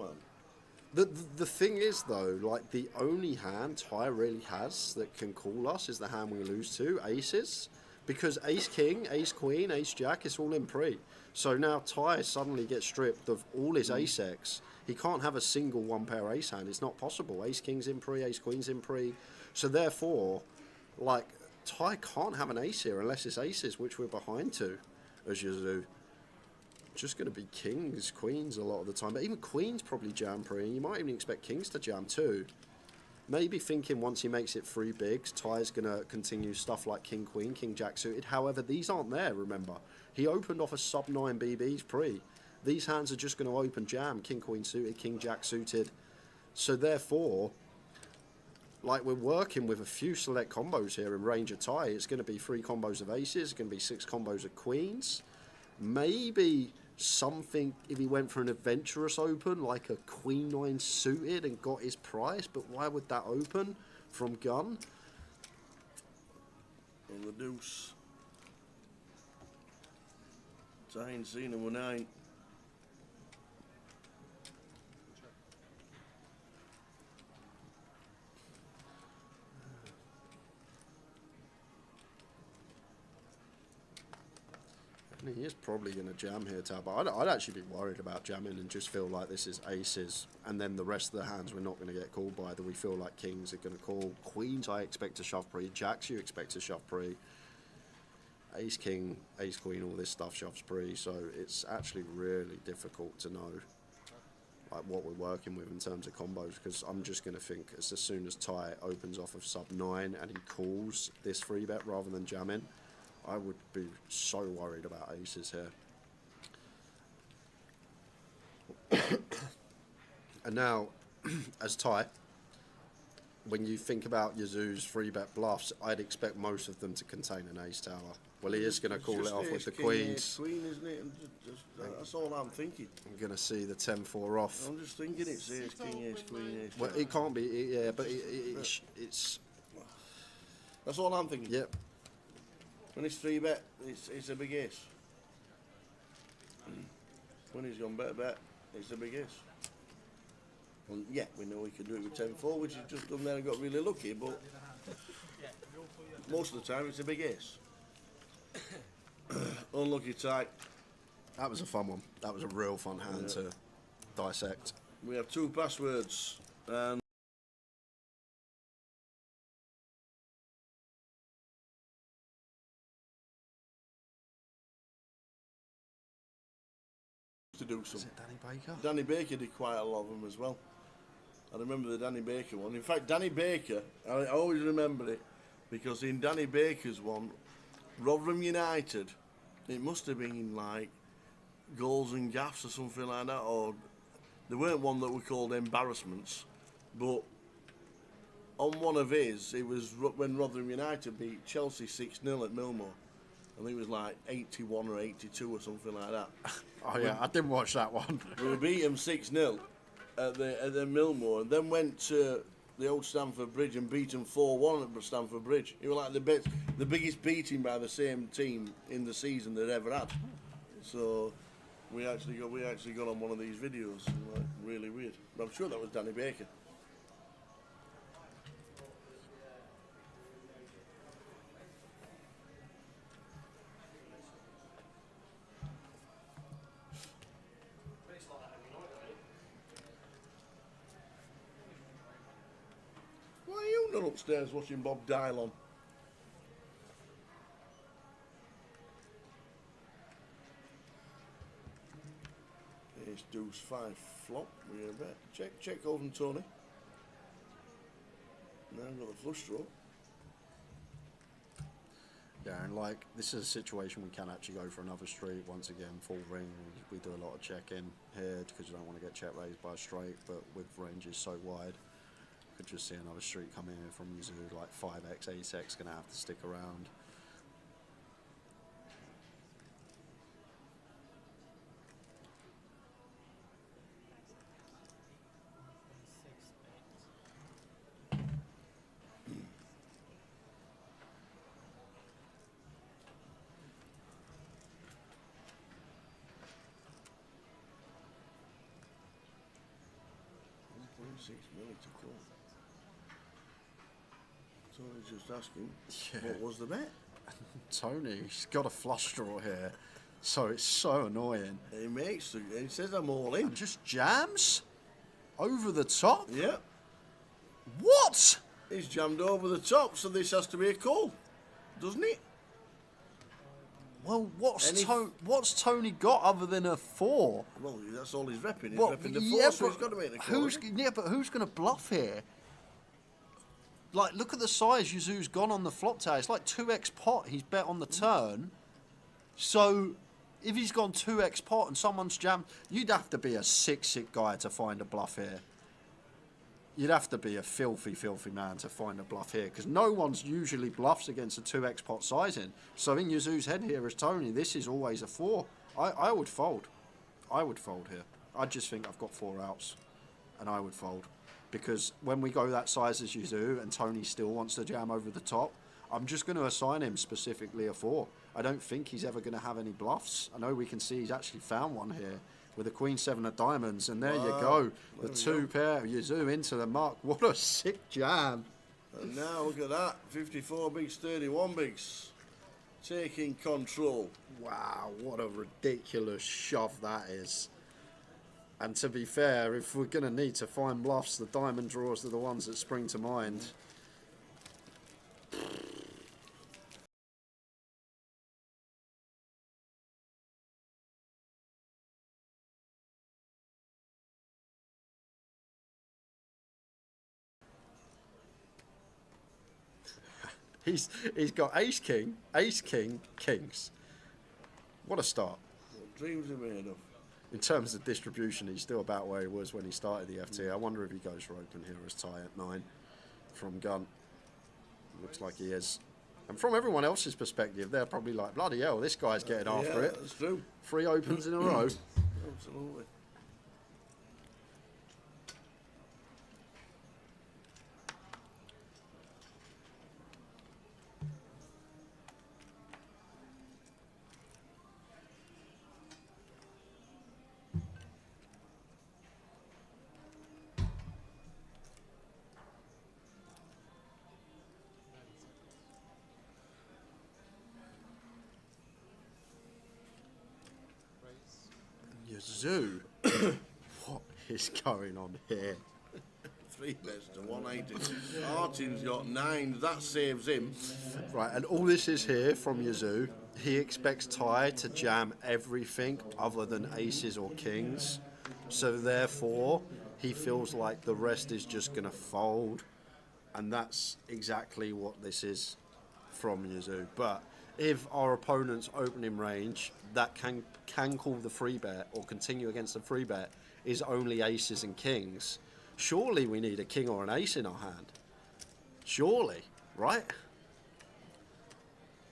man. The thing is, though, like, the only hand Ty really has that can call us is the hand we lose to, aces. Because ace king, ace queen, ace jack, it's all in pre. So now Ty suddenly gets stripped of all his ace X. He can't have a single one pair ace hand. It's not possible. Ace king's in pre, ace queen's in pre. So therefore, like, Ty can't have an ace here unless it's aces, which we're behind to as Yazoo. Just going to be kings, queens a lot of the time. But even queens probably jam pre. And you might even expect kings to jam too. Maybe thinking once he makes it 3 bigs, Ty's going to continue stuff like king, queen, king, jack suited. However, these aren't there, remember. He opened off a sub 9 BBs pre. These hands are just going to open jam, king, queen suited, king, jack suited. So therefore, like, we're working with a few select combos here in range of Ty. It's going to be 3 combos of aces. It's going to be 6 combos of queens. Maybe something if he went for an adventurous open, like a queen 9 suited and got his price. But why would that open from gun? On the deuce. I ain't seen him with 9. He is probably going to jam here, Tal, but I'd actually be worried about jamming and just feel like this is aces, and then the rest of the hands we're not going to get called by. Do we feel like kings are going to call? Queens I expect to shove pre, jacks you expect to shove pre, ace king, ace queen, all this stuff shoves pre, so it's actually really difficult to know like what we're working with in terms of combos, because I'm just going to think as soon as Ty opens off of sub 9 and he calls this 3-bet rather than jamming, I would be so worried about aces here. And now, as Ty, when you think about Yazoo's 3-bet bluffs, I'd expect most of them to contain an ace tower. Well, he is going to call it off with the queens. Queen, isn't it? And that's all I'm thinking. I'm going to see the 10-4 off. I'm just thinking it's ace, king, ace, queen, ace. Well, it can't be, yeah, but it's... That's all I'm thinking. Yep. When it's 3-bet, it's a big ace. When he's gone better bet, it's a big ace. Well, yeah, we know we can do it with 10-4, which he's just done there and got really lucky, but most of the time it's a big ace. Unlucky type. That was a fun one. That was a real fun hand to dissect. We have 2 passwords, and to do some. Is it Danny Baker? Danny Baker did quite a lot of them as well. I remember the Danny Baker one. In fact, Danny Baker, I always remember it, because in Danny Baker's one, Rotherham United, it must have been like goals and gaffs or something like that, or there weren't one that were called embarrassments, but on one of his, it was when Rotherham United beat Chelsea 6-0 at Millmoor. I think it was like 81 or 82 or something like that. Oh yeah, I didn't watch that one. We beat them 6-0 at the Millmoor, and then went to the old Stamford Bridge and beat them 4-1 at Stamford Bridge. It was like the biggest beating by the same team in the season they'd ever had. So we actually got on one of these videos. Like, really weird. But I'm sure that was Danny Baker. Why are you not upstairs watching Bob Dylan? Ace deuce 5 flop. We a bet. Check over and Tony. Now I've got the flush draw. Yeah, and like, this is a situation we can actually go for another street. Once again, full ring, we do a lot of check-in here because you don't want to get check raised by a straight, but with ranges so wide, could just see another street coming in from Yazoo, like 5x, 8x, going to have to stick around. 6 million to come. Tony's just asking, Yeah. what was the bet? Tony's got a flush draw here, so it's so annoying. He says I'm all in. And just jams over the top. Yeah. What? He's jammed over the top, so this has to be a call, doesn't it? Well, what's Tony got other than a 4? Well, that's all he's repping. He's Well, repping the 4, yeah, so he's got to make the call. But who's going to bluff here? Like, look at the size Yuzu's gone on the flop tower. It's like 2x pot he's bet on the turn. So, if he's gone 2x pot and someone's jammed, you'd have to be a sick guy to find a bluff here. You'd have to be a filthy man to find a bluff here, because no one's usually bluffs against a 2x pot sizing. So in Yuzu's head here as Tony, this is always a 4. I would fold. I would fold here. I just think I've got 4 outs, and I would fold. Because when we go that size as Yuzu and Tony still wants to jam over the top, I'm just going to assign him specifically a 4. I don't think he's ever going to have any bluffs. I know we can see he's actually found one here with a Queen 7 of diamonds, and there you go. The 2 pair, Yuzu into the mark. What a sick jam. And now look at that, 54 bigs, 31 bigs. Taking control. Wow, what a ridiculous shove that is. And to be fair, if we're going to need to find bluffs, the diamond draws are the ones that spring to mind. He's got ace king, kings. What a start. What dreams are made of. In terms of distribution, he's still about where he was when he started the FT. I wonder if he goes for open here as tie at 9 from gun. Looks like he is. And from everyone else's perspective, they're probably like, bloody hell, this guy's getting after it. That's true. 3 opens in a row. Absolutely. Yuzu. What is going on here? 3 bets to 180. Artin's got 9. That saves him. Right, and all this is here from Yuzu. He expects Ty to jam everything other than aces or kings. So therefore, he feels like the rest is just going to fold. And that's exactly what this is from Yuzu. But if our opponent's opening range that can call the free bet or continue against the free bet is only aces and kings, surely we need a king or an ace in our hand. Surely, right?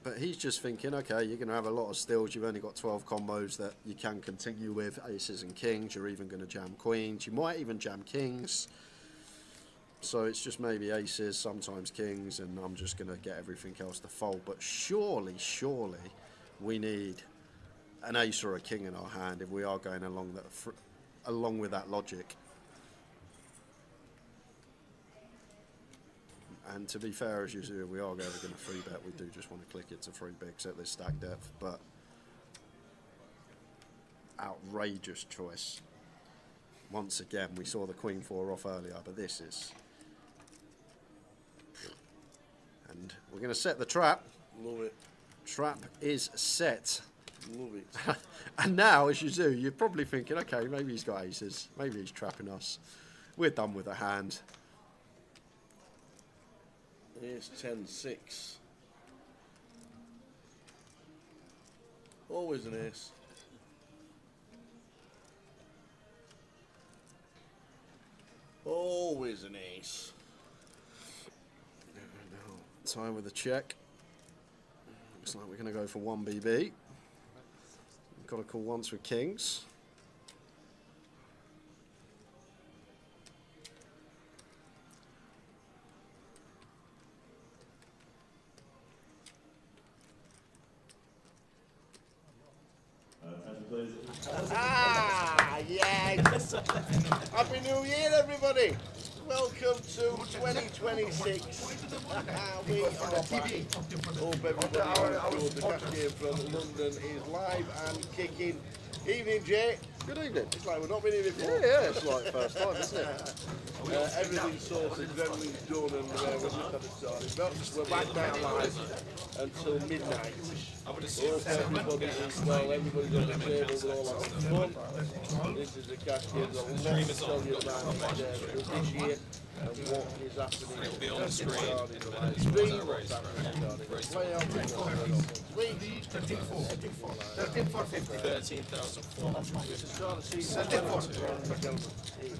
But he's just thinking, okay, you're going to have a lot of stills. You've only got 12 combos that you can continue with, aces and kings. You're even going to jam queens. You might even jam kings. So it's just maybe aces, sometimes kings, and I'm just going to get everything else to fold. But surely we need an ace or a king in our hand if we are going along with that logic. And to be fair, as usual, we are going to free bet. We do just want to click it to 3 bigs at this stack depth, but outrageous choice. Once again, we saw the Queen 4 off earlier, but this is... And we're going to set the trap. Love it. Trap is set. Love it. And now, as you do, you're probably thinking, okay, maybe he's got aces. Maybe he's trapping us. We're done with a hand. Ace 10 6. Always an ace. Always an ace. Time with a check. Looks like we're going to go for 1 BB. We've got to call once with kings. Ah, yes! right. Happy New Year, everybody. Welcome to 2026. We are back. Hope everybody is good. The cash game from London is live and kicking. Evening, Jay. Good evening. It's like we've not been here before. Yeah, it's like first time, isn't it? Everything's sorted, everything's done, and we're just at the starting blocks. We're back now live until midnight. Hope everybody is well, everybody's on the table, we're all having fun. This is the cash game, there's a lot to tell you about this year and what is happening. It'll be on the screen. What's happening regarding the playoffs, what's going on this week. 13,450. It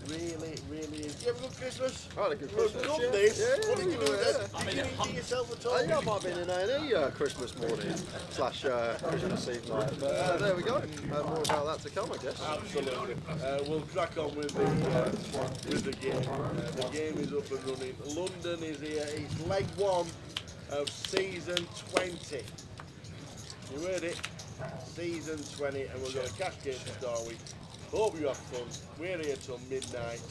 really is. You have a good Christmas? I had a good Christmas. Love yeah. this. Yeah, What did you do yeah. then? Did you eat to yourself at all? Yeah, I might have been in A&E Christmas morning / Christmas Eve night. But there we go. More about that to come, I guess. Absolutely. We'll crack on with the game. The game is up and running. London is here. It's leg one of season 20. You heard it. Season 20, and we've got a cash game to start with. Hope you have fun. We're here till midnight.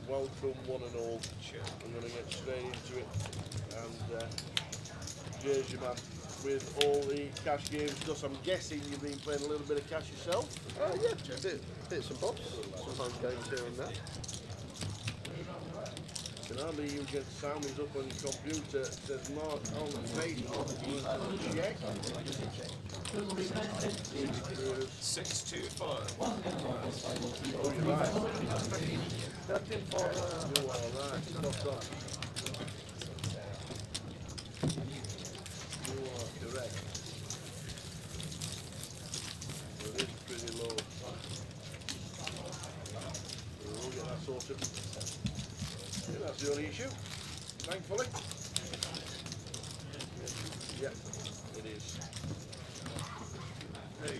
Welcome one and all. We're going to get straight into it. And here's your man with all the cash game stuff. I'm guessing you've been playing a little bit of cash yourself. Yeah, bits and bobs. Sometimes games here and there. Remember, you get sounds up on your computer. It says Mark on the face. Check. 625. Oh, you're right. You are right. Stop on. You are correct. So it is pretty low. We'll get that sorted. Yeah, that's the only issue, thankfully. Yeah, it is. Hey.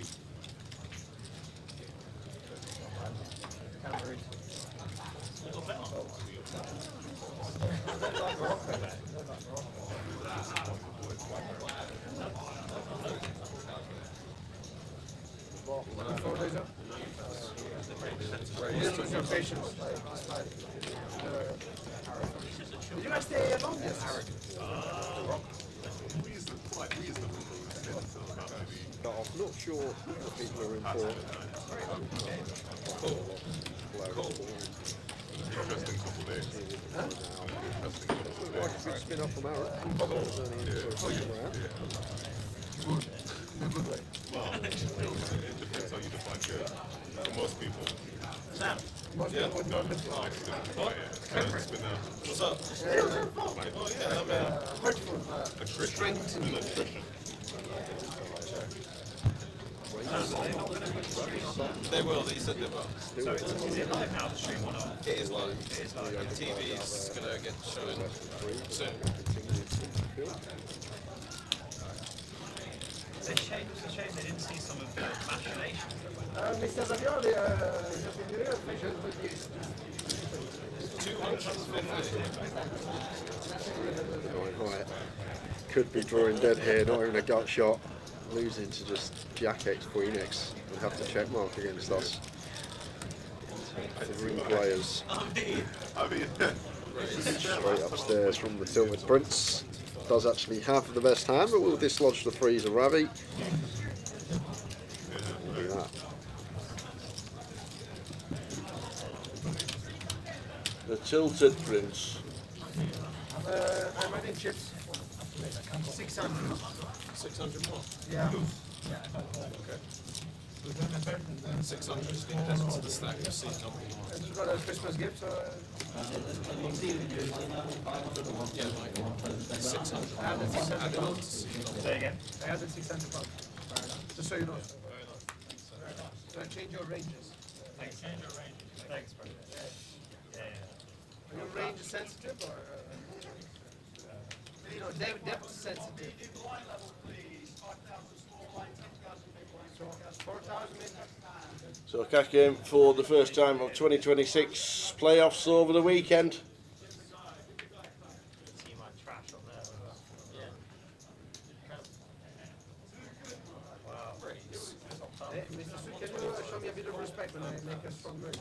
Did you guys stay long? But I'm not sure if people are in for. Interesting couple days. Like a big spin off from Aaron. Well, it depends how you define good. For most people. Yeah, no, it's been what's up? Like, oh yeah, I'm attrition and attrition. They will, he said they will. So is it live now, the stream or not? It is live. It is live. The TV is going to get shown soon. It's a shame they didn't see some of the machinations. Mr. Zavioli, just in the information with you. 250. Right. Could be drawing dead here, not even a gut shot. Losing to just Jack X, Queen X. We'll have to check mark against us. 3 players I mean, straight upstairs from the Tilted Prince. Does actually have the best hand, but will dislodge the freezer Ravi. Look at that. The Tilted Prince. I'm adding chips. 600. 600 more. Yeah. Okay. 600 is added to the stack of seed company. I just got a Christmas gift, so Yeah, like 600 I added 600 added on to pounds. seed company. Say again. I added 600 pounds. Just so you know. So I change your ranges. Thanks. Change your range. Thanks, bro. Yeah. Are your range sensitive or? You know, depth sensitive. So 4,000 maybe. So cash game for the first time of 2026 playoffs over the weekend. See my trash on there. Yeah. Wow. Hey, Mr. Su, can you show me a bit of respect when I make a strong raise?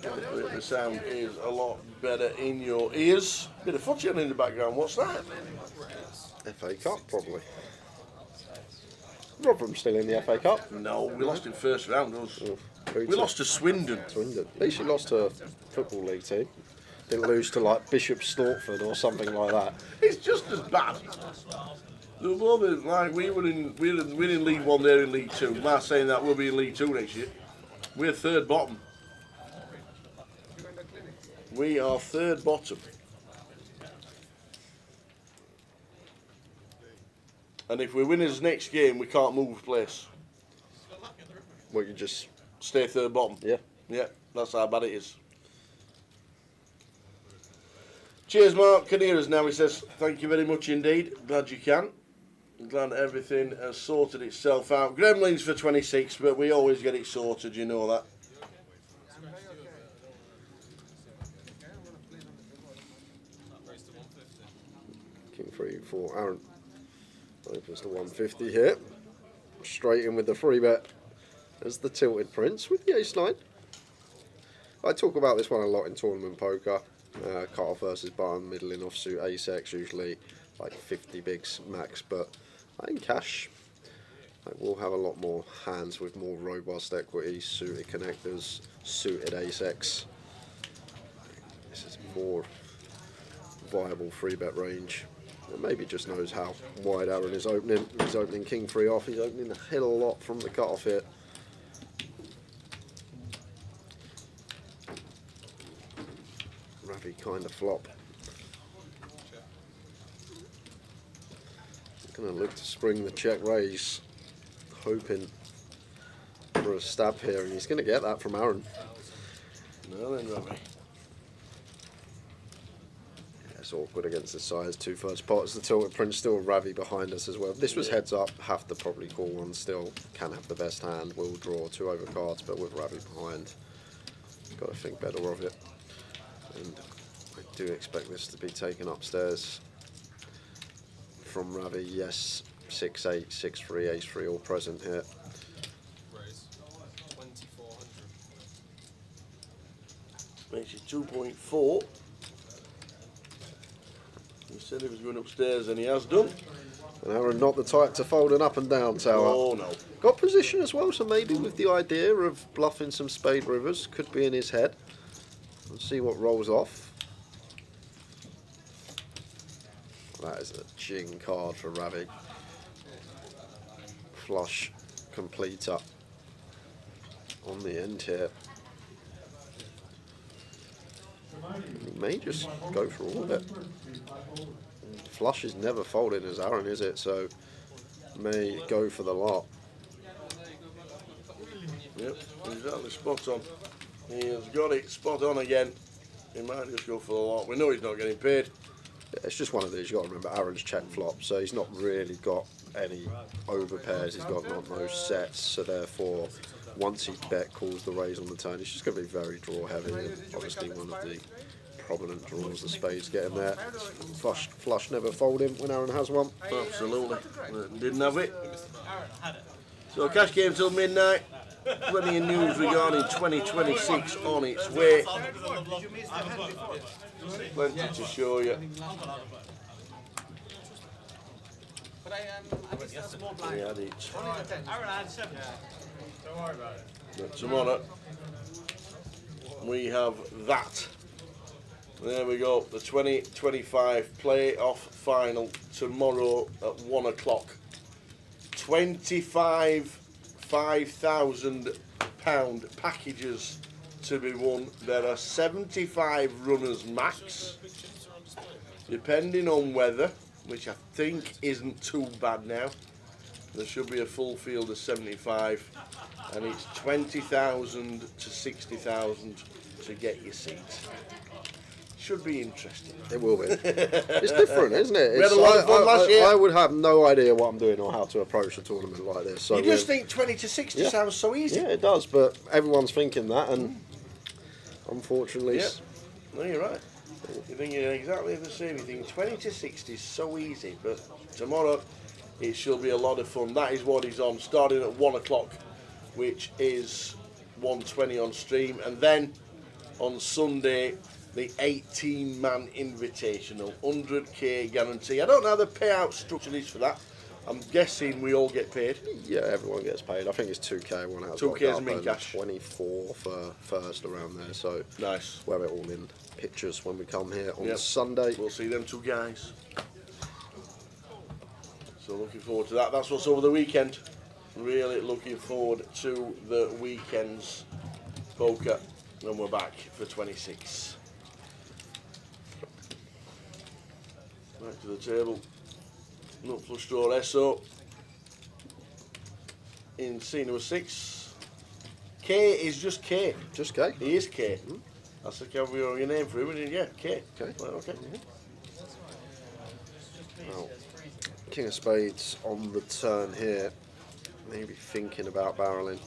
Hopefully the sound is a lot better in your ears. Bit of footy on in the background. What's that? FA Cup, probably. Rotherham still in the FA Cup. No, we lost in first round. We to? lost to Swindon. Swindon. At least you lost to a Football League team. Didn't lose to like Bishop Stortford or something like that. It's just as bad. The moment, like we're in League One, they're in League Two. I'm not saying that we'll be in League Two next year. We're third bottom. We are third bottom. And if we win his next game, we can't move place. We can just stay third bottom. Yeah. Yeah, that's how bad it is. Cheers, Mark. Can hear us now. He says, thank you very much indeed. Glad you can. I'm glad everything has sorted itself out. Gremlins for 26, but we always get it sorted, you know that. King 3 for Aaron. Opens to 150 here. Straight in with the free bet as the tilted prince with the ace-9. I talk about this one a lot in tournament poker. Cut-off versus button, middling offsuit, ace-x, usually like 50 bigs max, but in cash we'll have a lot more hands with more robust equity, suited connectors, suited ace-x. This is more viable free bet range. And maybe just knows how wide Aaron is opening. He's opening king 3 off, he's opening a hell of a lot from the cut-off here. Ravi kind of flop. Going to look to spring the check raise, hoping for a stab here, and he's going to get that from Aaron. No then, Ravi. Yeah, it's awkward against the size. 2 first pots, the tilted prince, still Ravi behind us as well. If this was heads up, have to probably call one still. Can have the best hand, will draw 2 over cards, but with Ravi behind, got to think better of it. And I do expect this to be taken upstairs from Ravi. Yes, 6-8, 6-3, ace-3 all present here. Raise 2400. Makes it 2.4. He said he was going upstairs and he has done. And Aaron not the type to fold an up and down tower. Oh no. Got position as well, so maybe with the idea of bluffing some spade rivers, could be in his head. We'll see what rolls off. That is a jing card for Ravi. Flush completer on the end here. He may just go for all of it. Flush is never folding as Aaron, is it? So may go for the lot. Yep, exactly spot on. He has got it spot on again. He might just go for the lot. We know he's not getting paid. It's just one of these. You've got to remember Aaron's check flop, so he's not really got any over pairs. He's got no sets, so therefore once he calls the raise on the turn, he's just going to be very draw heavy. And obviously one of the prominent draws, the spades get him there. Flush never folding when Aaron has one. Absolutely. Didn't have it. So cash game till midnight. Plenty of news regarding 2026 on its way. Plenty to show you. We had it. Don't worry about it. But tomorrow we have that. There we go. The 2025 playoff final tomorrow at 1 o'clock. 25 £5,000 packages to be won. There are 75 runners max, depending on weather, which I think isn't too bad now. There should be a full field of 75, and it's 20,000 to 60,000 to get your seat. Should be interesting. It will be. It's different, isn't it? We had a lot of fun last year. I would have no idea what I'm doing or how to approach a tournament like this. So You just think 20 to 60 sounds so easy. yeah, it does, but everyone's thinking that, and unfortunately, Yep. No, you're right. You're thinking exactly the same. You think 20 to 60 is so easy, but tomorrow it should be a lot of fun. That is what is on, starting at 1 o'clock, which is 120 on stream, and then on Sunday the 18-man invitational, 100k guarantee. I don't know how the payout structure is for that. I'm guessing we all get paid. Yeah, everyone gets paid. I think it's 2k. One out. 2k is min cash. 24 for first around there. So Nice. we'll have it all in pictures when we come here on Yep. Sunday. We'll see them two guys. So looking forward to that. That's what's over the weekend. Really looking forward to the weekend's poker. And we're back for 26. Back to the table. Nut plus draw SO. In scene number 6. K is just K. Just K. He is K. That's the your name for him, isn't it? Yeah, K. Okay. Right, okay. Well, King of Spades on the turn here. Maybe thinking about barreling.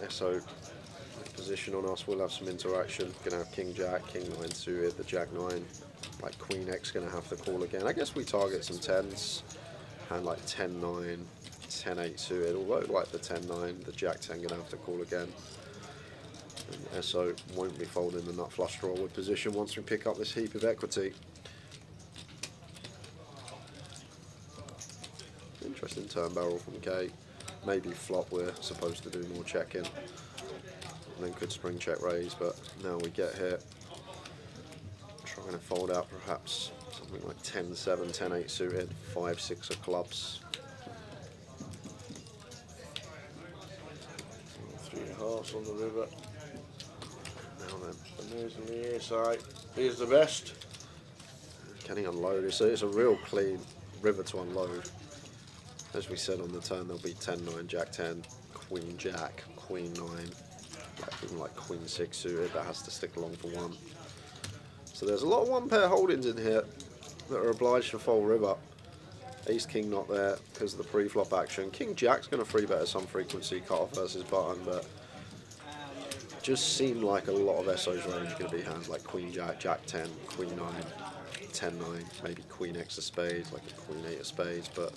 SO position on us. We'll have some interaction. Gonna have King Jack, King 9 suited, the Jack 9. Like Queen X gonna have to call again. I guess we target some 10s. Hand like 10-9, 10-8 suited. Although like the 10-9, the Jack 10 gonna have to call again. And SO won't be folding the nut flush draw with position once we pick up this heap of equity. Interesting turn barrel from K. Maybe flop, we're supposed to do more checking. And then could spring check raise, but now we get here. Trying to fold out perhaps something like 10-7, 10-8 suited, 5-6 of clubs. 3 hearts on the river. Now then, Amazingly ace high. Here's the best. can he unload? It's a real clean river to unload. As we said on the turn, there'll be 10-9, Jack 10, Queen Jack, Queen 9, even like Queen 6 suited. That has to stick along for 1. So there's a lot of 1-pair holdings in here that are obliged to fold river. Ace King not there because of the pre-flop action. King Jack's going to 3-bet at some frequency, cut off versus button, but just seemed like a lot of SO's range going to be hands like Queen Jack, Jack 10, Queen 9, 10-9, maybe Queen X of spades, like a Queen 8 of spades, but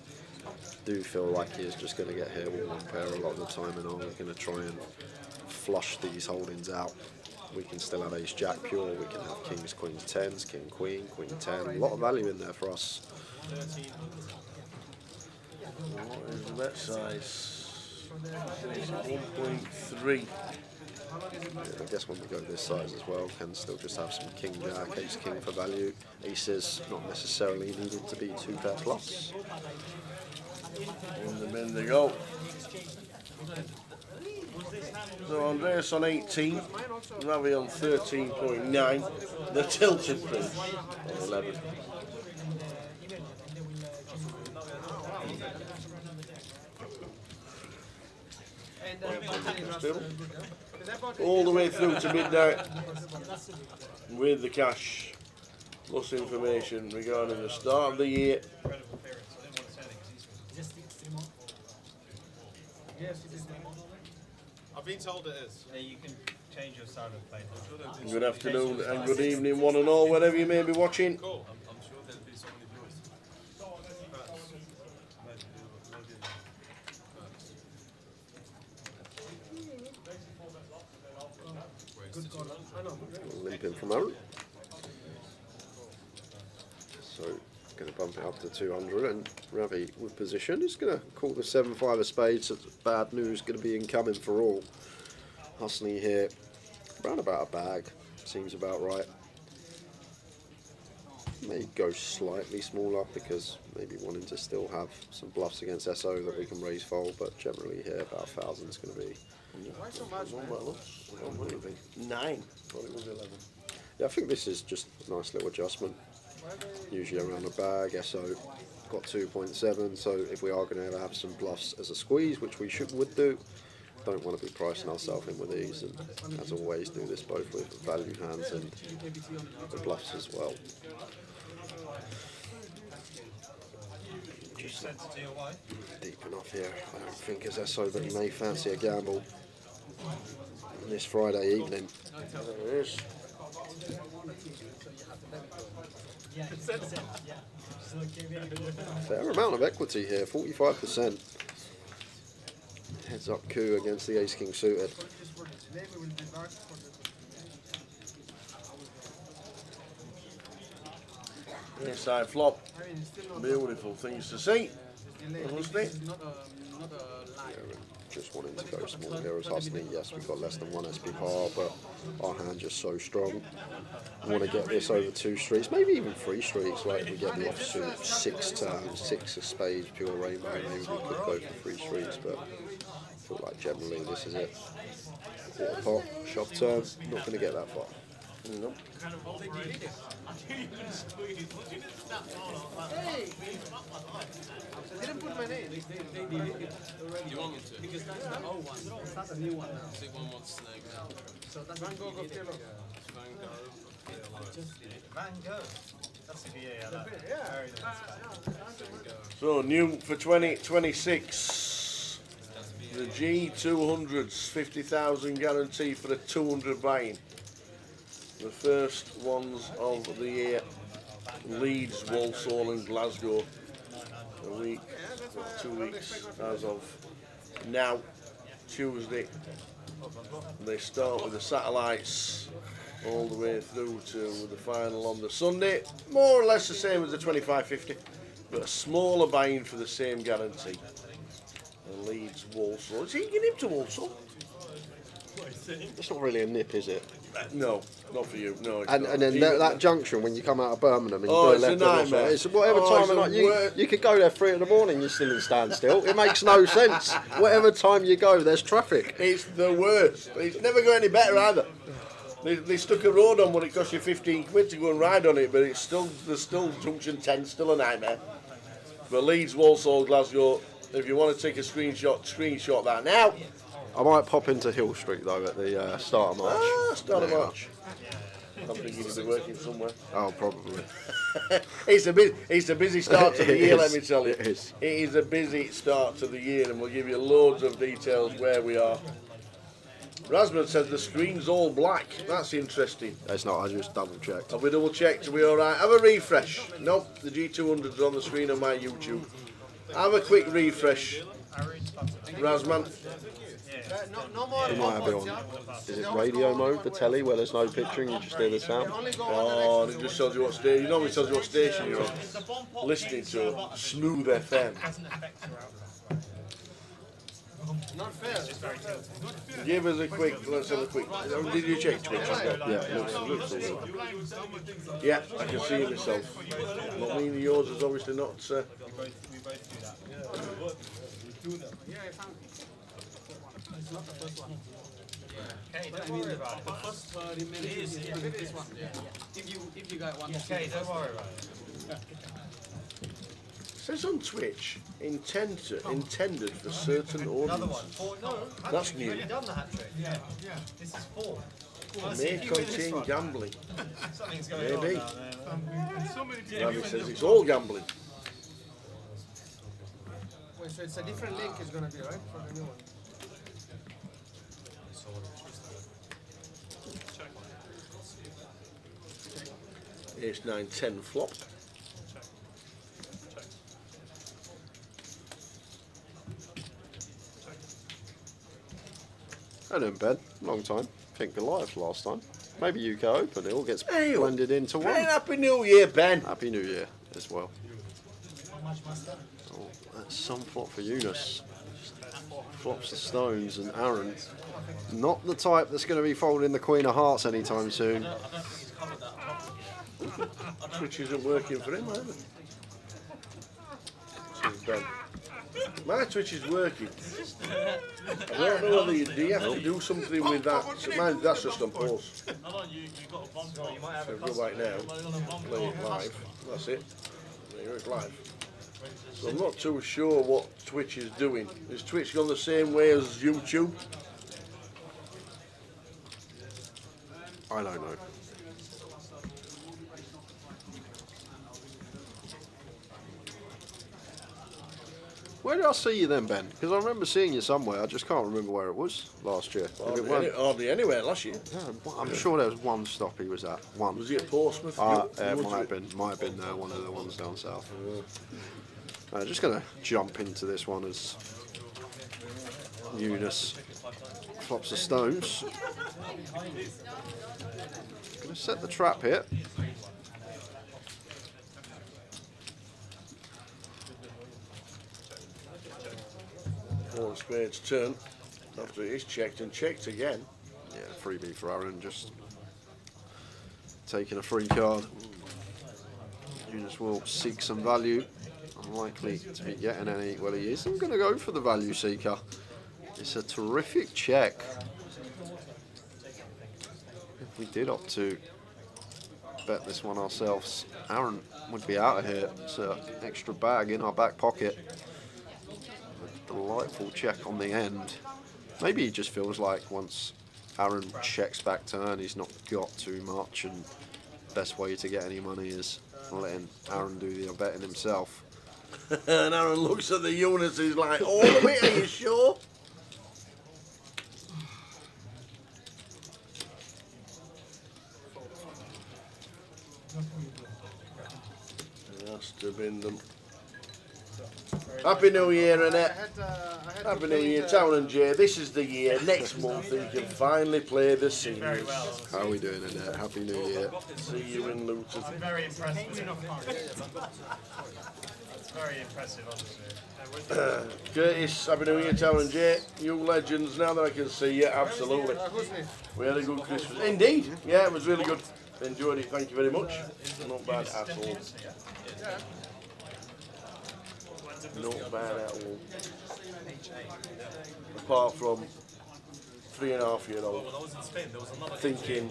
do feel like he is just going to get here with 1 pair a lot of the time, and I'm going to try and flush these holdings out. We can still have Ace Jack pure, we can have Kings, Queens, 10s, King, Queen, Queen 10, a lot of value in there for us. What is the bet size? 1.3. I guess when we go this size as well, can still just have some King Jack, Ace King for value. Aces not necessarily needed to be 2-pair plus. In the bin they go. So Andreas on 18, Ravi on 13.9, the tilted prince on 11. Still, all the way through to midnight with the cash plus information regarding the start of the year. I've been told it is. Yeah, you can change your style of play. Good afternoon and good evening, one and all, wherever you may be watching. Cool. I'm sure there'll be so many viewers. Limping from Aaron. So, going to bump it up to 200, and Ravi with position is going to call the 7-5 of spades. So bad news going to be incoming for all. Hustling here, around about a bag, seems about right. May go slightly smaller because maybe wanting to still have some bluffs against SO that we can raise fold, but generally here about 1,000 is going to be. Why so much, man? 9. Thought it was 11. Yeah, I think this is just a nice little adjustment. Usually around a bag, SO got 2.7, so if we are going to ever have some bluffs as a squeeze, which we would do, don't want to be pricing ourselves in with these, and as always do this both with value hands and the bluffs as well. Just deep enough here, I don't think as SO, but he may fancy a gamble on this Friday evening. There it is. Fair amount of equity here, 45%. Heads up coup against the ace king suited. Inside flop. Beautiful things to see. Wasn't it? Just wanting to go small here as Husney. Yes, we've got less than one SP par, but our hand just so strong. I want to get this over 2 streets, maybe even 3 streets. Like if we get the offsuit 6 turns, 6 of spades, pure rainbow, maybe we could go for 3 streets. But I feel like generally this is it. Quarter pot, shove turn, not going to get that far. Nope. They didn't put my name. They deleted it already. You want them to? Because that's the old one. That's a new one now. I think one wants snake now. So that's Van Gogh of Taylor. Van Gogh. Van Gogh. That's a yeah, that. Yeah. Very nice. So new for 2026. The G200s, 50,000 guarantee for a 200 buy-in. The first ones of the year. Leeds, Walsall and Glasgow. A week, 2 weeks as of now, Tuesday. They start with the satellites all the way through to the final on the Sunday. More or less the same as the 25-50, but a smaller buy-in for the same guarantee. And Leeds, Walsall. Is he getting him to Walsall? It's not really a nip, is it? No, not for you. No, it's And, not. and then Even- that junction when you come out of Birmingham and you Oh, do a it's a left or nightmare. right, it's whatever Oh, time it's of a night you, wor- you could go there 3 in the morning, you're still in standstill. It makes no sense. Whatever time you go, there's traffic. It's the worst. It's never got any better either. They stuck a road on when it cost you 15 quid to go and ride on it, but there's still junction 10, still a nightmare. But Leeds, Walsall, Glasgow, if you want to take a screenshot that now. I might pop into Hill Street though at the start of March. Start of Yeah. March. I'm thinking you'll be working somewhere. Oh, probably. It's a busy start to the It year, is. let me tell you. It is. It is a busy start to the year, and we'll give you loads of details where we are. Rasmus says the screen's all black. That's interesting. It's not, I just double checked. Have we double checked? Are we alright? Have a refresh. Nope, the G200's on the screen on my YouTube. Have a quick refresh, Rasman. No more. You might have it on. Is it radio mode, the telly, where there's no picture and you just hear the sound? Oh, and it just tells you what station. You normally tells you what station you're on. Listening to Smooth FM. Not fair. Give us a quick. Let's have a quick. Did you check Twitch? Yeah, it looks all good. Yeah, I can see it myself. Not meaning yours is obviously not. We both do that. Yeah, I found it. It's not the first one. Okay, don't worry about it. The first remaining is this one. If you got one. Okay, don't worry about it. It says on Twitch, intended for certain Another one. audiences. 4, no. That's You've new. already done the hat trick. Yeah. This is 4. May contain gambling. Something's going Maybe. on down there. Rami says it's all gambling. Wait, so it's a different link it's gonna be, right? For the new one. Ace 9, 10 flop. How doing, Ben? Long time. Think Goliath last time. Maybe UK Open. It all gets Hey, blended into one. Hey, Happy New Year, Ben. Happy New Year as well. Oh, that's some flop for Eunice. Flops the stones and Aaron. Not the type that's going to be folding the Queen of Hearts anytime soon. Twitch isn't working for him either. Says Ben. My Twitch is working. I don't know whether do you have to do something with that. Mine, that's just on pause. So go back now, play it live. That's it. There it's live. So I'm not too sure what Twitch is doing. Is Twitch gone the same way as YouTube? I don't know. Where did I see you then, Ben? Because I remember seeing you somewhere. I just can't remember where it was last year. If it weren't- Hardly anywhere last year. Yeah, I'm sure there was one stop he was at. One. Was he at Portsmouth? It You might went have to been. Might have been one of the ones down south. Just going to jump into this one as Eunice flops the stones. Gonna set the trap here. Four of spades turn after it is checked and checked again. Yeah, freebie for Aaron, just taking a free card. Eunice will seek some value. Unlikely to be getting any. Well, he is. I'm going to go for the value seeker. It's a terrific check. If we did opt to bet this one ourselves, Aaron would be out of here. It's an extra bag in our back pocket. A delightful check on the end. Maybe he just feels like once Aaron checks back turn, he's not got too much, and best way to get any money is letting Aaron do the betting himself. And Aaron looks at the Eunice, he's like, all of it, are you sure? It has to have been them. Happy New Year, Annette. Happy New Year, Town and Jay. This is the year. Next month you can finally play the seniors. How are we doing, Annette? Happy New Year. See you in Luton. I'm very impressed with it. It's very impressive, honestly. Curtis, Happy New Year, Town and Jay. You legends, now that I can see you, absolutely. We had a good Christmas. Indeed. Yeah, it was really good. Enjoyed it, thank you very much. Not bad at all. Not bad at all. Apart from 3.5-year-old thinking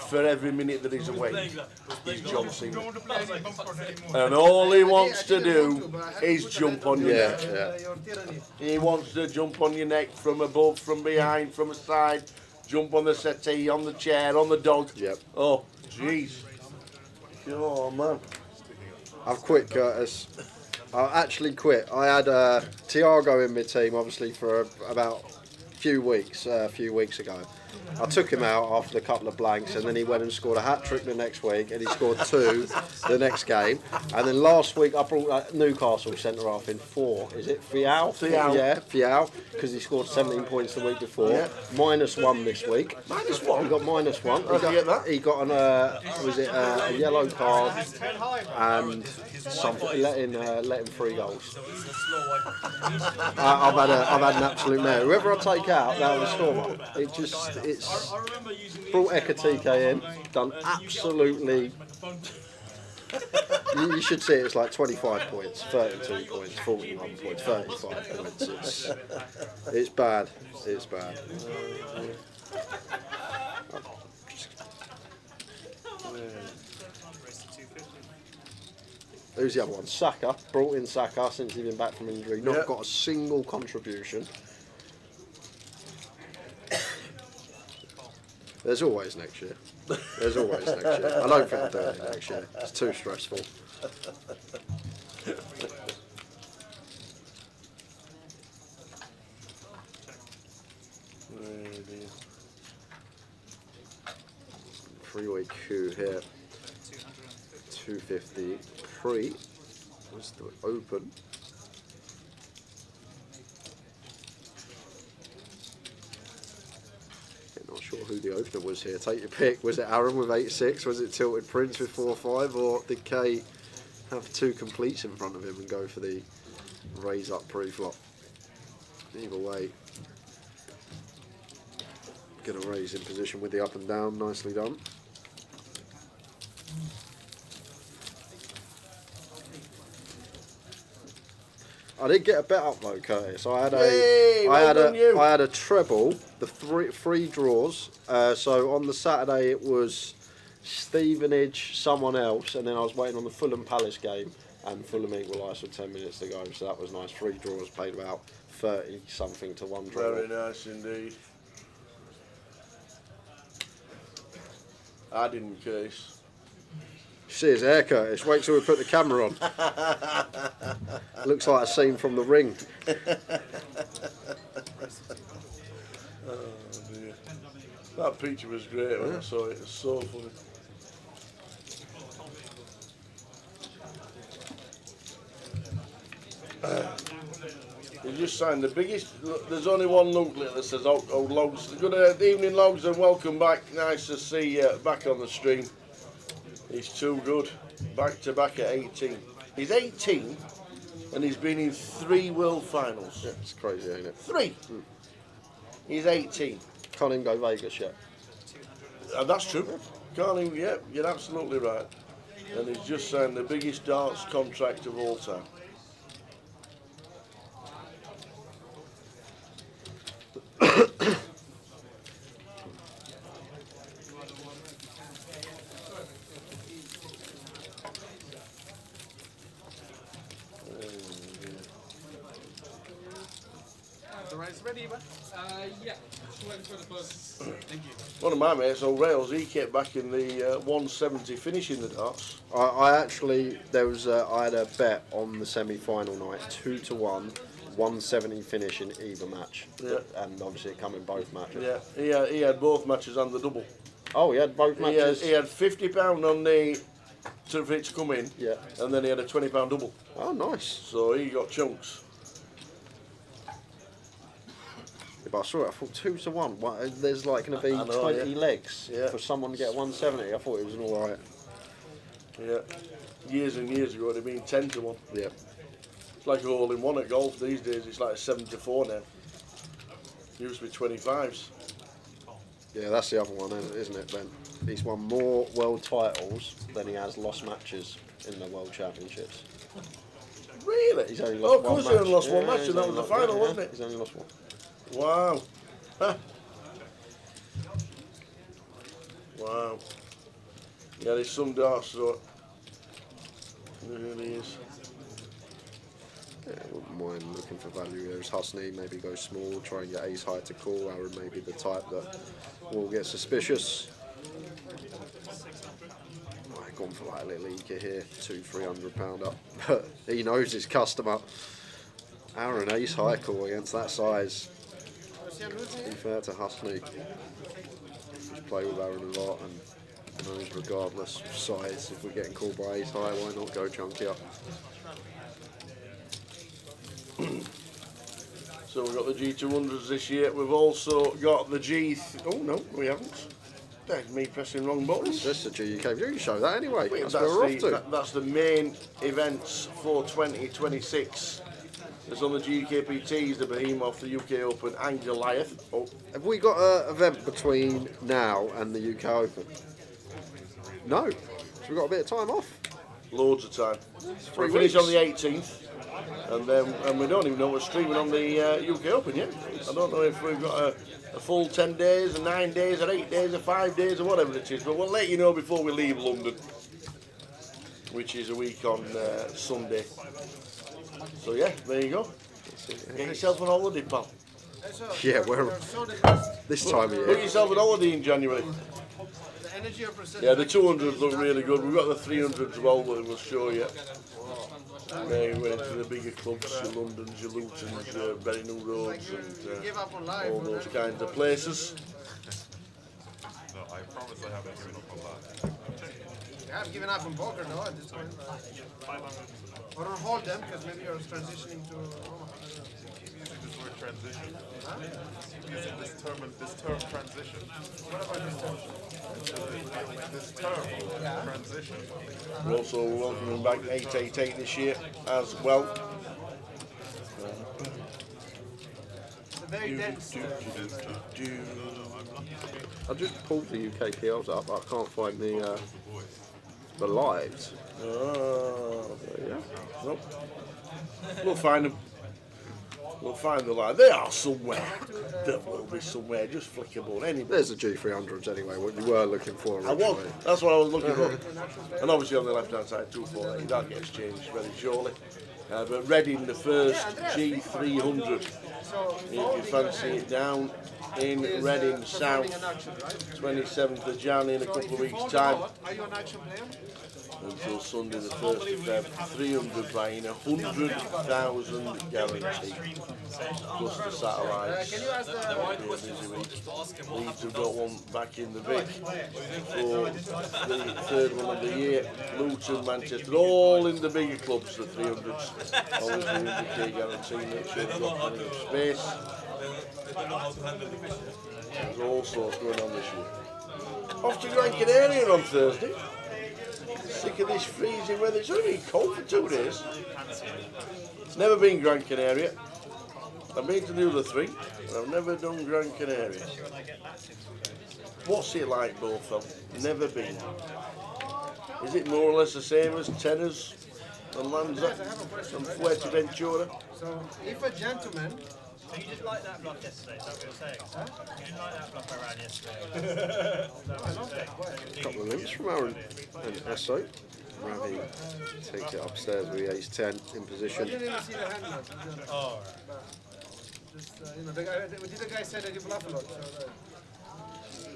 for every minute that he's awake, he's John Cena. And all he wants to do is jump on your neck. He wants to jump on your neck from above, from behind, from the side, jump on the settee, on the chair, on the dog. Yep. Oh, jeez. Oh, man. I've quit, Curtis. I actually quit. I had Tiago in my team, obviously, for about a few weeks ago. I took him out after a couple of blanks, and then he went and scored a hat-trick the next week, and he scored 2 the next game. And then last week, I brought Newcastle centre-half in 4. Is it Fial? Fial. Yeah, Fial, because he scored 17 points the week before. Yeah. -1 this week. -1? He got -1. How'd you get that? He got a yellow card and something, let in 3 goals. I've had an absolute mare. Whoever I take out, that was stormer. It's brought Ekatike in, done absolutely. You should see it's like 25 points, 32 points, 41 points, 35 points. It's bad. It's bad. Who's the other one? Saka. Brought in Saka since he's been back from injury. Not got a single contribution. There's always next year. There's always next year. I don't think I'll do it next year. It's too stressful. Three-way coup here. 250. Pre was the open. Not sure who the opener was here. Take your pick. Was it Aaron with 8-6? Was it Tilted Prince with 4-5? Or did Kay have 2 completes in front of him and go for the raise up pre-flop? Either way, gonna raise in position with the up and down. Nicely done. I did get a bet up though, Curtis. I had a treble, the three draws. So on the Saturday it was Stevenage, someone else, and then I was waiting on the Fulham Palace game, and Fulham equalised with 10 minutes to go. So that was nice. 3 draws, paid about 30 something to 1 draw. Very nice indeed. I didn't, Case. See his hair, Curtis. Wait till we put the camera on. Looks like a scene from The Ring. Oh dear. That picture was great when I saw it. It's so funny. He just signed the biggest. There's only one Luke that says, "Oh, Logs, good evening, Logs, and welcome back. Nice to see you back on the stream." He's too good. Back to back at 18. He's 18, and he's been in 3 World Finals. Yeah, it's crazy, ain't it? 3. He's 18. Can't even go Vegas yet. That's true. Can't even. Yeah, you're absolutely right. And he's just signed the biggest darts contract of all time. The rice ready, but Yeah. Just waiting for the buzz. Thank you. One of my mates, old Rails, he kept back in the 170 finish in the darts. I actually, I had a bet on the semi-final night, 2-1, 170 finish in either match. Yeah. And obviously it come in both matches. Yeah, he had both matches and the double. Oh, he had both matches? He had £50 on the for it to come in, Yeah. and then he had a £20 double. Oh, nice. So he got chunks. But I saw it, I thought 2-1. There's like going to be I know, 20 yeah. legs Yeah. for someone to get 170. I thought it was an alright. Yeah. Years and years ago, it'd been 10-1. Yeah. It's like a hole-in-one at golf these days. It's like 7-4 now. Used to be 25s. Yeah, that's the other one, isn't it, Ben? He's won more world titles than he has lost matches in the World Championships. Really? He's only Oh, lost of course one he only match. lost one match, he's and that only was the lost- final, yeah, wasn't it? He's only lost one. Wow. Huh. Wow. Yeah, there's some darts, so there really is. Yeah, I wouldn't mind looking for value. There's Husney, maybe go small, try and get ace high to call. Aaron may be the type that will get suspicious. I've gone for like a little eager here, £200-300 up. But he knows his customer. Aaron, ace high call against that size. To be fair to Husney, just play with Aaron a lot and knows regardless of size, if we're getting called by ace high, why not go chunky up? So we've got the G200s this year. We've also got the Oh no, we haven't. There's me pressing wrong buttons. That's the GUKPT. You can show that anyway. Wait, That's where we're off to. that's the main events for 2026. There's on the GUKPTs, the Behemoth, the UK Open, and Goliath. Oh, Have we got an event between now and the UK Open? No. So we've got a bit of time off. loads of time. 3 We finish weeks. on the 18th, and we don't even know we're streaming on the UK Open yet. I don't know if we've got a full 10 days, or 9 days, or 8 days, or 5 days, or whatever it is. But we'll let you know before we leave London, which is a week on Sunday. So yeah, there you go. Get yourself on holiday, pal. Yeah, we're this time of Book year. yourself an holiday in January. the energy of process. Yeah, the 200s look really good. We've got the 300s as well that we'll show you. They went to the bigger clubs, your Londons, your Lutons, your Berryhill Roads, and Give up on life. all those kinds of places. No, I promise I haven't given up on that. I have given up on poker now at this point. Or on hold them because maybe you're transitioning to. Using this word transition. Using this term transition. What about this term? This term transition. We're also welcoming back 888 this year as well. It's a very dense. I just pulled the UKPLs up, but I can't find the lives. Oh, Yeah. nope. We'll find them. We'll find the line. They are somewhere. There will be somewhere. Just flick a ball anyway. There's the G300s anyway, what you were looking for I was. originally. That's what I was looking for. And obviously on the left-hand side, 248. That gets changed very shortly. But Reading, the first G300. If you fancy it down in Reading South, 27th of January in a couple of weeks' time. Are you an action player? Until Sunday the 1st of Feb, 300 buying 100,000 guarantee. plus the satellites. Can you ask the... Leeds have got one back in the Vic for the third one of the year. Luton, Manchester, all in the bigger clubs, the 300s. Obviously, the UK guarantee, make sure they've got plenty of space. There's all sorts going on this year. Off to Gran Canaria on Thursday. Sick of this freezing weather. It's only been cold for 2 days. Never been Gran Canaria. I've been to the other 3, but I've never done Gran Canaria. What's it like, both of them? Never been. Is it more or less the same as Tenors and Lanza and Fuerteventura? So, if a gentleman... So you didn't like that bluff yesterday, is that what you're saying? Huh? You didn't like that bluff I ran yesterday? A couple of links from Aaron and Esso. Ravi takes it upstairs with the ace-10 in I position. didn't even see the hand match. Oh, Just, you know, the guy said that you bluff a lot.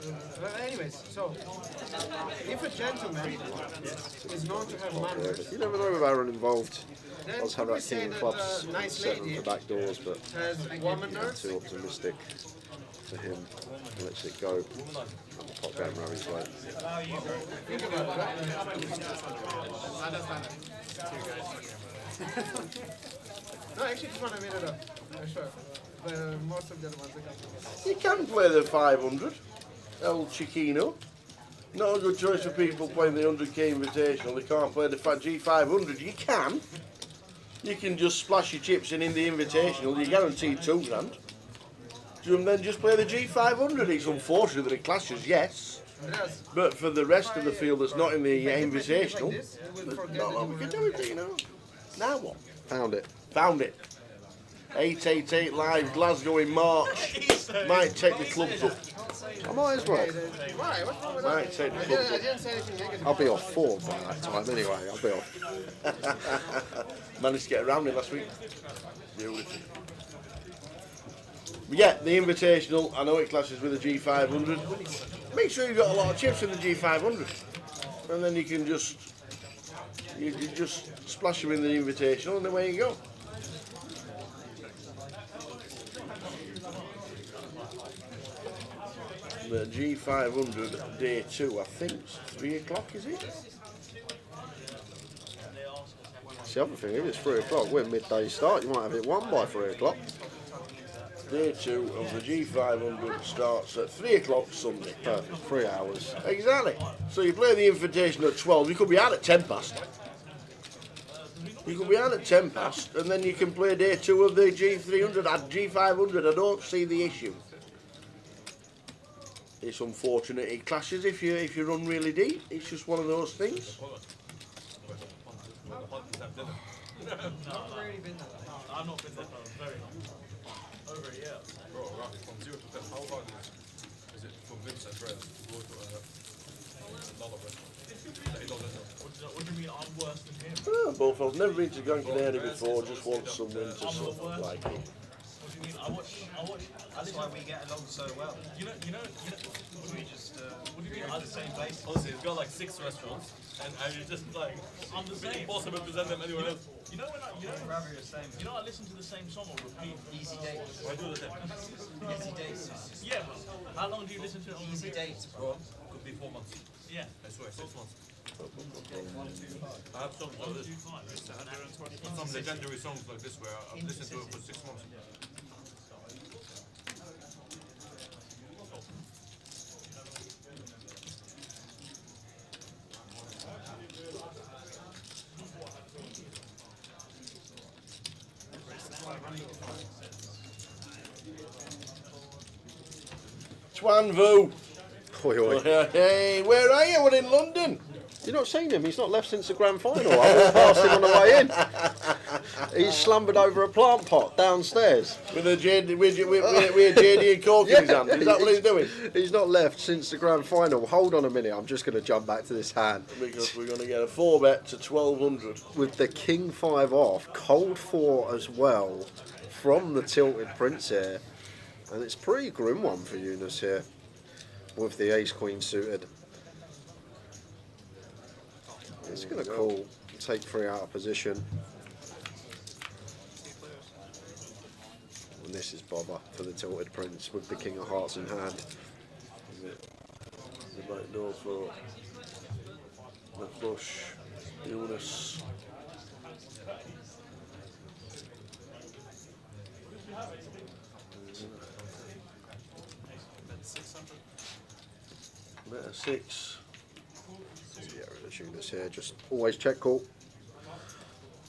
So, anyways, so if a gentleman is known to have manners, You never know with Aaron involved. I then was have could we that say king of that clubs nice 7 lady for back doors, but has woman nerves? too optimistic for him. Lets it go. And the pot going Ravi's way. Think about that. No, actually, this one I made it up. I'm sure. But most of the other ones I got. You can play the 500, El Chiquino. Not a good choice for people playing the 100k Invitational. They can't play the G500. You can. You can just splash your chips in the Invitational. You're guaranteed £2 grand. And then just play the G500. It's unfortunate that it clashes, yes. Andreas, But for the rest of the field that's not in the if I keep Invitational, like this, you will there's forget not a that lot you we can were do with it, you know. Now what? Found it. Found it. 888 live Glasgow in March. Might take the clubs up. I might as well. Why? What's wrong with that? Might take the I clubs didn't, I up. didn't say anything negative. I'll be off 4 by that time anyway. I'll be off. Managed to get around it last week. Beautiful. But yeah, the Invitational, I know it clashes with the G500. Make sure you've got a lot of chips in the G500. And then you can just, you just splash them in the Invitational and away you go. The G500 day 2, I think it's 3 o'clock, is it? That's the other thing, if it's 3 o'clock, we're midday start. You might have it won by 3 o'clock. Day 2 of the G500 starts at 3 o'clock Sunday. Perfect. 3 hours. Exactly. So you play the invitation at 12, you could be out at 10 past. You could be out at 10 past, and then you can play day 2 of the G300 at G500. I don't see the issue. It's unfortunate it clashes if you run really deep. It's just one of those things. I've not been there for very long. Over a year. Bro, Rafi, from 0 to 10, how hard is it for Vince and Andreas to go to none of it? That he doesn't know. What do you mean I'm worse than him? Both of us never been to Gran Canaria before. Just want some winter stuff like it. What do you mean? I watch. That's why we get along so well. You know. We just. What do you mean? I'm the same place. Honestly, we've got like 6 restaurants, and you're just like, I'm the same. impossible to present them anywhere else. You know when I. You know I listen to the same song or repeat. Easy dates. I do the same. Easy dates. Yeah, but how long do you listen to it on Easy repeat? dates, bro. Could be 4 months. Yeah. I swear, 6 months. I have songs like this. Some legendary songs like this where I've listened to it for 6 months. Twan Vu. Oi, oi. Hey, where are you? We're in London. You've not seen him. He's not left since the grand final. I walked past him on the way in. He's slumbered over a plant pot downstairs. With a JD, with JD and Cork in his hand. Is that what he's doing? He's not left since the grand final. Hold on a minute. I'm just going to jump back to this hand. Because we're going to get a 4-bet to 1200. With the king 5 off, cold 4 as well from the tilted prince here. And it's a pretty grim one for Eunice here with the ace queen suited. It's going to call, take 3 out of position. this is bother for the tilted prince with the king of hearts in hand. They might go for the flush. Eunice. Bet a 6. Yeah, the tuners here. Just always check call.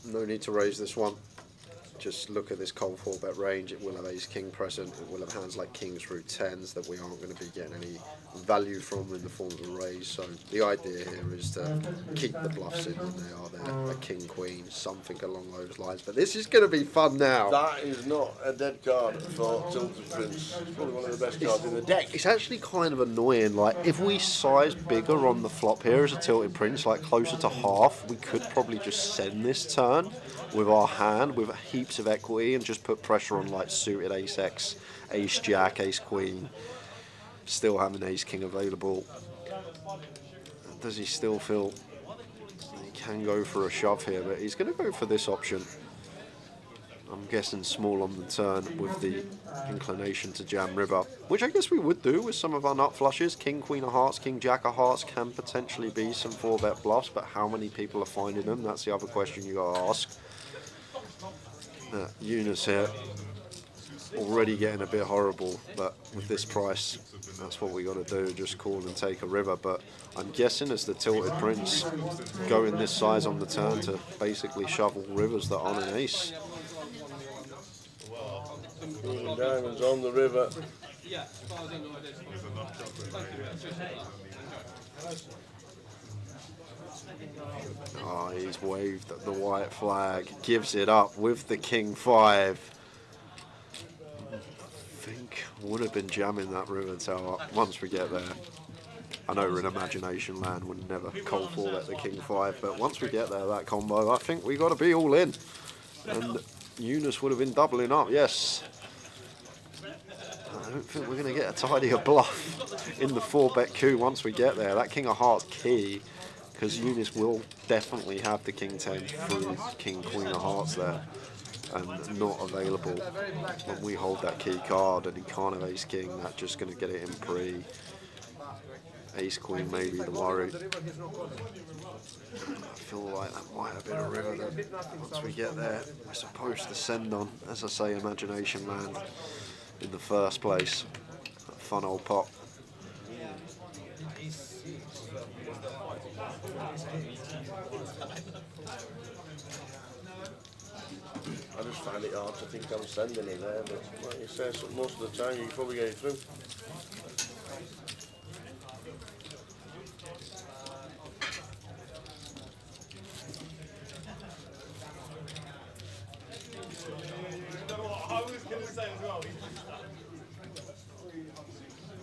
No need to raise this one. Just look at this cold 4-bet range. It will have ace king present. It will have hands like kings through tens that we aren't going to be getting any value from in the form of a raise. So the idea here is to keep the bluffs in when they are there. A king queen, something along those lines. But this is going to be fun now. That is not a dead card for Tilted Prince. It's probably one of the best cards in the deck. It's actually kind of annoying. Like, if we size bigger on the flop here as a tilted prince, like closer to half, we could probably just send this turn with our hand with heaps of equity and just put pressure on like suited ace X, ace jack, ace queen, still having ace king available. Does he still feel he can go for a shove here? But he's going to go for this option. I'm guessing small on the turn with the inclination to jam river, which I guess we would do with some of our nut flushes. King, queen of hearts, king, jack of hearts can potentially be some 4-bet bluffs, but how many people are finding them? That's the other question you got to ask. Eunice here, already getting a bit horrible, but with this price, that's what we got to do, just call and take a river. But I'm guessing as the tilted prince going this size on the turn to basically shovel rivers that aren't an ace. Queen of diamonds on the river. Oh, he's waved the white flag, gives it up with the king 5. I think would have been jamming that river tower once we get there. I know we're in imagination land, would never cold 4-bet the king 5, but once we get there, that combo, I think we got to be all in. And Eunice would have been doubling up, yes. I don't think we're going to get a tidier bluff in the 4-bet coup once we get there. That king of hearts key, because Eunice will definitely have the king 10 through king queen of hearts there, and not available when we hold that key card, and he can't have ace king. That's just going to get it in pre. Ace queen maybe the worry. I feel like that might have been a river that once we get there we're supposed to send on. As I say, imagination land in the first place. That fun old pot. I just find it hard to think I'm sending it there, but like you say, so most of the time you can probably get it through.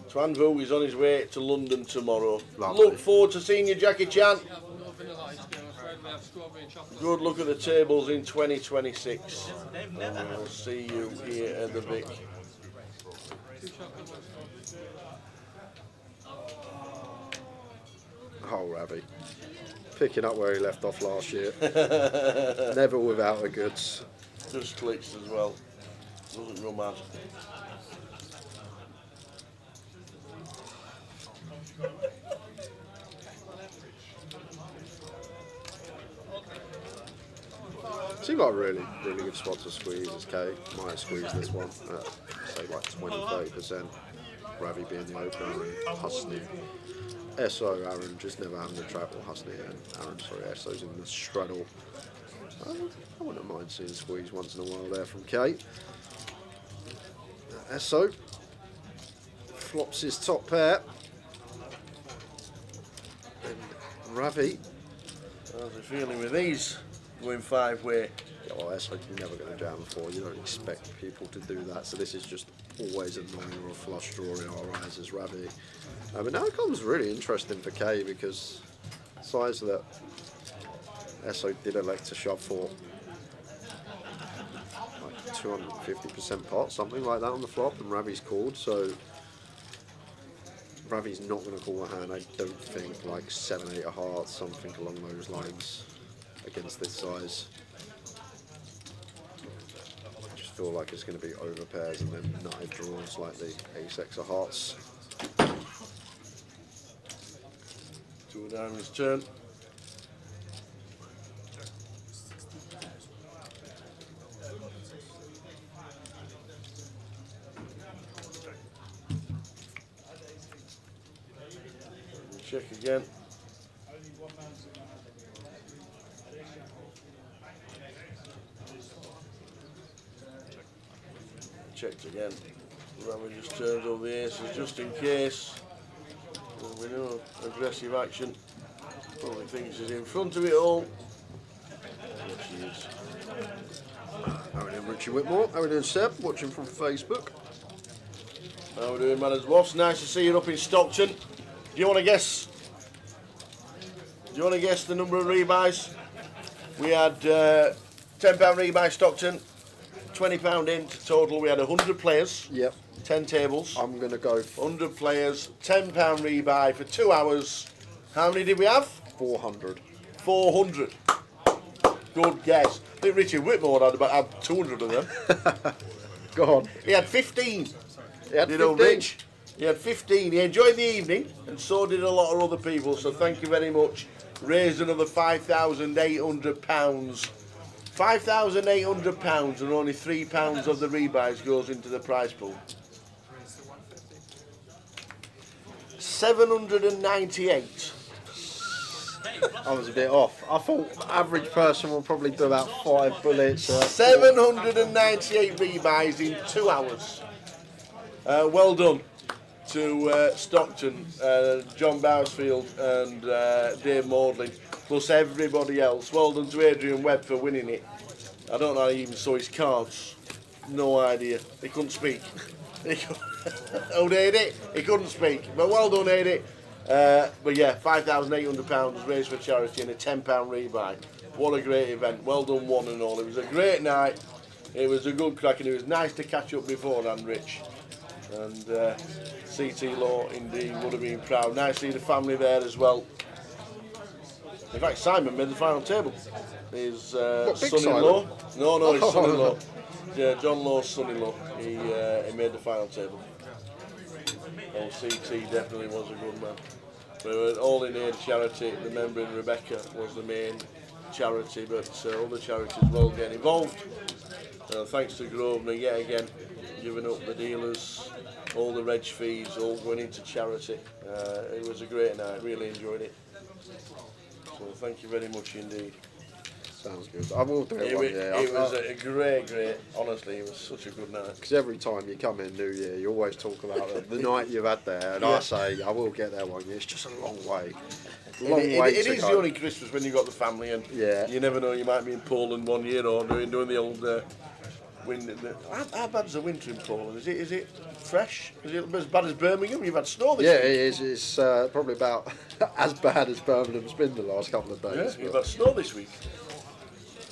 Twan Vu is on his way to London tomorrow. Lovely. Look forward to seeing you, Jackie Chan. Good luck at the tables in 2026. And we'll see you here at the Vic. Oh, Ravi. Picking up where he left off last year. Never without the goods. Just clicks as well. Doesn't go mad. Seemed like a really good spot to squeeze as K. Might squeeze this one at, say, like 20-30%. Ravi being the opener and Husney. SO, Aaron just never having the trap, or Husney and Aaron, sorry, SO's in the straddle. I wouldn't mind seeing squeeze once in a while there from K. SO flops his top pair. And Ravi. How's he feeling with these? Going 5-way. Yeah, well, SO you're never going to jam before. You don't expect people to do that. So this is just always a 9 or a flush draw in our eyes as Ravi. But now it comes really interesting for K because size that SO did elect to shove for like 250% pot, something like that on the flop, and Ravi's called. So Ravi's not going to call a hand, I don't think, like 7-8 of hearts, something along those lines against this size. I just feel like it's going to be over pairs and then nutted draws like the ace-X of hearts. Two of diamonds turn. Check again. Checked again. Ravi just turns over the aces just in case. Well, we know aggressive action. Probably thinks he's in front of it all. Yes, he is. How are we doing, Richie Whitmore? How are we doing, Seb? Watching from Facebook. How we doing, man? As Woffs? Nice to see you up in Stockton. Do you want to guess? Do you want to guess the number of rebuys? We had £10 rebuy Stockton, £20 in total. We had 100 players. Yep. 10 tables. I'm going to go 100 players, £10 rebuy for 2 hours. How many did we have? 400. 400. Good guess. I think Richard Whitmore had 200 of them. Go on. He had 15. He had Did old 15. Rich? He had 15. He enjoyed the evening, and so did a lot of other people. So thank you very much. Raised another £5,800. £5,800, and only £3 of the rebuys goes into the prize pool. 798. I was a bit off. I thought average person will probably do about 5 bullets. 798 rebuys in 2 hours. Well done to Stockton, John Bowersfield and Dave Maudlin, plus everybody else. Well done to Adrian Webb for winning it. I don't know how he even saw his cards. No idea. He couldn't speak. Oh, Adi? He couldn't speak. But well done, Adi. But yeah, £5,800 raised for charity and a £10 rebuy. What a great event. Well done, one and all. It was a great night. It was a good crack, and it was nice to catch up beforehand, Rich. And CT Law indeed would have been proud. Nice to see the family there as well. In fact, Simon made the final table. His son-in-law. No, his son-in-law. Yeah, John Law's son-in-law. He made the final table. Oh, CT definitely was a good man. We were all in aid charity. Remembering Rebecca was the main charity, but other charities will get involved. Thanks to Grosvenor yet again, giving up the dealers, all the reg fees, all going into charity. It was a great night. Really enjoyed it. So thank you very much indeed. Sounds good. I will do it one year. It was a great, honestly, it was such a good night. Because every time you come in New Year, you always talk about the night you've had there, and I say, I will get there one year. It's just a long way. It is the only Christmas when you've got the family, and you never know, you might be in Poland one year or doing the old wind. How bad's the winter in Poland? Is it fresh? Is it as bad as Birmingham? You've had snow this week. Yeah, it is. It's probably about as bad as Birmingham's been the last couple of days. Yeah, you've had snow this week.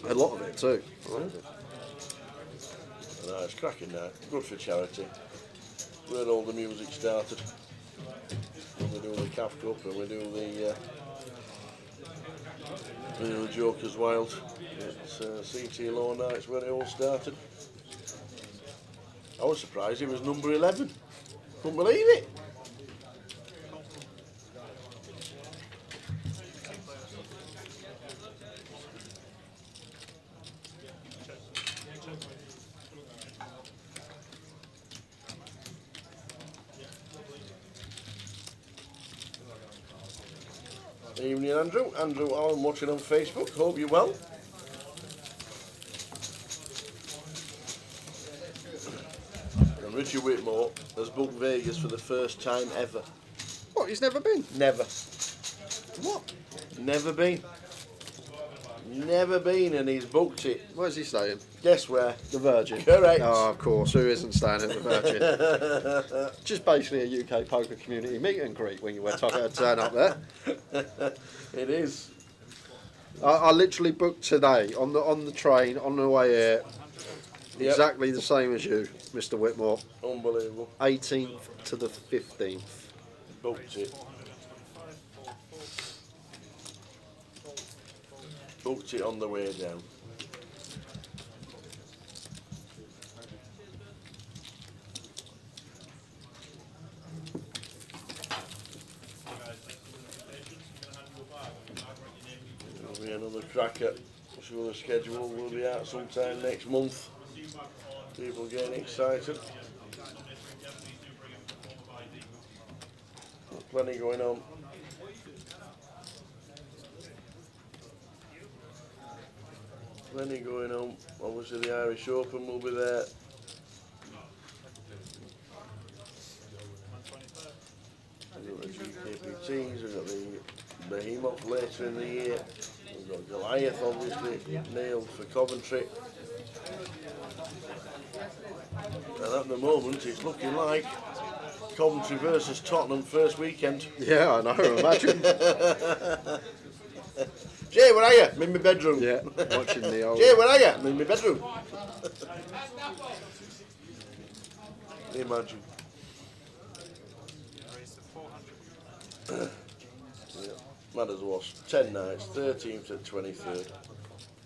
A lot of it too. No, it's cracking now. Good for charity. Where all the music started. We do the Calf Cup and we do the Jokers Wild. It's CT Law Nights where it all started. I was surprised it was number 11. Couldn't believe it. Evening, Andrew. Andrew, I'm watching on Facebook. Hope you're well. And Richie Whitmore has booked Vegas for the first time ever. What? He's never been? Never. What? Never been. Never been, and he's booked it. Where's he staying? Guess where? The Virgin. Correct. Oh, of course. Who isn't staying at the Virgin? Just basically a UK poker community meet and greet when you went to turn up there. It is. I literally booked today on the train on the way here. Yep. Exactly the same as you, Mr. Whitmore. Unbelievable. 18th to the 15th. Booked it. Booked it on the way down. another cracker. I'm sure the schedule will be out sometime next month. People getting excited. Plenty going on. Plenty going on. Obviously the Irish Open will be there. We've got the GUKPTs, we've got the Behemoth later in the year. We've got Goliath obviously nailed for Coventry. And at the moment it's looking like Coventry versus Tottenham first weekend. Yeah, I know, imagine. Jay, where are you? I'm in my bedroom. Yeah, watching the old... Jay, where are you? I'm in my bedroom. Imagine. Yeah. Mad as a wasp. 10 nights, 13th to 23rd.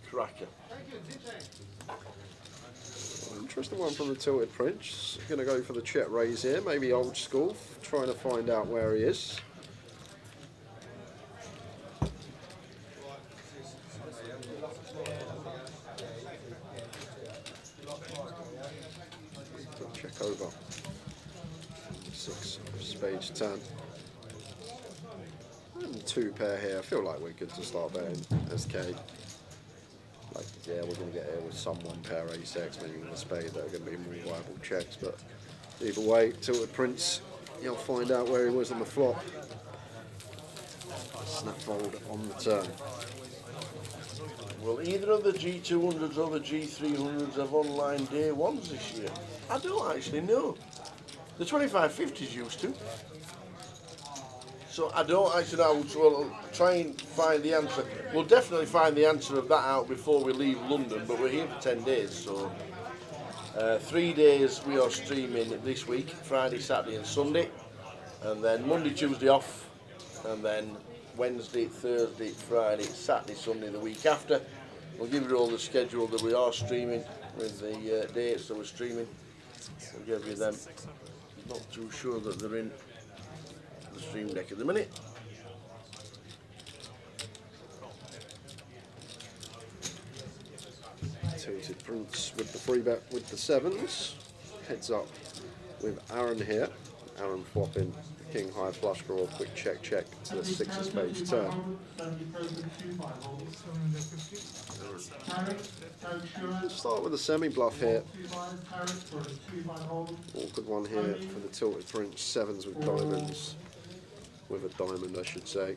Cracker. Interesting one from the Tilted Prince. Going to go for the check raise here, maybe old school, trying to find out where he is. Check over. 6 of spades 10. And 2 pair here. I feel like we're good to start betting SK. Like, yeah, we're going to get here with some 1 pair ace-x, maybe with a spade that are going to be more viable checks, but either way, Tilted Prince, you'll find out where he was on the flop. Snap fold on the turn. Well, either of the G200s or the G300s have online day ones this year. I don't actually know. The 2550s used to. So I don't actually know, so we'll try and find the answer. We'll definitely find the answer of that out before we leave London, but we're here for 10 days, so 3 days we are streaming this week, Friday, Saturday and Sunday, and then Monday, Tuesday off, and then Wednesday, Thursday, Friday, Saturday, Sunday the week after. We'll give you all the schedule that we are streaming with the dates that we're streaming. We'll give you them. Not too sure that they're in the stream deck at the minute. Tilted Prince with the free bet with the 7s. Heads up with Aaron here. Aaron flopping the king high flush draw, quick check to the 6 of spades turn. Let's start with a semi bluff here. Awkward one here for the Tilted Prince. 7s with diamonds. With a diamond, I should say.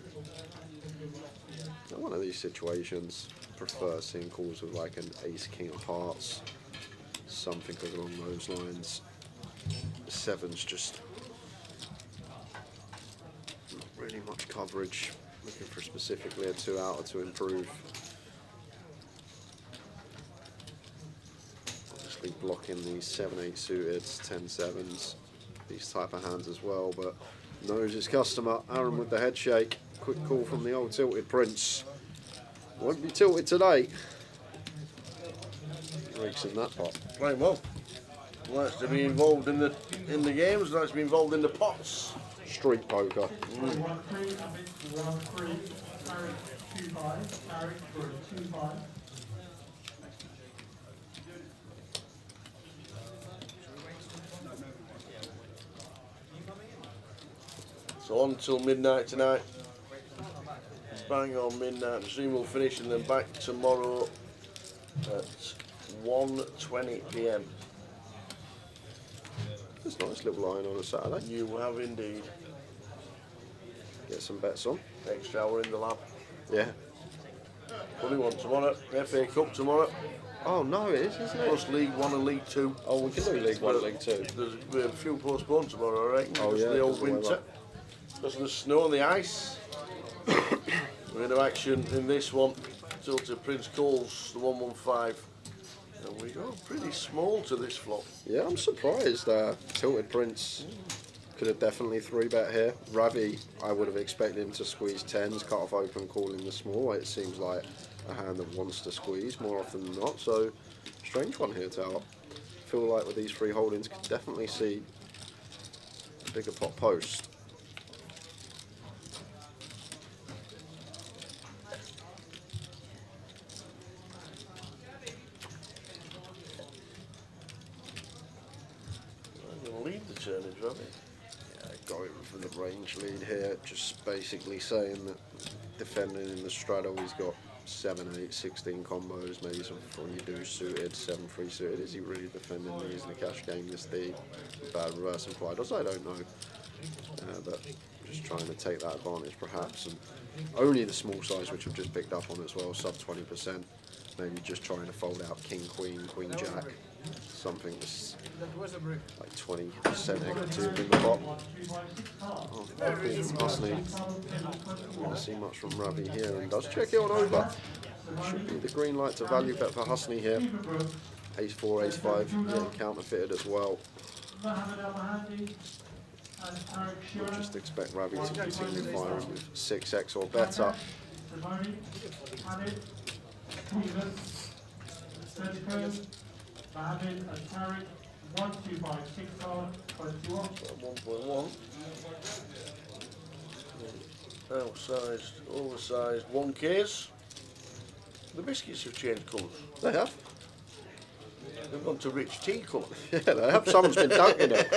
Now, one of these situations, I prefer seeing calls with like an ace king of hearts, something along those lines. The 7's just not really much coverage. Looking for specifically a 2-outer to improve. Obviously blocking these 7-8 suited, 10-7s, these type of hands as well, but knows his customer. Aaron with the head shake. Quick call from the old Tilted Prince. Won't be tilted today. Rakes in that pot. Playing well. Likes to be involved in the games. Likes to be involved in the pots. Street poker. So on till midnight tonight. Bang on midnight. The stream will finish and then back tomorrow at 1:20 PM. It's a nice little line on a Saturday. You have indeed. Get some bets on. Extra hour in the lab. Yeah. Fully one tomorrow. FA Cup tomorrow. Oh no, it is, isn't it? Plus League 1 and League 2. Oh, we can do League 1 and League 2. There's a few postponed tomorrow, I reckon. Oh, because yeah, of the old because of the winter. weather. Because of the snow and the ice. We're into action in this one. Tilted Prince calls the 115. And we go pretty small to this flop. Yeah, I'm surprised. Tilted Prince could have definitely 3-bet here. Ravi, I would have expected him to squeeze 10s, cut off open, calling the small. It seems like a hand that wants to squeeze more often than not. So, strange one here, Tower. Feel like with these 3 holdings, could definitely see a bigger pot post. range lead here, just basically saying that defending in the straddle, he's got 7, 8, 16 combos, maybe some when you do suited, 7, 3 suited. Is he really defending these in the cash game? This the bad reverse implied does, I don't know. But just trying to take that advantage perhaps, and only the small size, which I've just picked up on as well, sub 20%. Maybe just trying to fold out king, queen, queen, jack, something that's like 20% equity in the pot. Oh, Husney. Don't see much from Ravi here, and does check it on over. Should be the green light to value bet for Husney here. Ace 4, ace 5, getting counterfeited as well. We'll just expect Ravi to continue firing with 6x or better. 1.1. Outsized, oversized 1Ks. The biscuits have changed colours. They have. They've gone to rich tea colour. Yeah, they have. Someone's been dunking it.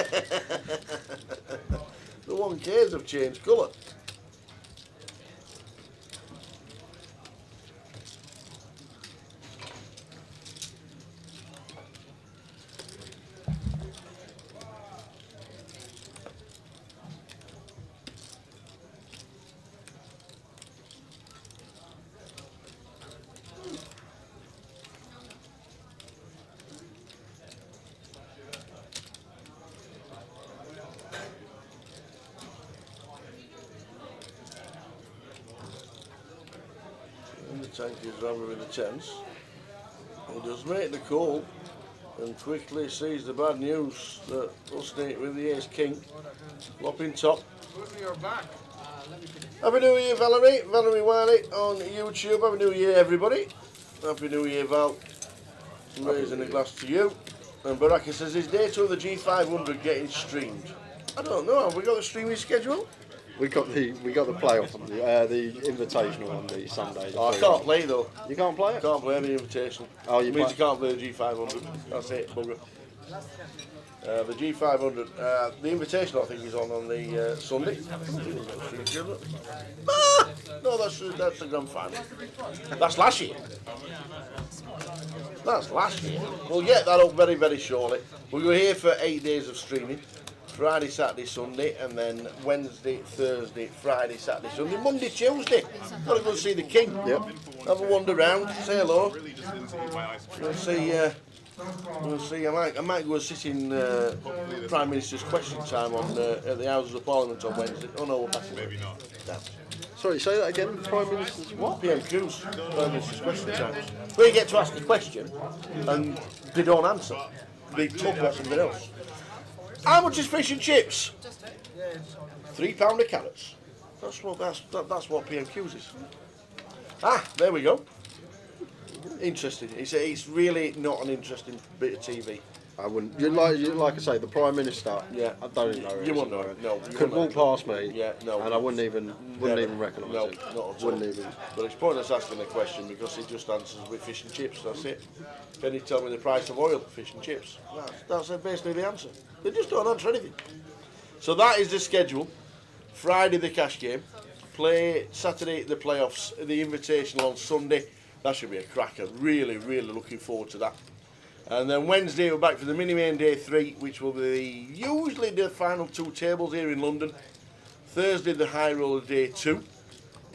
The 1Ks have changed colour. Tank is rather in the tense. He does make the call and quickly sees the bad news that Husney with the ace king, flopping top. Happy New Year, Valerie. Valerie Wiley on YouTube. Happy New Year, everybody. Happy New Year, Val. I'm raising the glass to you. And Baraka says, is day 2 of the G500 getting streamed? I don't know. Have we got the streaming schedule? We got the playoff on the invitational on the Sunday. Oh, I can't play though. You can't play it? Can't play the invitational. Oh, you means you can't play the G500. That's it, bugger. The G500, the invitational I think is on the Sunday. No, that's the grand final. That's last year. That's last year. We'll get that up very, very shortly. We'll go here for 8 days of streaming. Friday, Saturday, Sunday, and then Wednesday, Thursday, Friday, Saturday, Sunday, Monday, Tuesday. Got to go see the King. Yep. Have a wander around, say hello. Really just didn't eat my ice cream. We'll see. We'll see. I might go sit in Prime Minister's question time on at the Houses of Parliament on Wednesday. Oh no, we're back. Maybe not. Damn. Sorry, say that again. Prime Minister's what? PMQs, Prime Minister's question times. Where you get to ask a question and they don't answer. They talk about something else. How much is fish and chips? £3 of carrots. That's what PMQs is. Ah, there we go. Interesting. It's really not an interesting bit of TV. I wouldn't. Like I say, the Prime Minister. Yeah. I don't even know. You wouldn't know it. No. You Could wouldn't walk know. past me. Yeah. No. And I wouldn't even recognise No, him. not at all. Wouldn't even. But it's pointless asking the question because he just answers with fish and chips. That's it. Can you tell me the price of oil? Fish and chips. That's basically the answer. They just don't answer anything. So that is the schedule. Friday the cash game. Play Saturday the playoffs. The Invitational on Sunday. That should be a cracker. Really, really looking forward to that. And then Wednesday we're back for the mini main day 3, which will be usually the final 2 tables here in London. Thursday the high roller day 2,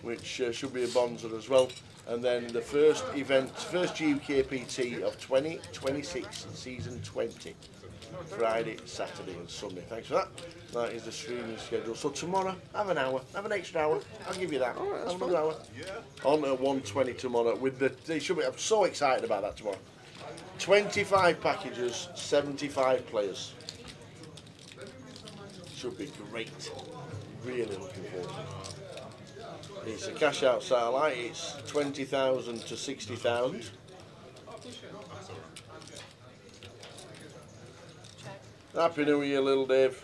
which should be a bonzer as well. And then the first event, first GUKPT of 2026 season 20. Friday, Saturday and Sunday. Thanks for that. That is the streaming schedule. So tomorrow, have an hour, have an extra hour. I'll give you that. All right, have another hour. On at 1:20 tomorrow. With they should be. I'm so excited about that tomorrow. 25 packages, 75 players. Should be great. Really looking forward to it. It's a cash out satellite. It's 20,000 to 60,000. Happy New Year, little Dave.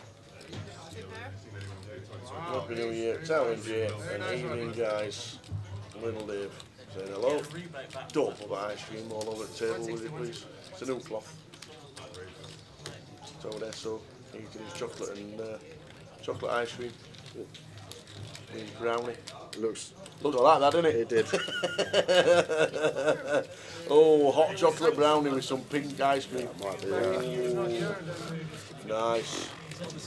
Happy New Year. Tower J and evening, guys. Little Dave saying hello. Don't put the ice cream all over the table, would you please? It's a new cloth. It's over there, so eating his chocolate and chocolate ice cream. Brownie. Looks. Looked like that, didn't It it? did. Oh, hot chocolate brownie with some pink ice cream. Might be. Nice.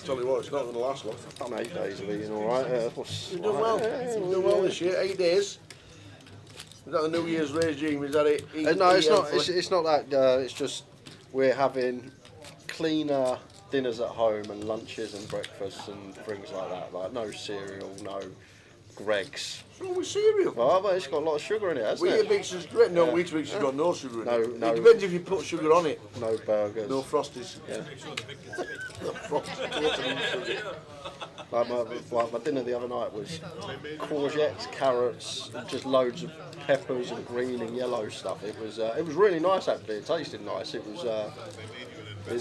Tell you what, it's not going to last long. Done 8 days of eating, all right. You've done well. You've done well this year. 8 days. Is that the New Year's regime? Is that it? No, it's not. It's not that. It's just we're having cleaner dinners at home and lunches and breakfasts and things like that. Like no cereal, no Greggs. What's wrong with cereal? Oh, but it's got a lot of sugar in it, hasn't it? Weetabix is great. No, Yeah. Weetabix has got no sugar in it. No. It depends if you put sugar on it. No burgers. No Frosties. Yeah. Frosties. Like my dinner the other night was courgettes, carrots, just loads of peppers and green and yellow stuff. It was really nice actually. It tasted nice. It was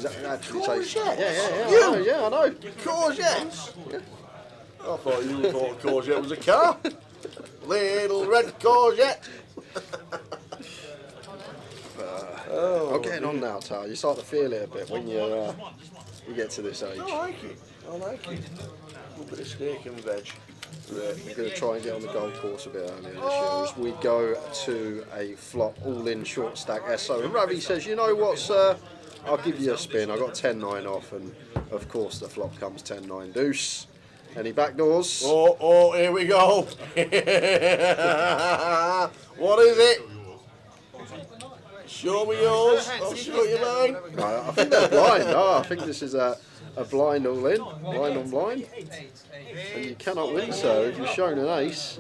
actually tasted. Courgette? Yeah, I know. Courgettes? I thought you thought a courgette was a car. Little red courgette. I'm getting on now, Tal. You start to feel it a bit when you get to this age. I like it. A little bit of steak and veg. We're going to try and get on the golf course a bit earlier this year as we go to a flop all-in short stack SO. And Ravi says, you know what, sir? I'll give you a spin. I got 10-9 off, and of course the flop comes 10-9 deuce. Any backdoors? Oh, here we go. What is it? Show me yours. I'll show you mine. No, I think they're blind. No, I think this is a blind all-in. Blind on blind. And you cannot win, sir, if you're shown an ace.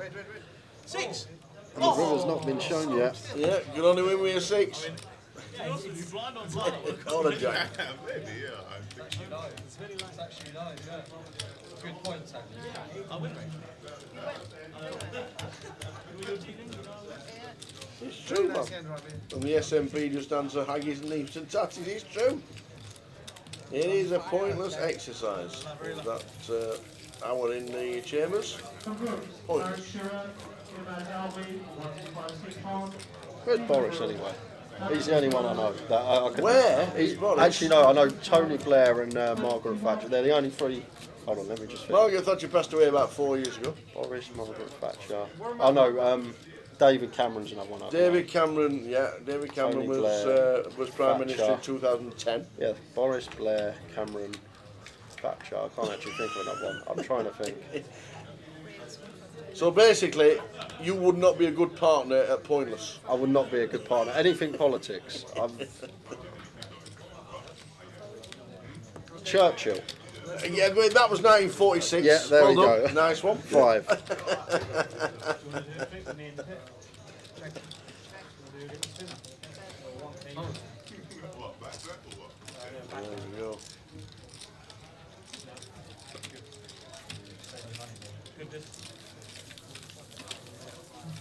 6. And the river's not been shown yet. Yeah, you can only win with a 6. Blind on blind. On a jack. Maybe, yeah. I think It's actually live, yeah. Good point, actually. I win. It's true, man. And the SMP just answer haggis and leaves and tatties. It's true. It is a pointless exercise. That hour in the chambers. Pointless. Where's Boris anyway? He's the only one I know. That I can, Where is Boris? Actually, no, I know Tony Blair and Margaret Thatcher. They're the only three. Hold on, let me just finish. Margaret Thatcher passed away about 4 years ago. Boris, Margaret Thatcher. Oh no, David Cameron's another one. David Cameron, yeah, David Cameron Tony was Prime Minister in Thatcher. 2010. Yeah, Boris, Blair, Cameron, Thatcher. I can't actually think of another one. I'm trying to think. So basically, you would not be a good partner at Pointless. I would not be a good partner. Anything politics. Churchill. Yeah, but that was 1946. Yeah, there we Well go. done. Nice one. 5. what, backtrack or what? There we go.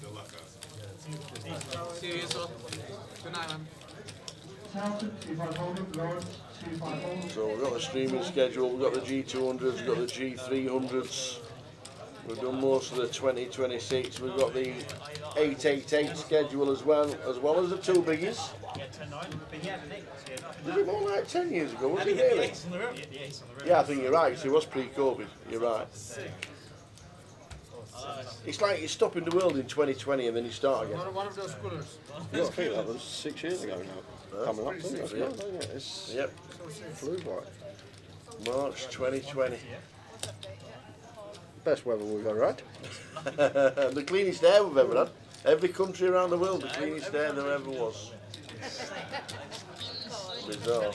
Good luck, guys. See you, so. Good night, man. So we've got the streaming schedule, we've got the G200s, we've got the G300s. We've done most of the 2026. We've got the 888 schedule as well as the two biggies. Was it more like 10 years ago? Was it really? Yeah, I think you're right. 'Cause it was pre-COVID. You're right. It's like you're stopping the world in 2020 and then you start again. One of those coolers. You got to think that was 6 years ago now. Coming up, isn't it? Yeah. Don't it? It's Yep. flew by. March 2020. Best weather we've ever had. The cleanest air we've ever had. Every country around the world, the cleanest air there ever was. Bizarre.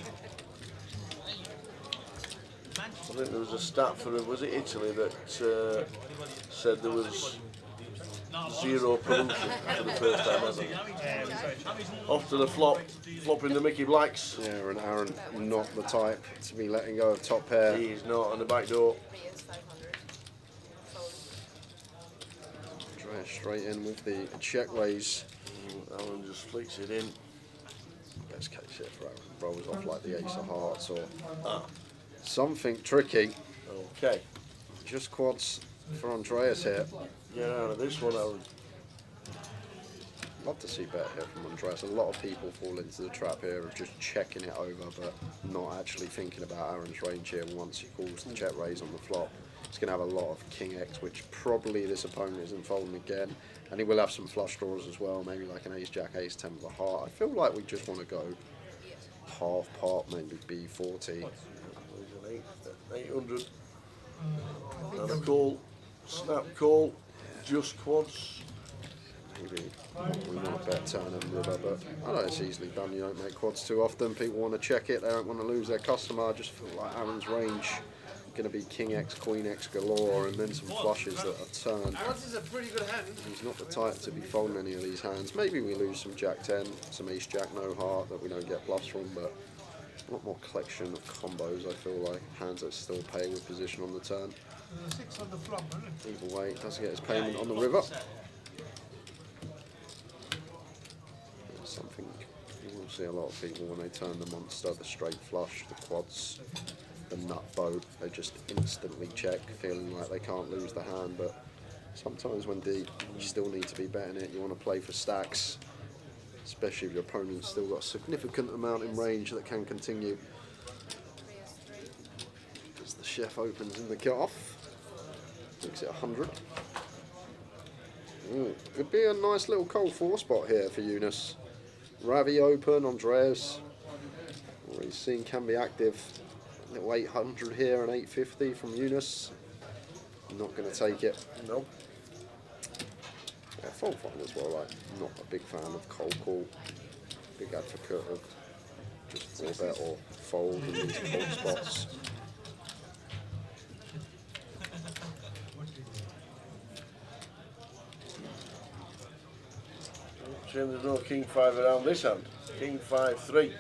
I think there was a stat for, was it Italy, that said there was zero pollution for the first time ever. Off to the flopping the Mickey Blacks. Yeah, and Aaron, not the type to be letting go of top pair. He's not on the back door. Try straight in with the check raise. Alan just flicks it in. Best case here for Aaron. Rolls off like the ace of hearts or something tricky. Okay. Just quads for Andreas here. Get out of this one, Alan. Love to see better here from Andreas. A lot of people fall into the trap here of just checking it over but not actually thinking about Aaron's range here once he calls the check raise on the flop. He's going to have a lot of King X, which probably this opponent isn't folding again. And he will have some flush draws as well, maybe like an ace jack, ace 10 of a heart. I feel like we just want to go half pot, maybe B40. 800. And a call, snap call, just quads. Maybe we want to bet turn and river, but I know it's easily done. You don't make quads too often. People want to check it. They don't want to lose their customer. I just feel like Aaron's range going to be King X, Queen X galore, and then some flushes that are turned. Quads is a pretty good hand. He's not the type to be folding any of these hands. Maybe we lose some Jack 10, some Ace Jack no heart that we don't get bluffs from, but a lot more collection of combos. I feel like hands that still pay with position on the turn. 6 on the flop, isn't it? Either way, does get his payment on the river. Something you will see a lot of people when they turn the monster, the straight flush, the quads, the nut boat, they just instantly check, feeling like they can't lose the hand. But sometimes when deep, you still need to be betting it. You want to play for stacks, especially if your opponent's still got a significant amount in range that can continue. As the chef opens in the cutoff, makes it 100. Could be a nice little cold 4 spot here for Eunice. Ravi open, Andreas, already seen can be active. Little 800 here and 850 from Eunice. Not going to take it. No. Yeah, fold fine as well. Like, not a big fan of cold call. Big advocate of just 4 bet or fold in these cold spots. Shame there's no King 5 around this hand. King 5, 3.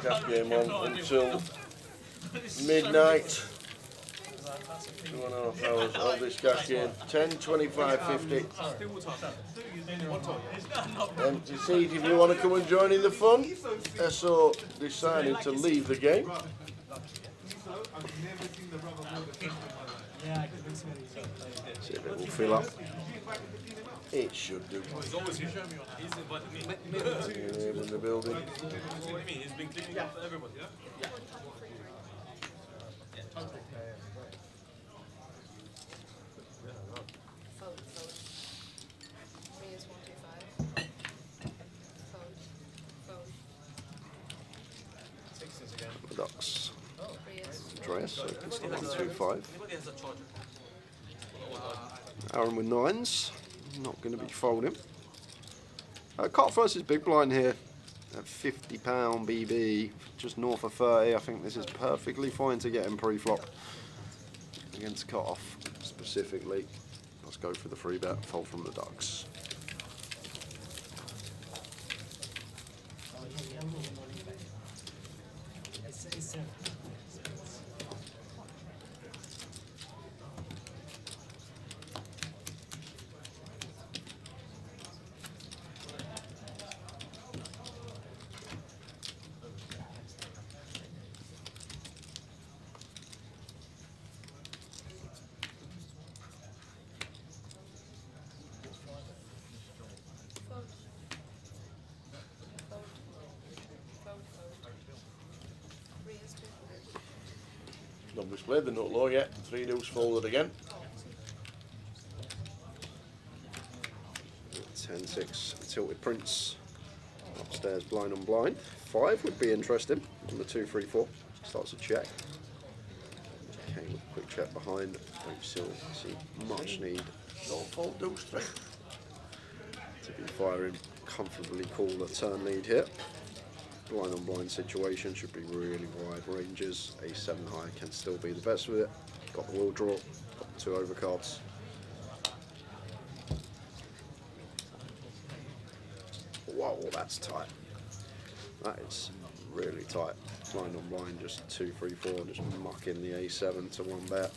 Cash game on until midnight. 2.5 hours of this cash game. 10, 25, 50. Empty seat if you want to come and join in the fun. SO decided to leave the game. See if it will fill up. It should do. He's always here. He's invited me. Yeah, in the building. What do you mean? He's been cleaning up for everybody, yeah? Fold. 3 is 125. Fold. 6 again. The Ducks. 3 is Andreas opens to 125. Anybody has a charger? Aaron with 9s. Not going to be folding. Cut versus big blind here at £50 BB, just north of 30. I think this is perfectly fine to get him pre-flop against cut off specifically. Let's go for the free bet, fold from the Ducks. fold. 3 is 2. Nobody's played the nut low yet. 3 deuce folded again. 10-6 tilted prince. Upstairs blind on blind. 5 would be interesting on the 2-3-4. Starts a check. Okay, with a quick check behind. Don't still see much need Don't fold deuce 3. to be firing comfortably call the turn lead here. Blind on blind situation should be really wide ranges. A7 high can still be the best with it. Got the wheel draw, got the 2 overcards. Whoa, that's tight. That is really tight. Blind on blind, just 2-3-4, just mucking the A7 to 1 bet.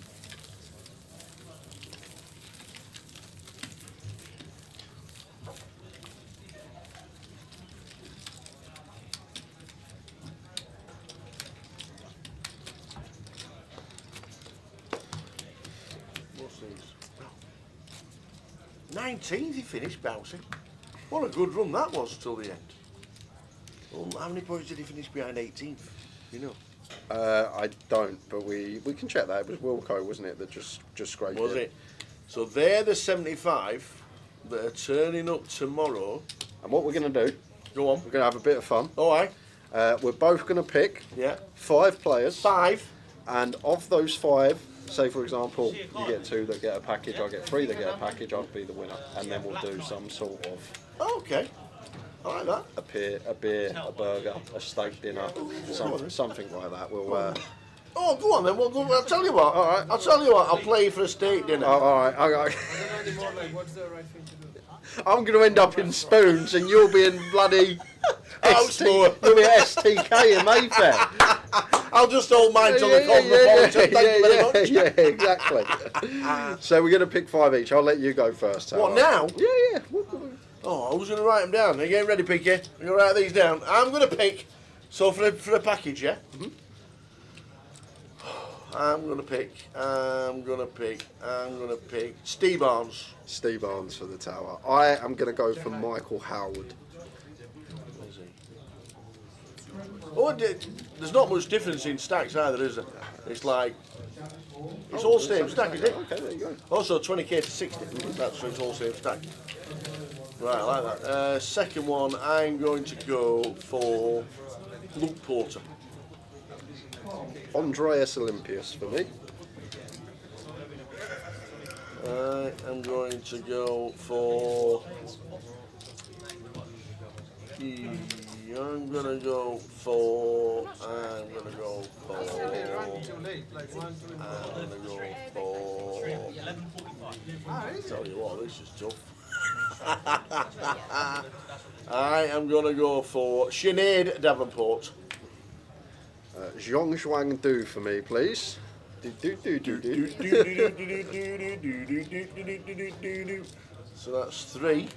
What's these? 19th he finished bouncing. What a good run that was till the end. Well, how many points did he finish behind 18th? You know. I don't, but we can check that. It was Wilco, wasn't it, that just scraped Was it? So they're the 75 that are turning up tomorrow. And what we're going to do, Go on. we're going to have a bit of fun. All right. We're both going to pick Yeah. 5 players. 5. And of those 5, say for example, you get 2 that get a package, I get 3 that get a package, I'll be the winner. And then we'll do some sort of Okay. I like that. a beer, a burger, a steak dinner, something like that. We'll. Oh, go on then. Well, I'll tell you what. All right. I'll tell you what. I'll play you for a steak dinner. All right. I don't know anymore, like, what's the right thing to do? I'm going to end up in Spoons, and you'll be in bloody Outsmore. You'll be at STK in Mayfair. I'll just hold mine till the Cosmopolitan. Thank you very much. Yeah, exactly. So we're going to pick 5 each. I'll let you go first. What, now? Yeah. Oh, who's going to write them down? Are you getting ready, Pinky? You're going to write these down. I'm going to pick. So for a package, yeah? Mm-hmm. I'm going to pick Steve Barnes. Steve Barnes for the tower. I am going to go for Michael Howard. Oh, there's not much difference in stacks either, is there? It's like, it's all same stack, is it? Okay, there you go. Also 20k to 60, that's so it's all same stack. Right, I like that. Second one, I'm going to go for Luke Porter. Andreas Olympius for me. I'm going to go for... I'm gonna go for. Running too late, like 1, 2, I'm gonna go for. Tell you what, this is tough. I am gonna go for Sinead Davenport. Zhong Zhuang Du for me, please. So that's 3.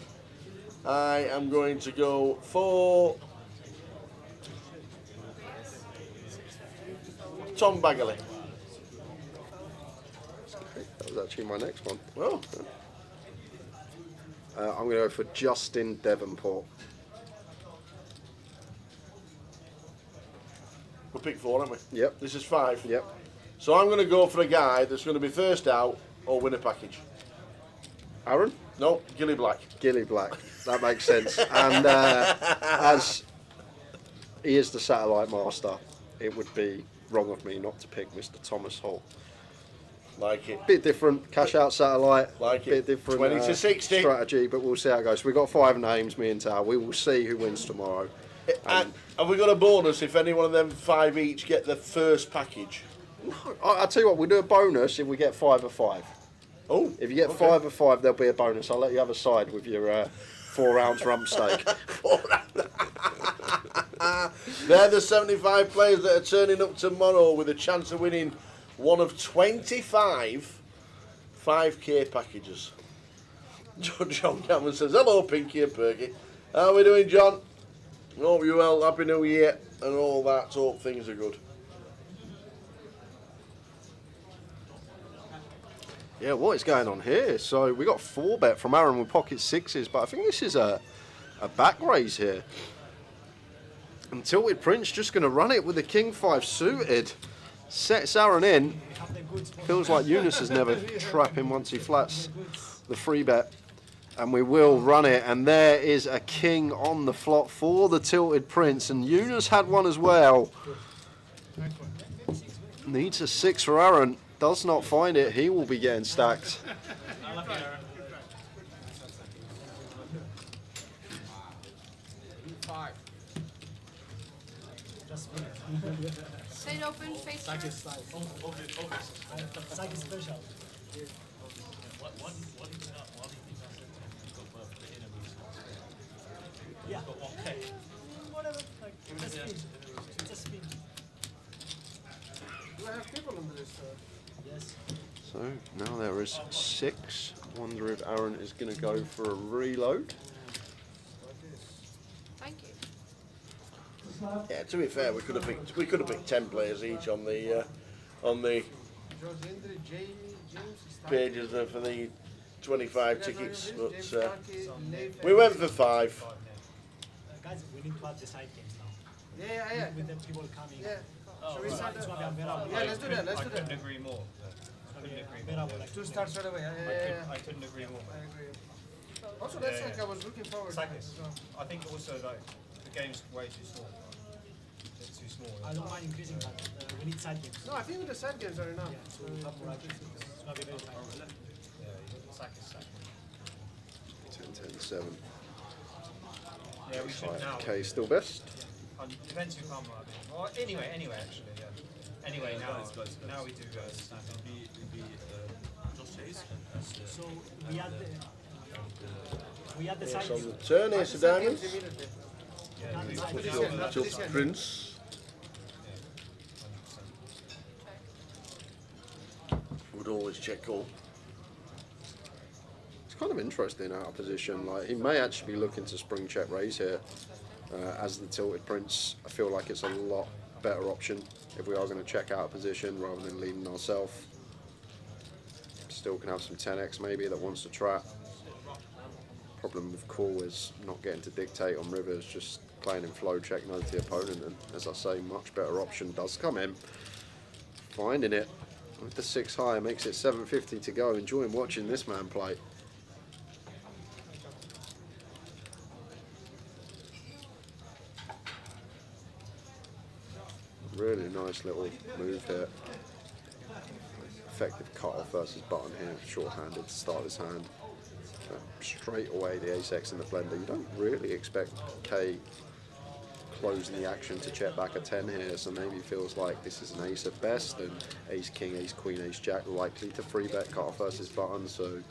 I am going to go for Tom Bagley. That was actually my next one. Well, I'm going to go for Justin Davenport. we picked 4, haven't we? Yep. This is 5. Yep. So I'm going to go for a guy that's going to be first out or win a package. Aaron? No, Gilly Black. Gilly Black. That makes sense. And as he is the satellite master, it would be wrong of me not to pick Mr. Thomas Hall. Like it. Bit different, cash out satellite. Like bit it. different 20 to 60. strategy, but we'll see how it goes. We've got 5 names, me and Tao. We will see who wins tomorrow. And have we got a bonus if any one of them 5 each get the first package? I'll tell you what, we'll do a bonus if we get 5 of 5. Oh. If you get 5 of 5, there'll be a bonus. I'll let you have a side with your 4-ounce rump steak. They're the 75 players that are turning up tomorrow with a chance of winning one of 25 5k packages. John Cameron says, hello Pinky and Perky. How are we doing, John? Hope you're well, Happy New Year and all that, hope things are good. Yeah, what is going on here? So we got 4-bet from Aaron with pocket 6s, but I think this is a back raise here. And Tilted Prince just going to run it with the King 5 suited. Sets Aaron in. Feels like Eunice has never trap him once he flats the 3-bet. And we will run it. And there is a King on the flop for the Tilted Prince. And Eunice had one as well. Needs a 6 for Aaron. Does not find it. He will be getting stacked. Stay open, face first. Yeah. Got 1k. Whatever, like, just spin. Do I have people on this? Yes. So now there is 6. Wonder if Aaron is going to go for a reload. Thank you. Yeah, to be fair, we could have picked 10 players each on the George Hendry, Jamie, James, pages for the 25 tickets, but we went for 5. Guys, we need to add the side games now. Yeah. With the people coming. Yeah. Shall we It's start? gonna be unbearable. Yeah, let's do that. Let's I do couldn't that. agree more. Unbearable, like, 2 stars straight away. Yeah. I couldn't agree more. I agree. Also, that's like I was looking forward to. Exactly. I think also like the game's way too small. It's too small. I don't mind increasing, but we need side games. No, I think the side games are enough. So we have more actions. It's gonna be very tight. Sack is sack. 10-10-7. Yeah, we should now. Okay, still best. Depends who come right. Well, anyway, actually, yeah. Anyway, now we do snap. So we add the side So games. the turn Ace of Diamonds. Immediately. Tilt Prince. Would always check call. It's kind of interesting out of position. Like he may actually be looking to spring check raise here as the tilted prince. I feel like it's a lot better option if we are going to check out of position rather than leading ourselves. Still can have some 10x maybe that wants to trap. Problem with call is not getting to dictate on rivers, just playing in flow check no to the opponent, and as I say, much better option does come in. Finding it with the 6 high makes it 750 to go. Enjoying watching this man play. Really nice little move here. Effective cut off versus button here, short-handed to start his hand. Straight away the ace-x in the blender. You don't really expect K closing the action to check back a 10 here, so maybe feels like this is an ace at best, and ace-king, ace-queen, ace-jack likely to free bet cut off versus button, so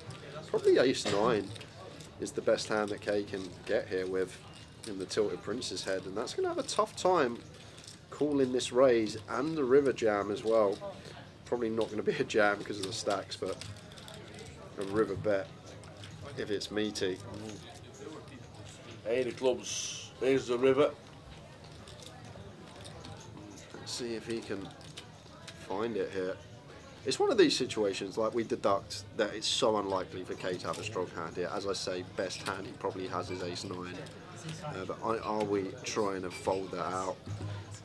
probably ace-9 is the best hand that K can get here with in the tilted prince's head, and that's going to have a tough time calling this raise and the river jam as well. Probably not going to be a jam because of the stacks, but a river bet if it's meaty. 8 of clubs. There's the river. Let's see if he can find it here. It's one of these situations, like we deduct that it's so unlikely for K to have a strong hand here. As I say, best hand he probably has is ace-9. But are we trying to fold that out?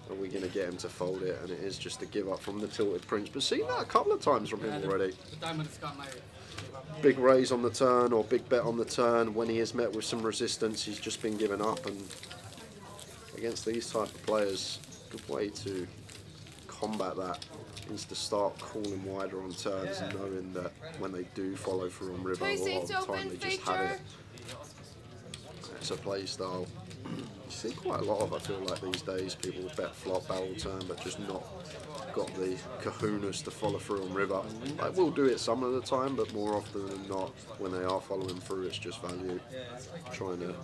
Are we going to get him to fold it? And it is just a give up from the tilted prince. But seen that a couple of times from him already. The diamond's got my. Big raise on the turn or big bet on the turn. When he is met with some resistance, he's just been given up. And against these type of players, good way to combat that is to start calling wider on turns and knowing that when they do follow through on river, a lot of the time they just have it. It's a play style. You see quite a lot of, I feel like these days, people bet flop, barrel turn, but just not got the kahunas to follow through on river. Like, we'll do it some of the time, but more often than not, when they are following through, it's just value. Trying to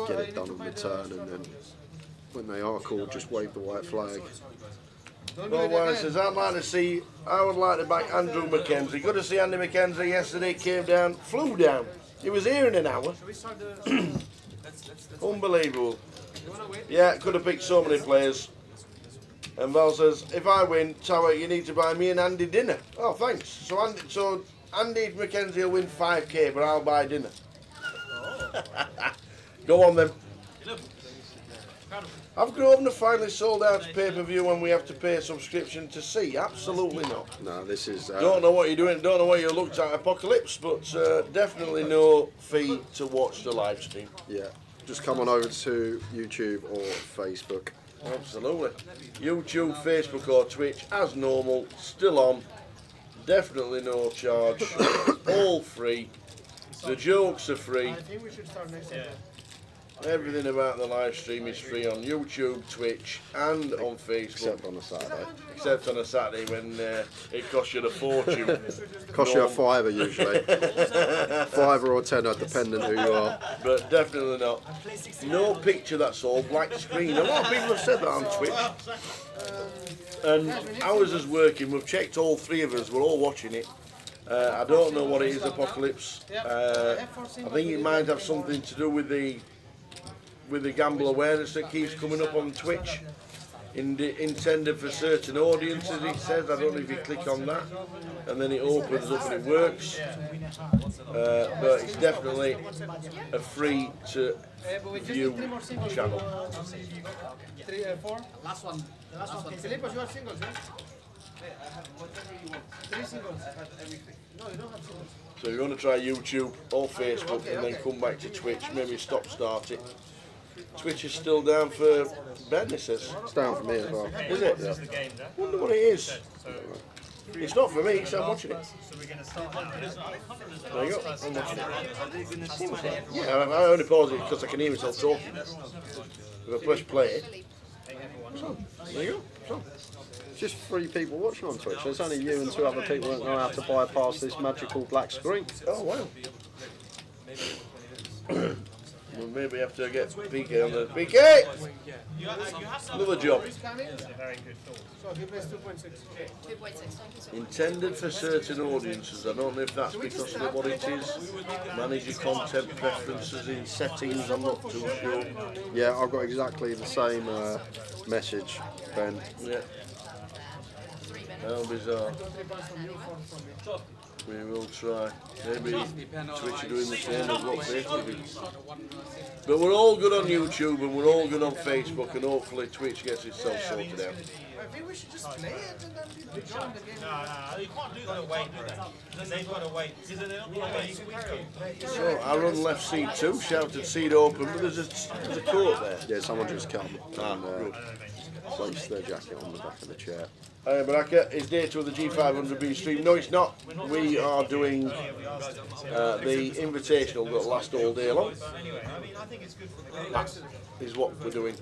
get it done on the turn, and then when they are called, just wave the white flag. Well, one says, I would like to back Andrew McKenzie. Good to see Andy McKenzie yesterday, came down, flew down. He was here in an hour. Unbelievable. Yeah, could have picked so many players. And Val says, if I win, Tower, you need to buy me and Andy dinner. Oh, thanks. So Andy McKenzie will win 5k, but I'll buy dinner. Go on then. Have Grosvenor finally sold out to pay-per-view when we have to pay a subscription to see? Absolutely not. No, this is... don't know what you're doing, don't know what you looked at Apocalypse, but definitely no fee to watch the live stream. Yeah, just come on over to YouTube or Facebook. Absolutely. YouTube, Facebook or Twitch, as normal, still on. Definitely no charge. All free. The jokes are free. I think we should start next time. Everything about the live stream is free on YouTube, Twitch, and on Facebook. Except on a Saturday. Except on a Saturday when it costs you a fortune. Costs you a £5 usually. £5 or £10, depending who you are. But definitely not. No picture, that's all. Black screen. A lot of people have said that on Twitch. And ours is working. We've checked all 3 of us. We're all watching it. I don't know what it is, Apocalypse. I think it might have something to do with the gamble awareness that keeps coming up on Twitch. intended for certain audiences, it says. I don't know if you click on that and then it opens up and it works. But it's definitely a free to view channel. Three, four. Last one. The last one. Filipos, you have singles, yeah? Three singles. No, you don't have singles. So you're going to try YouTube or Facebook and then come back to Twitch, maybe start it. Twitch is still down for Ben, it says. It's down for me as well. Is it? This is the game, yeah? Wonder what it is. It's not for me, so I'm watching it. So we're going to start now. There you go, I'm watching it. Yeah, I only pause it because I can hear myself talking. If I press play, so, there you go. So. Just 3 people watching on Twitch. There's only you and 2 other people that know how to bypass this magical black screen. Oh wow. We'll maybe have to get PK on the PK! Another job. It's a very good thought. So he plays 2.6. 2.6, thank you so much. Intended for certain audiences. I don't know if that's because of what it is. Manage your content preferences in settings, I'm not too sure. Yeah, I've got exactly the same message, Ben. Yeah. How bizarre. We will try. Maybe Twitch are doing the same as what Facebook is. But we're all good on YouTube and we're all good on Facebook and hopefully Twitch gets itself sorted out. I think we should just play it and then people join the game. No, you can't do that. Wait, then they've got to wait. Is it So I run left seat 2, shouted seat open, but there's a coat there. Yeah, someone just come and Good. placed their jacket on the back of the chair. Hi Baraka, is day 2 of the G500 being streamed? No, it's not. We are doing the invitational that last all day long. That is what we're doing.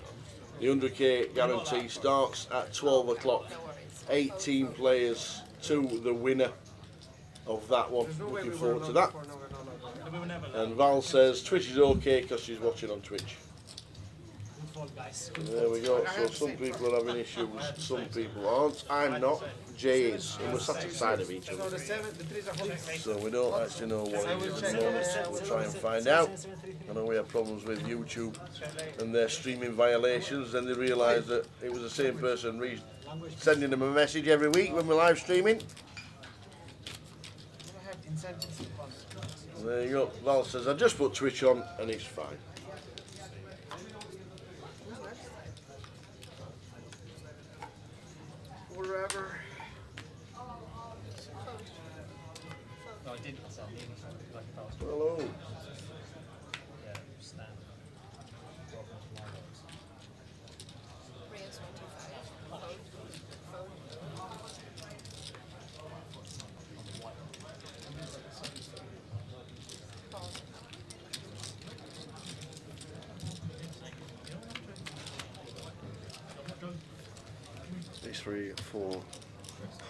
The 100k guarantee starts at 12 o'clock. 18 players to the winner of that one. Looking forward to that. And Val says Twitch is okay because she's watching on Twitch. There we go. So some people are having issues, some people aren't. I'm not. Jay is. And we're sat inside of each other. So we don't actually know what it is at the moment. We'll try and find out. I know we have problems with YouTube and their streaming violations. Then they realise that it was the same person sending them a message every week when we're live streaming. There you go. Val says, I just put Twitch on and it's fine. Wherever. No, I didn't. Hello. Reyes 125. Phone. Pause. These 3 for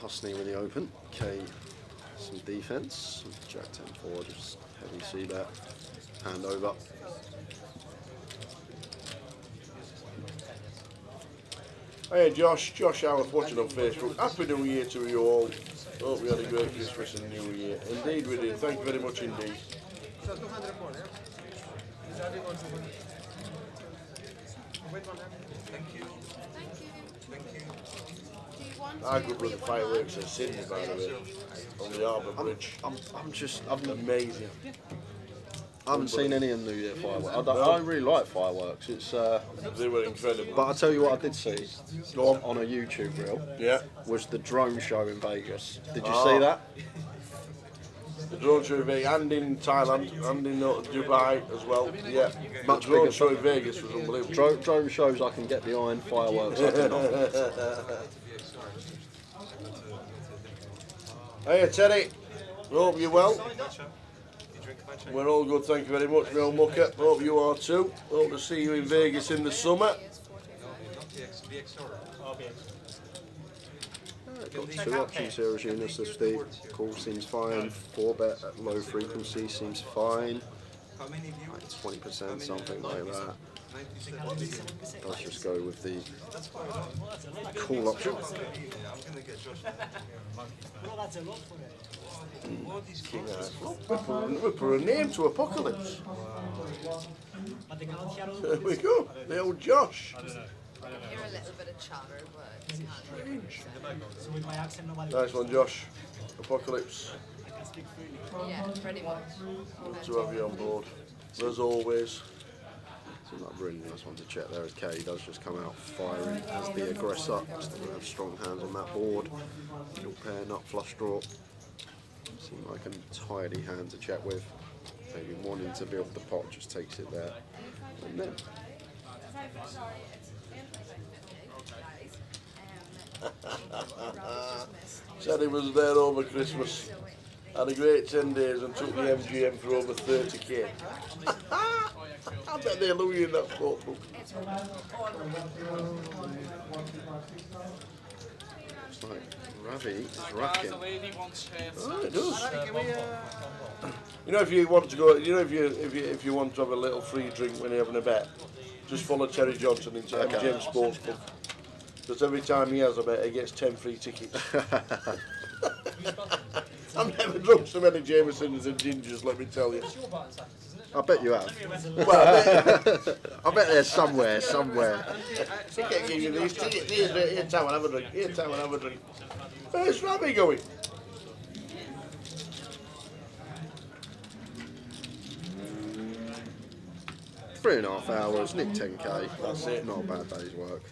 Husney with the open. K, some defence. Jack 10-4, just heavy C-bet. Hand over. Hey Josh Allen watching on Facebook. Happy New Year to you all. Hope we had a great Christmas and New Year. Indeed we did. Thank you very much indeed. So 200 more, yeah? Is that one? Wait one. Thank you. Do you want I to grew up with the fireworks in Sydney, by the way, on the Harbour Bridge. I've Amazing. I haven't seen any of the New Year fireworks. I don't really like fireworks. It's They were incredible. but I tell you what, I did see Go on. on a YouTube reel Yeah. was the drone show in Vegas. Did you Ah. see that? The drone show in Vegas and in Thailand and in Dubai as well. Yeah. Much The drone bigger show in Vegas was unbelievable. Drone shows I can get behind, fireworks I cannot. Hey Teddy, hope you're well. We're all good, thank you very much, Mel Mucker. Hope you are too. Hope to see you in Vegas in the summer. Got 2 options here as Eunice. The call seems fine. 4-bet at low frequency seems fine. Like 20%, something like that. Let's just go with the call option. Well, that's a lot for it. We put a name to Apocalypse. But they cannot hear all There we go, the old Josh. can hear a little bit of chatter, but it's not really. So with my accent, nobody Nice one, Josh. Apocalypse. I can speak freely. Yeah, pretty much. Good to have you on board. As always. Seems like a really nice one to check there as Kay does just come out firing as the aggressor. Still gonna have strong hands on that board. Middle pair, nut flush draw. Seem like a tidy hand to check with. Maybe wanting to build the pot just takes it there. And then Said he was there over Christmas. Had a great 10 days and took the MGM for over 30k. I bet they're losing in that sport book. it's like Ravi is racking. Oh, it does. You know, if you want to go, you know, if you want to have a little free drink when you're having a bet, just follow Terry Johnson into MGM Sportsbook. Because every time he has a bet, he gets 10 free tickets. I've never drunk so many Jamesons and gingers, let me tell you. I bet you have. Well, I bet there's somewhere. he can't give you these tickets. Here, Tam, and have a drink. Here, Tam, and have a drink. Where's Robbie going? Three and a half hours, nick 10k. That's it. Not a bad day's work.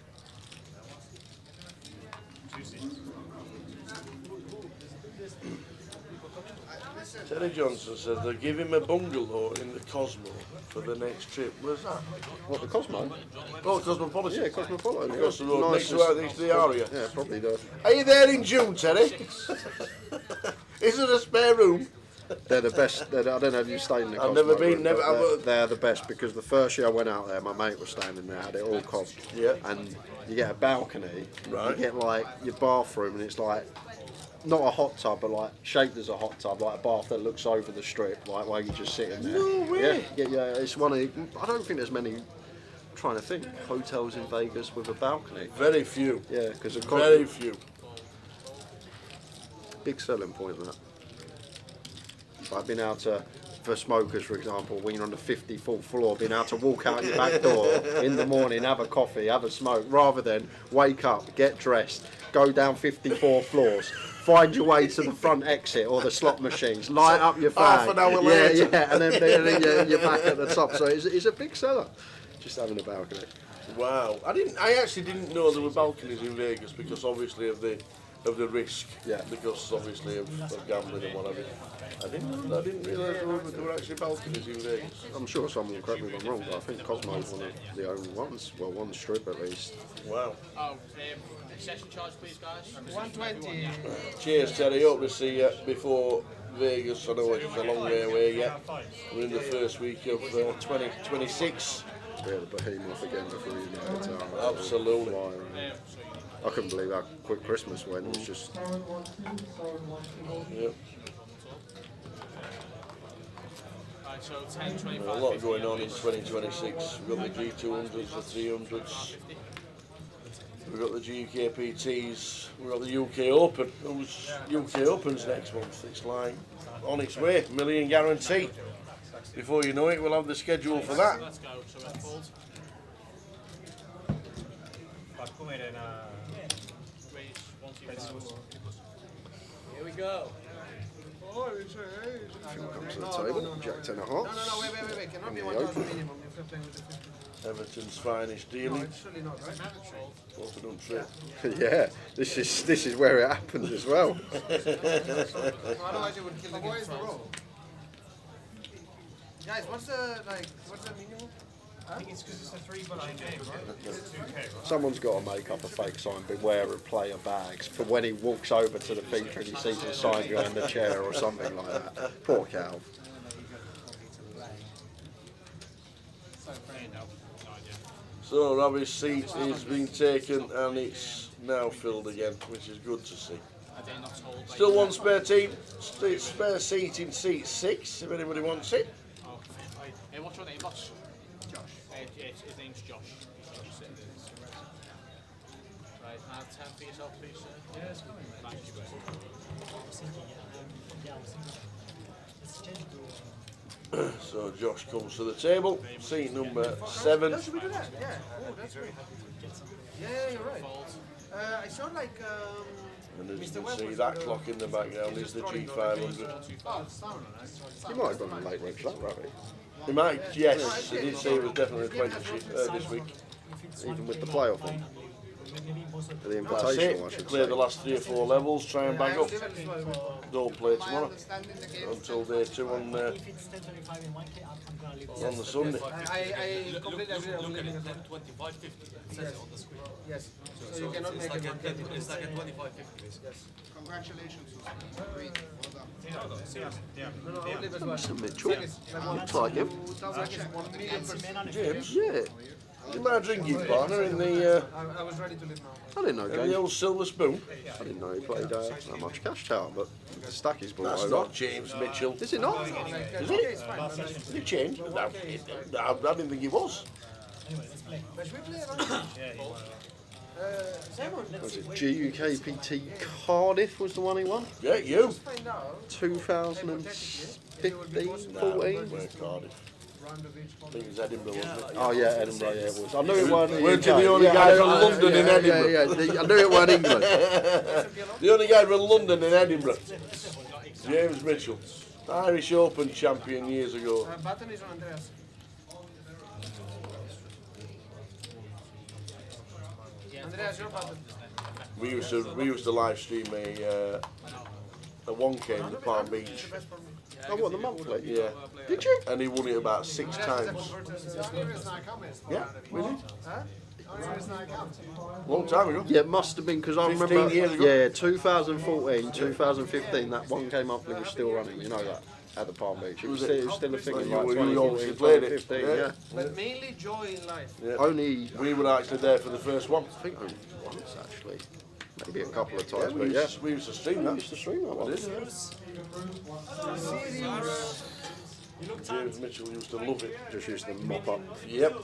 Terry Johnson says they'll give him a bungalow in the Cosmo for the next trip. Where's that? What, the Cosmo? Oh, Cosmopolitan. Yeah, Cosmopolitan. Across the road, next to the Aria. Yeah, probably the. Are you there in June, Terry? Is there a spare room? They're the best. I don't know if you've stayed in the I've Cosmo never been, room, never- but I've- they're the best because the first year I went out there, my mate was standing there, had it all cobbed. Yeah. And you get a balcony. Right. You get like your bathroom, and it's like not a hot tub, but like shaped as a hot tub, like a bath that looks over the strip, like while you're just sitting there. No way. Yeah. It's one of. I don't think there's many. I'm trying to think hotels in Vegas with a balcony. Very few. Yeah, because Very few. big selling point that. I've been able to, for smokers for example, when you're on the 54th floor, being able to walk out your back door in the morning, have a coffee, have a smoke, rather than wake up, get dressed, go down 54 floors, find your way to the front exit or the slot machines, light up your fan. Half an hour later. Yeah, and then you're back at the top. So it's a big seller, just having a balcony. Wow. I actually didn't know there were balconies in Vegas because obviously of the risk. Yeah. Because obviously of gambling and whatever. I didn't realise there were actually balconies in Vegas. I'm sure someone will correct me if I'm wrong, but I think Cosmo's one of the only ones. Well, one strip at least. Wow. Session charge, please, guys. 120. Cheers, Terry. Hope to see you before Vegas. I know it's a long way away yet. We're in the first week of 2026. Yeah, the behemoth again before you know it. Absolutely. I couldn't believe how quick Christmas went. It was just Yep. Right, so 10, 25, A lot going on in 2026. We've got the G200s, the 300s. We've got the GUKPTs. We've got the UK Open. UK Open's next month. It's like on its way. Million guarantee. Before you know it, we'll have the schedule for that. let's go. So it's pulled. Raise 125. Here we go. Oh, it's comes to the table. Jack 10 and a half. No, wait. Cannot be 1,000 minimum if you're playing with the 50. Everton's finest No, dealing. it's surely not, right? What a done trip. Yeah, this is where it happens as well. Otherwise, it would kill the game. Guys, what's the minimum? I think it's because it's a 3-blind game, right? It's 2K, right? Someone's got to make up a fake sign, beware of player bags, for when he walks over to the feature and he sees a sign behind the chair or something like that. Poor Cal. So Robbie's seat is being taken and it's now filled again, which is good to see. Still one spare spare seat in seat 6 if anybody wants it. Hey, what's your name, boss? Josh. His name's Josh. Right, now 10 for yourself, please, sir. Yeah, it's coming. Thank you very much. I was thinking, yeah, I was thinking. Let's change to. So Josh comes to the table, seat number 7. Should we do that? Yeah. Oh, that's great. Yeah, you're right. I saw like. And as you Mr. can Webb see, was that on the- clock in the background is the G500. Oh, it's down, right? You might have gone late reg for that rabbit, He might, yes, he did say it was definitely 20 this week. even with the playoff on. For the That's invitational, I it. should Play say. the last 3 or 4 levels, try and bag up. Don't play My tomorrow understanding the game. until day 2 on If it's 10:25 in 1K, I'm gonna leave. on the Sunday. I completely agree. I'm Look at leaving it, as well. 25.50. It says it on the screen. Yes. So you cannot make it 1K. It's like a 25.50 basically. Congratulations, Susan. Great. Well done. No, no, I'll leave as well. Mr. Mitchell, looks like him. 1,000,000%. James, Yeah, you might drinking partner in the I was ready to leave now. I didn't know in the old silver spoon. I didn't know he played that much cash out, but the stack he's brought That's over. not James Mitchell. Is it not? Is it? Has it changed? I didn't think it was. But should we play around? Simon, let's Was it GUKPT Cardiff was the one he won? Yeah, you. find out. 2015, 14? Where Cardiff? Round of each I think it was Edinburgh, wasn't it? Oh yeah, Edinburgh, yeah it was. I knew it weren't Weren't UK. you the only guy from London in Edinburgh? Yeah, I knew it weren't England. The only guy from London in Edinburgh. James Mitchell. Irish Open champion years ago. Button is on Andreas. Andreas, your button. We used to live stream a 1K in the Palm Beach. Oh, what, the monthly? Yeah. Did you? And he won it about 6 times. Yeah, we did. Long time ago. Yeah, it must have been because I 15 remember. years ago. Yeah, 2014, 2015, that 1K monthly was still running. You know that at the Palm Beach. It was still a thing in You like obviously 2014, played it. 2015. Yeah. Yeah. But mainly joy in life. Yeah. Only, We were actually there for the first one. I think only once actually. Maybe a couple of Yeah, times, we but yeah. used to stream We that. used to stream that one. James Mitchell used to love it. Just used to mop up. Yep.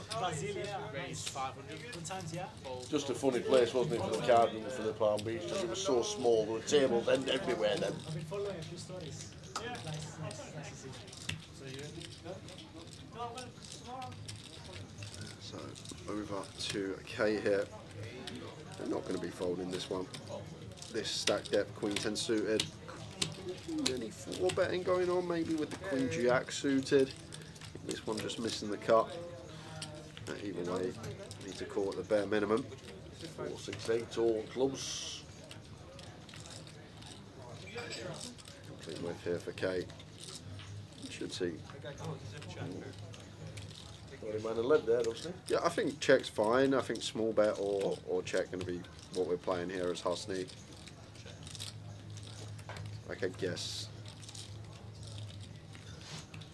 Raise 500. Good times, yeah. Just a funny place, wasn't it, for the card room for the Palm Beach? Because it was so small. There were tables everywhere then. I've been following a few stories. Nice to see. So over to K here. They're not going to be folding this one. This stack depth, Queen 10 suited. Nearly 4 betting going on, maybe with the Queen Jack suited. This one just missing the cut. Either way, need to call it the bare minimum. 4, 6, 8, all clubs. Complete with here for K. Should see. Got him man and led there, doesn't Yeah, I think check's fine. I think small bet or check going to be what we're playing here as Husney. Like I guess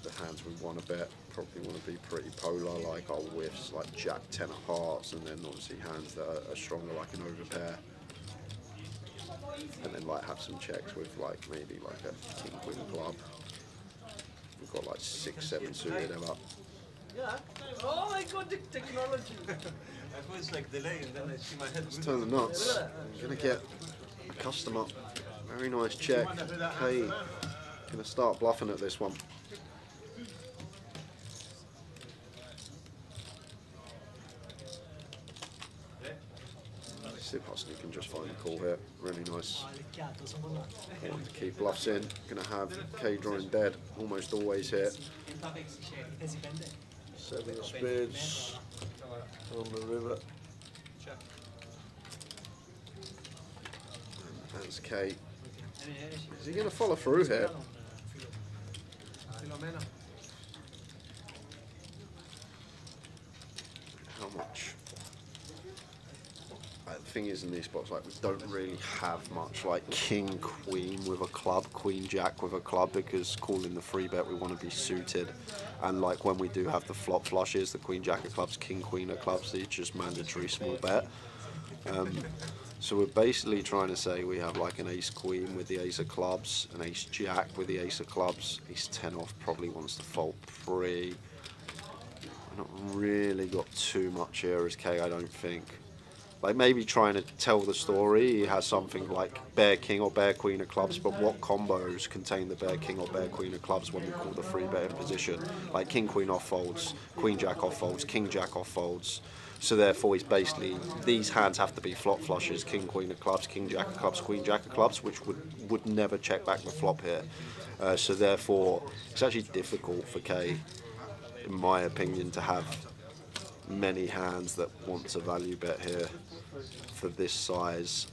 the hands we want to bet probably want to be pretty polar, like our whiffs, like Jack 10 of hearts, and then obviously hands that are stronger, like an overpair. And then like have some checks with like maybe like a king queen club. We've got like 6, 7 suited ever. Yeah. Oh my god, the technology. I thought it's like delay and then I see my head. Let's turn the nuts. I'm gonna get a custom up. Very nice check. Okay, gonna start bluffing at this one. See if Husney can just find a call here. Really nice. Want to keep bluffs in. Gonna have K drawing dead almost always here. 7 of spades on the river. And that's K. Is he gonna follow through here? Filomena. How much? The thing is in these spots, like we don't really have much like king, queen with a club, queen, jack with a club, because calling the free bet we want to be suited, and like when we do have the flop flushes, the queen, jack of clubs, king, queen of clubs, these just mandatory small bet. So we're basically trying to say we have like an ace queen with the ace of clubs, an ace jack with the ace of clubs, ace 10 off probably wants to fold pre. We've not really got too much here as K, I don't think. Like maybe trying to tell the story, he has something like bear king or bear queen of clubs, but what combos contain the bear king or bear queen of clubs when we call the free bet in position? Like king queen off folds, queen jack off folds, king jack off folds, So therefore, he's basically, these hands have to be flop flushes: king, queen of clubs, king, jack of clubs, queen, jack of clubs, which would never check back the flop here. So therefore, it's actually difficult for Kay, in my opinion, to have many hands that want to value bet here for this size.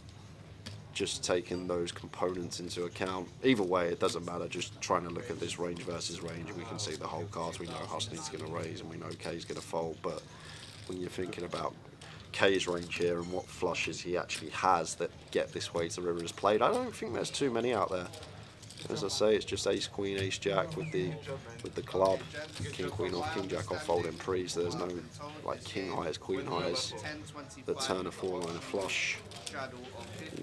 Just taking those components into account. Either way, it doesn't matter. Just trying to look at this range versus range, we can see the whole cards. We know Husney's going to raise, and we know Kay's going to fold. But when you're thinking about Kay's range here and what flushes he actually has that get this way to the river as played, I don't think there's too many out there. As I say, it's just ace queen, ace jack with the club, king queen off, king jack off, folding pre. So there's no like king highs, queen highs that turn a 4-line a flush.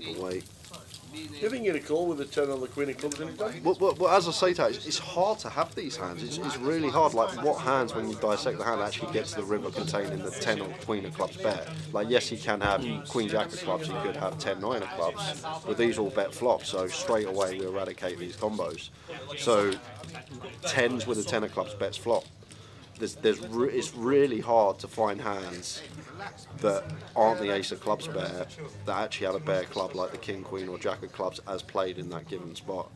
Either way. Do you think you'd call with the 10 on the queen of clubs anytime? Well, as I say, Tat, it's hard to have these hands. It's really hard. Like, what hands, when you dissect the hand, actually gets to the river containing the 10 or queen of clubs bet? Like, yes, he can have queen jack of clubs, he could have 10 9 of clubs, but these all bet flop, so straight away we eradicate these combos. So 10s with a 10 of clubs bets flop. It's really hard to find hands that aren't the ace of clubs bear that actually have a bear club like the king, queen or jack of clubs as played in that given spot.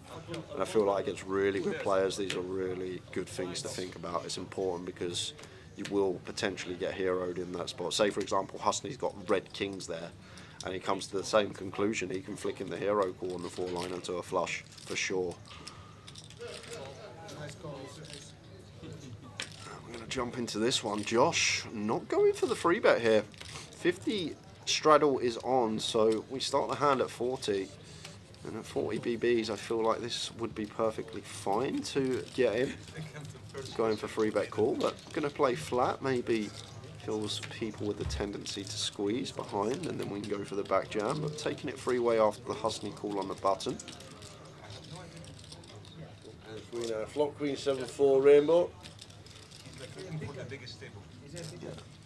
And I feel like against really good players, these are really good things to think about. It's important because you will potentially get heroed in that spot. Say for example, Husney's got red kings there and he comes to the same conclusion, he can flick in the hero call on the 4-line into a flush for sure. Jump into this one. Josh not going for the free bet here. 50 straddle is on, so we start the hand at 40, and at 40 BBs I feel like this would be perfectly fine to get in. Going for free bet call, but going to play flat, maybe kills people with a tendency to squeeze behind, and then we can go for the back jam, but taking it freeway after the Husney call on the button. Queen flop, queen 7-4 rainbow.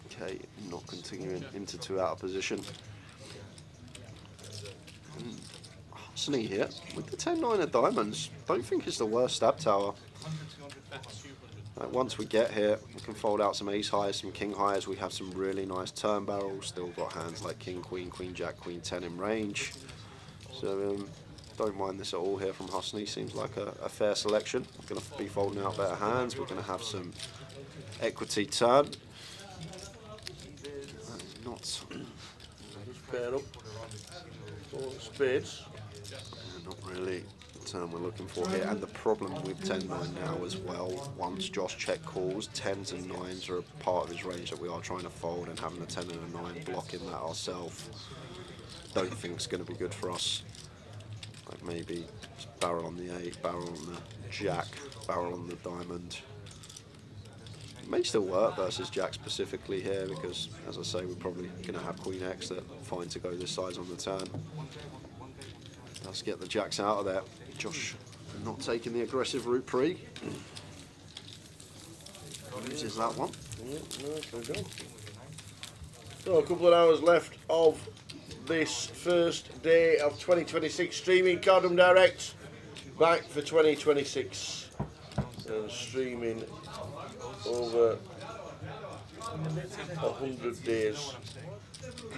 Okay, not continuing into 2 out of position. Husney here with the 10-9 of diamonds. Don't think it's the worst stab tower. Once we get here, we can fold out some ace highs, some king highs. We have some really nice turn barrels. Still got hands like king, queen, queen, jack, queen 10 in range. So don't mind this at all here from Husney. Seems like a fair selection. We're going to be folding out better hands. We're going to have some equity turn. Not pair up. 4 spades. Not really the turn we're looking for here. And the problem with 10-9 now as well, once Josh check calls, 10s and 9s are a part of his range that we are trying to fold, and having a 10 and a 9 blocking that ourselves, don't think it's going to be good for us. Like maybe barrel on the 8, barrel on the jack, barrel on the diamond. It may still work versus jack specifically here because, as I say, we're probably going to have queen X that fine to go this size on the turn. Let's get the jacks out of there. Josh not taking the aggressive route pre. Uses that one. So a couple of hours left of this first day of 2026 streaming. Cardum Direct back for 2026 and streaming over 100 days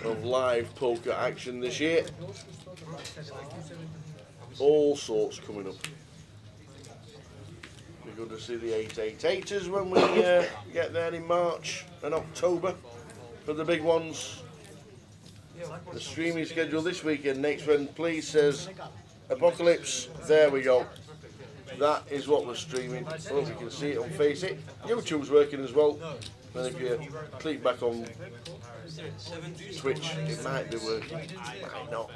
of live poker action this year. All sorts coming up. Be good to see the 888ers when we get there in March and October for the big ones. The streaming schedule this weekend, next one, please, says Apocalypse. There we go. That is what we're streaming. I hope you can see it on Face It. YouTube's working as well. And if you click back on Twitch, it might be working, it might not.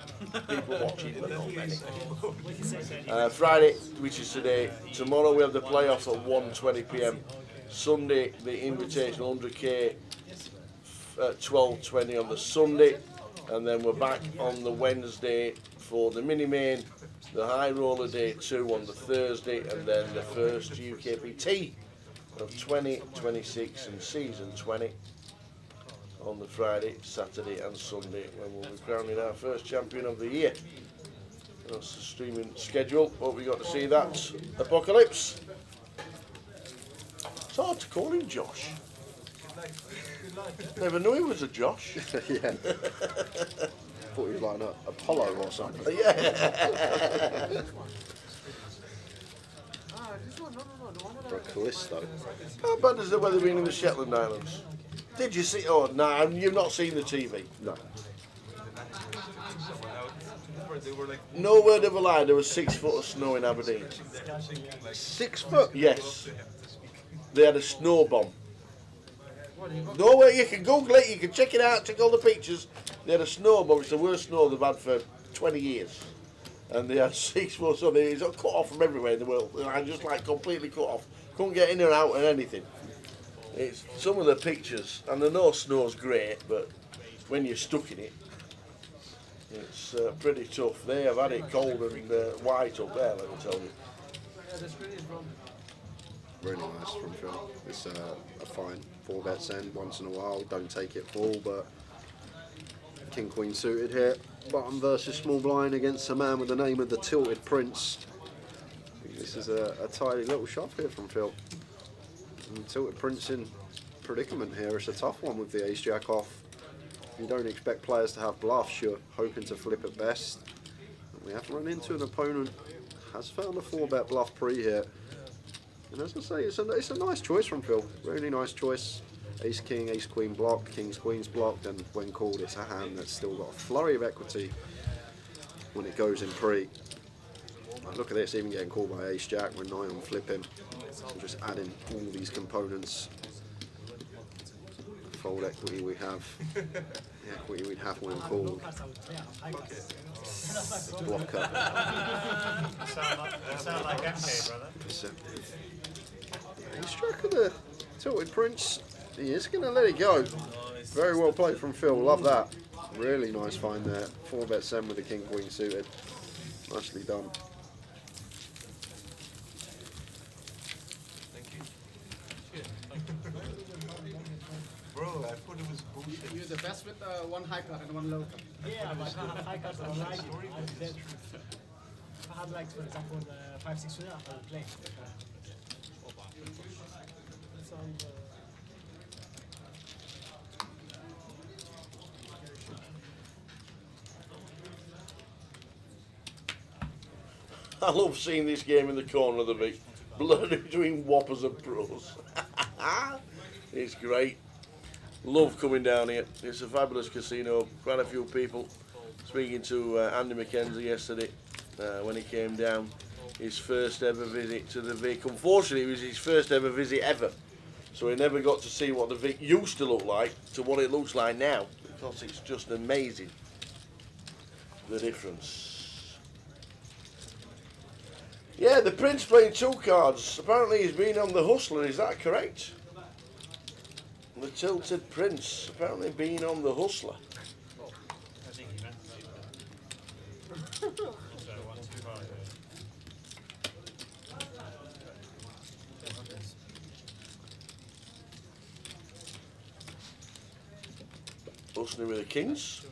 People watching, but not many. Friday, which is today. Tomorrow we have the playoffs at 1:20 PM. Sunday, the Invitational 100k at 12:20 on the Sunday. And then we're back on the Wednesday for the mini-main, the High Roller Day 2 on the Thursday, and then the first UKPT of 2026 and Season 20 on the Friday, Saturday and Sunday, when we'll be crowning our first champion of the year. That's the streaming schedule. Hope we got to see that. Apocalypse. It's hard to call him Josh. Good life, yeah? Never knew he was a Josh. Yeah. Thought he was like an Apollo or something. Yeah. Ah, this one, no, the one that Or a Callisto. How bad has the weather been in the Shetland Islands? Did you see? Oh, no, you've not seen the TV. No. They were like, No word of a lie, there was 6 foot of snow in Aberdeen. 6 foot? Yes. They had a snow bomb. No way, you can Google it, you can check it out, check all the pictures. They had a snow bomb, it's the worst snow they've had for 20 years. And they had 6 foot, so it's cut off from everywhere in the world. And just like completely cut off. Couldn't get in or out and anything. It's some of the pictures, and I know snow's great, but when you're stuck in it, it's pretty tough. They have had it cold and white up there, let me tell you. Yeah, the screen is wrong. Really nice from Phil. It's a fine 4-bet send once in a while. Don't take it full, but King Queen suited here. Bottom versus small blind against a man with the name of the Tilted Prince. I think this is a tidy little shot here from Phil. And Tilted Prince in predicament here. It's a tough one with the ace jack off. You don't expect players to have bluffs. You're hoping to flip at best. And we have run into an opponent has found a 4-bet bluff pre here. And as I say, it's a nice choice from Phil. Really nice choice. Ace King, Ace Queen blocked, King's Queen's blocked, and when called, it's a hand that's still got a flurry of equity when it goes in pre. Look at this, even getting called by Ace Jack. We're 9 on flipping. We're just adding all these components. The fold equity we have. The equity we'd have when called. Blocker. Sound like MK, brother. Perceptive. Ace Jack of the Tilted Prince. He is going to let it go. Very well played from Phil. Love that. Really nice find there. 4-bet send with the King Queen suited. Nicely done. bro, I thought it was bullshit. You're the best with one high card and one low card. Yeah, but I can't have high cards on right. I had like, for example, 5, 6 winner, I would play. So, I love seeing this game in the corner of the beach. Blood between whoppers and pros. It's great. Love coming down here. It's a fabulous casino. Quite a few people. Speaking to Andy McKenzie yesterday when he came down. His first ever visit to the Vic. Unfortunately, it was his first ever visit ever. So he never got to see what the Vic used to look like to what it looks like now. Because it's just amazing, the difference. Yeah, the Prince playing 2 cards. Apparently he's been on the Hustler, is that correct? The Tilted Prince, apparently being on the Hustler. I think he meant to. So 1, 2, 5. Hustling with the Kings.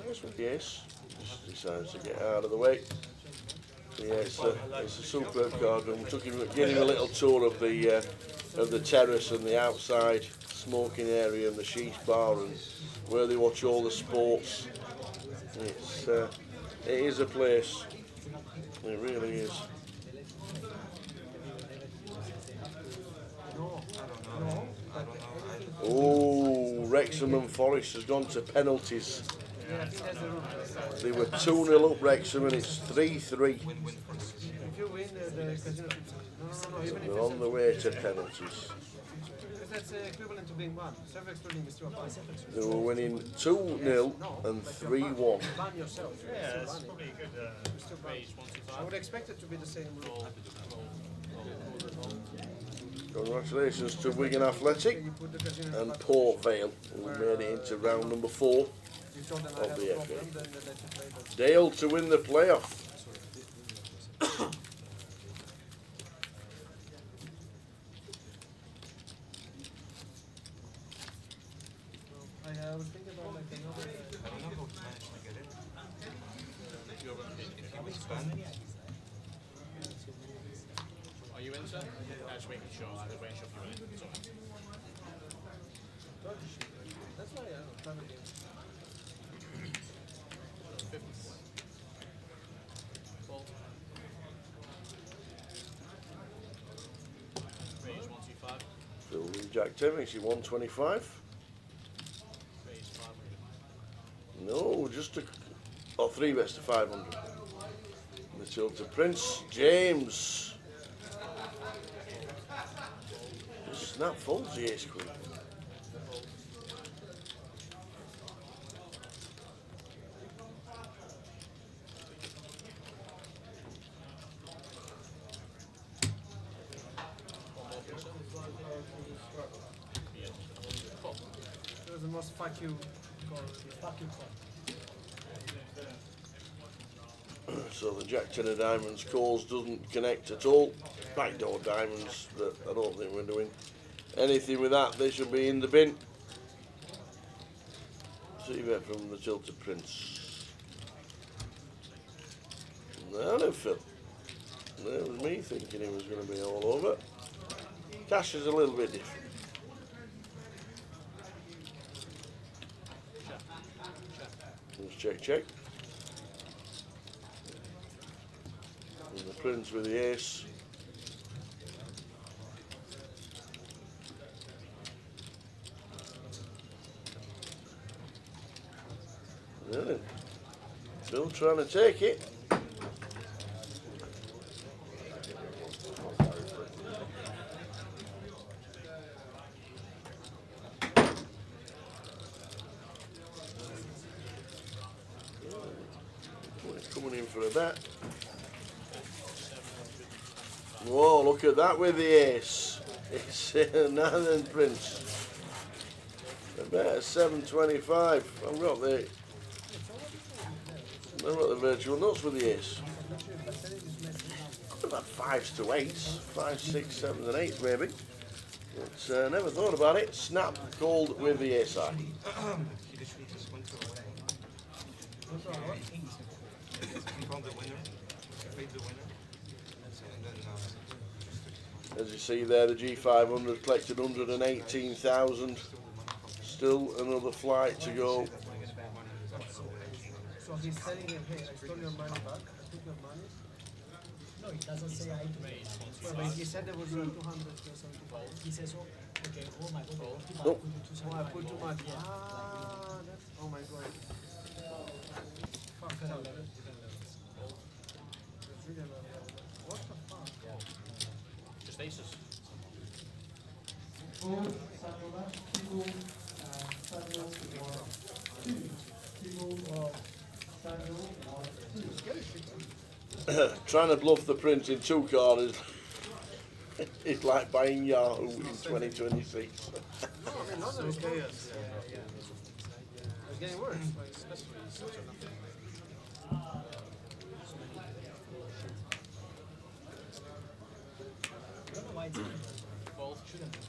Nice with the Ace. Just decides to get out of the way. Yeah, it's a superb card room. Gave him a little tour of the terrace and the outside smoking area and the sheesh bar and where they watch all the sports. It is a place. It really is. Oh, Wrexham and Forest has gone to penalties. They were 2-0 up Wrexham and it's 3-3. If you win the casino, no, even if They're on the way to penalties. because that's equivalent to being one. Self-excluding is 2 or 5. They were winning 2-0 and 3-1. Ban yourself. Yeah, that's probably a good Range 1, 2, 5. I would expect it to be the same rule. Congratulations to Wigan Athletic You put the casino and Port Vale, who made it into round number 4 you told them I of have the a FA. problem, then they let you play that. Dale to win the playoff. I was thinking about like another. I don't know how to manage to get it. If he was banned, Are you in, sir? just making sure, I just making sure you're in. It's alright. That's why I don't have a game. 50. Fold. Range 125. Phil Jack 10 makes it 125. Range 500. No, just a. Oh, 3 bets to 500. The tilted Prince James. Snap folds the ace queen. It was the most fuck you call. Fuck you, call. So the Jack 10 of diamonds calls doesn't connect at all. Backdoor diamonds, but I don't think we're doing anything with that. They should be in the bin. See bet from the tilted Prince. Now then, Phil. There was me thinking he was going to be all over. Cash is a little bit different. Let's check, check. And the Prince with the ace. Really? Still trying to take it. Coming in for a bet. Whoa, look at that with the ace. It's Northern Prince. A bet at 725. I've got the virtual nuts with the ace. Could have had 5s to 8s. 5, 6, 7 and 8 maybe. But never thought about it. Snap called with the ace high. As you see there, the G500 collected 118,000. Still another flight to go. So he's telling him, hey, I stole your money back, I took your money. No, it doesn't say I do. Well, but he said there was 200 or something. He says, oh, okay, oh my god, Nope. Oh, I put too much. Ah, that's, oh my god. Fuck, that's really a lot. What the fuck? Just aces. Trying to bluff the Prince in 2 card is like buying Yahoo in 2026. No, I mean, London is chaos. It's getting worse. I don't know why it's Fold. shouldn't be.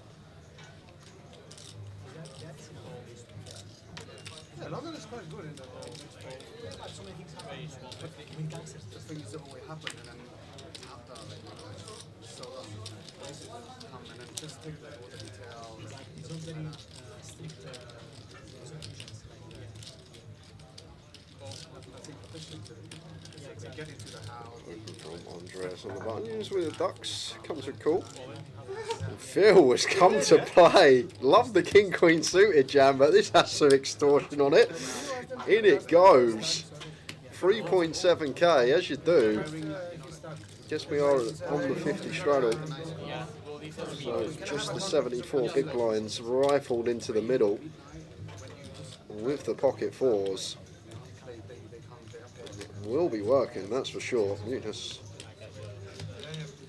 Yeah, London is quite good in that. Yeah, but so many things happen. Range 150. I mean, gangsters. Just things that always happen, and then after, like, so places come and then just take the details. It's not very strict executions. I think efficient to get into the house. From Andreas on the buttons with the ducks. Comes with cool. And Phil has come to play. Love the King Queen suited jam, but this has some extortion on it. In it goes. 3.7k, as you do. Guess we are on the 50 straddle. So just the 74 big blinds rifled into the middle with the pocket 4s. Will be working, that's for sure. You just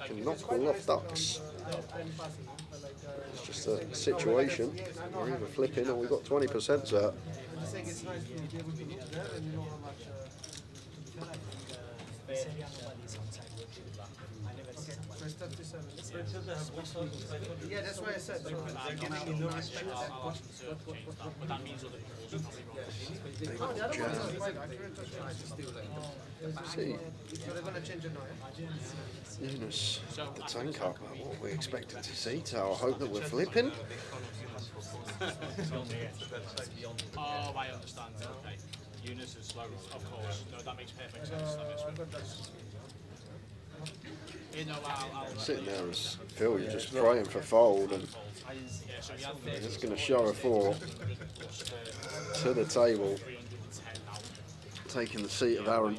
cannot call off ducks. It's just a situation. We're either flipping or we've got 20% set. I think it's nice to be able to look there and you know how much. This area nobody's outside working. I never see somebody. So it's 37. Yeah, That's why I said. So they're giving me no respect. I'll ask them to change that, but that means other people's will probably wrong. the other one is quite accurate. See, So they're gonna change it now. Yeah? Yunus, the tank up. What we expected to see, so I hope that we're flipping. Oh, I understand. Okay. Eunice is slow, of course. No, that makes perfect sense. That makes you know, I'll Sitting there as Phil, you're just praying for fold, and it's going to show a 4 to the table, taking the seat of Aaron.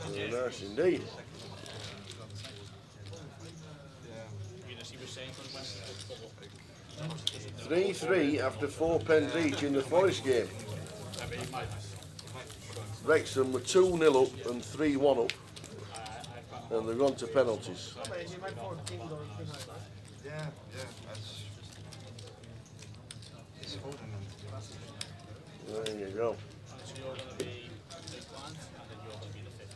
Very nice indeed. Eunice, he was saying from West 3-3 after 4 pens each in the Forest game. Wrexham were 2-0 up and 3-1 up, and they've gone to penalties. He might 14 goals behind, right? Yeah, that's. He's holding them. There you go. So you're going to be big blind, and then you're going to be the 50,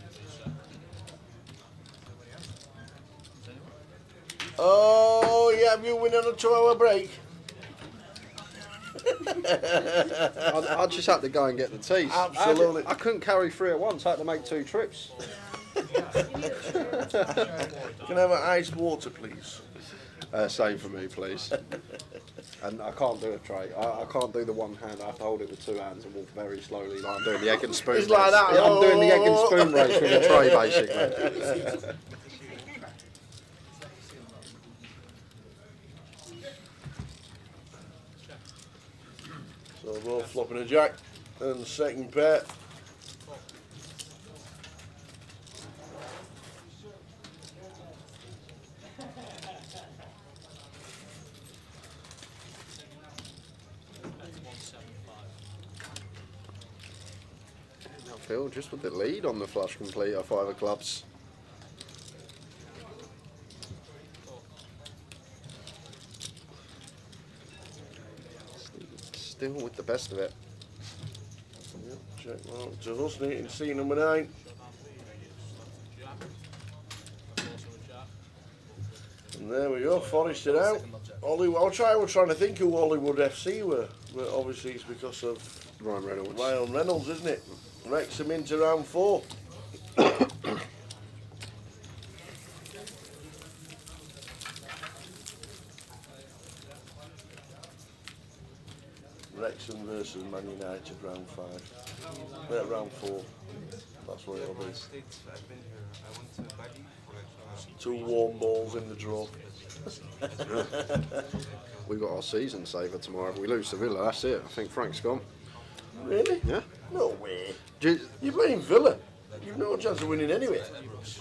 please, Oh, yeah, have you win on a 2-hour break? I just had to go and get the teas. Absolutely. I couldn't carry 3 at once, I had to make 2 trips. Can I have an iced water, please? Same for me, please. And I can't do a tray. I can't do the one hand. I have to hold it with 2 hands and walk very slowly, like I'm doing the egg and spoon It's race. like that. Yeah, I'm doing the egg and spoon race with a tray, basically. So both flopping a jack and second pair. Now Phil, just with the lead on the flush complete of 5 of clubs. Still with the best of it. Yep, check out to Husney in C number 9. And there we go, Forest it out. We're trying to think who Hollywood FC were. But obviously it's because of Ryan Reynolds. Ryan Reynolds, isn't it? Wrexham into round 4. Wrexham versus Man United round 5. Round 4. That's what it'll be. States, I've been here. I went to Bali for like 2 warm balls in the draw. We've got our season saver tomorrow. If we lose to Villa, that's it. I think Frank's gone. Really? Yeah. No way. Ju- You're playing Villa. You've no chance of winning anyway.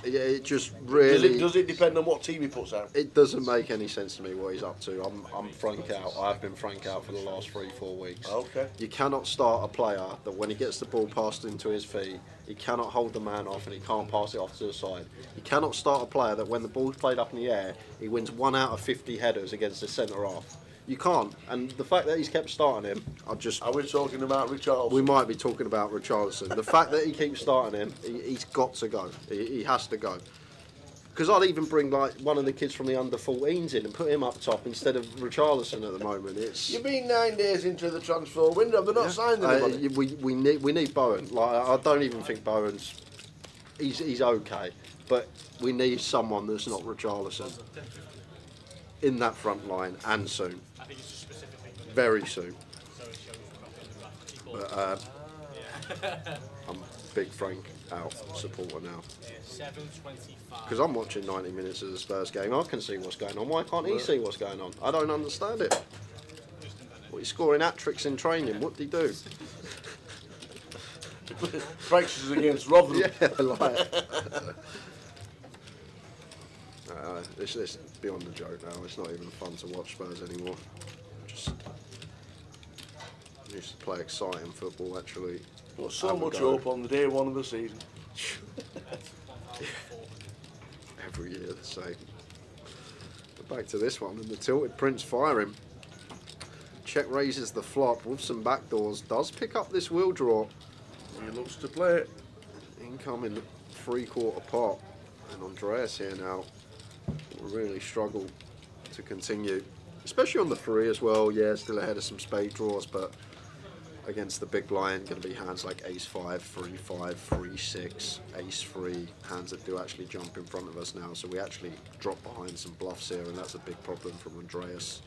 Yeah, it just really. Does it depend on what team he puts out? It doesn't make any sense to me what he's up to. I'm Frank out. I've been Frank out for the last 3-4 weeks. Okay. You cannot start a player that when he gets the ball passed into his feet, he cannot hold the man off and he can't pass it off to the side. You cannot start a player that when the ball's played up in the air, he wins 1 out of 50 headers against the centre half. You can't. And the fact that he's kept starting him, Are we talking about Richarlison? we might be talking about Richarlison. The fact that he keeps starting him, he's got to go. He has to go. Because I'd even bring like one of the kids from the under-14s in and put him up top instead of Richarlison at the moment. It's You've been 9 days into the transfer window. They're not signed anybody. we need Bowen. Like I don't even think Bowen's he's okay, but we need someone that's not Richarlison in that front line and soon, I think it's specifically very soon. so it shows But I'm big Frank out supporter now. 7:25. Because I'm watching 90 minutes of the Spurs game. I can see what's going on. Why can't he see what's going on? I don't understand it. Well, he's scoring hat-tricks in training. What did he do? Fractures against Rotherham. Yeah, like... it's beyond the joke now. It's not even fun to watch Spurs anymore. Just used to play exciting football, actually. Got so Have a much go. hope on the day 1 of the season. Every year the same. But back to this one, and the tilted Prince firing. Check raises the flop with some backdoors. Does pick up this wheel draw. He looks to play it. Incoming 3/4 pot, and Andreas here now will really struggle to continue, especially on the 3 as well. Yeah, still ahead of some spade draws, but against the big blind, going to be hands like ace-5, 3-5, 3-6, ace-3, hands that do actually jump in front of us now. So we actually drop behind some bluffs here, and that's a big problem from Andreas.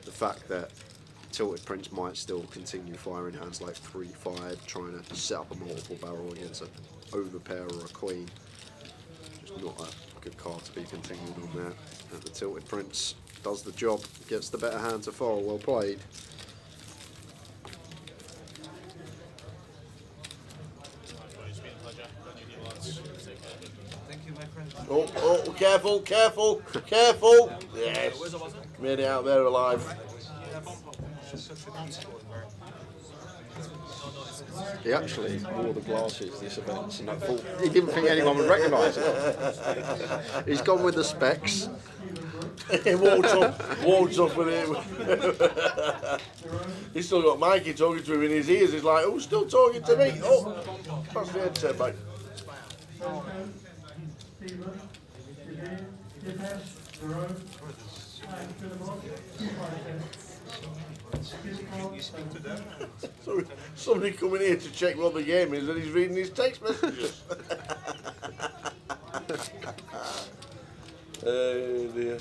The fact that Tilted Prince might still continue firing hands like 3-5, trying to set up a multiple barrel against an overpair or a queen. Just not a good card to be continued on there. And the Tilted Prince does the job, gets the better hand to fold. Well played. Thank you, my friend. Oh, careful, careful, careful. Yes. Made it out there alive. He actually wore the glasses this event, and I thought he didn't think anyone would recognise him. He's gone with the specs. He walked up with him. He's still got Mikey talking to him in his ears. He's like, who's still talking to me? Oh, that's the headset back. Somebody coming here to check what the game is, and he's reading his text messages. Oh dear.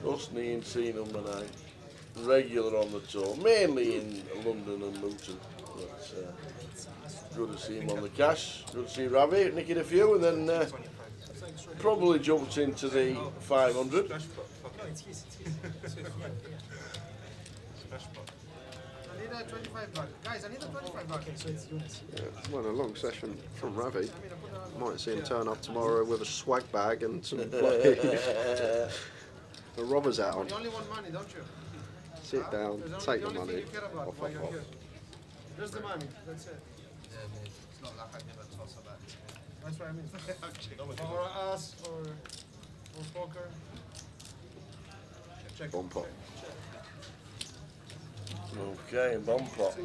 Usney in C number 9. Regular on the tour, mainly in London and Luton. But, good to see him on the cash. Good to see Ravi nicking a few, and then probably jumped into the 500. I need a 25 bucks. Guys, I need a 25 bucks. So it's units. Yeah, well, a long session from Ravi. Might see him turn up tomorrow with a swag bag and some a robber's hat on. You only want money, don't you? Sit down, There's take the only money. thing you care about Off, while off, you're off. here. There's the money, that's it. It's not like I never toss about it. That's what I mean. Or us, or poker. Check. Bomb pot. Okay, and bomb pot.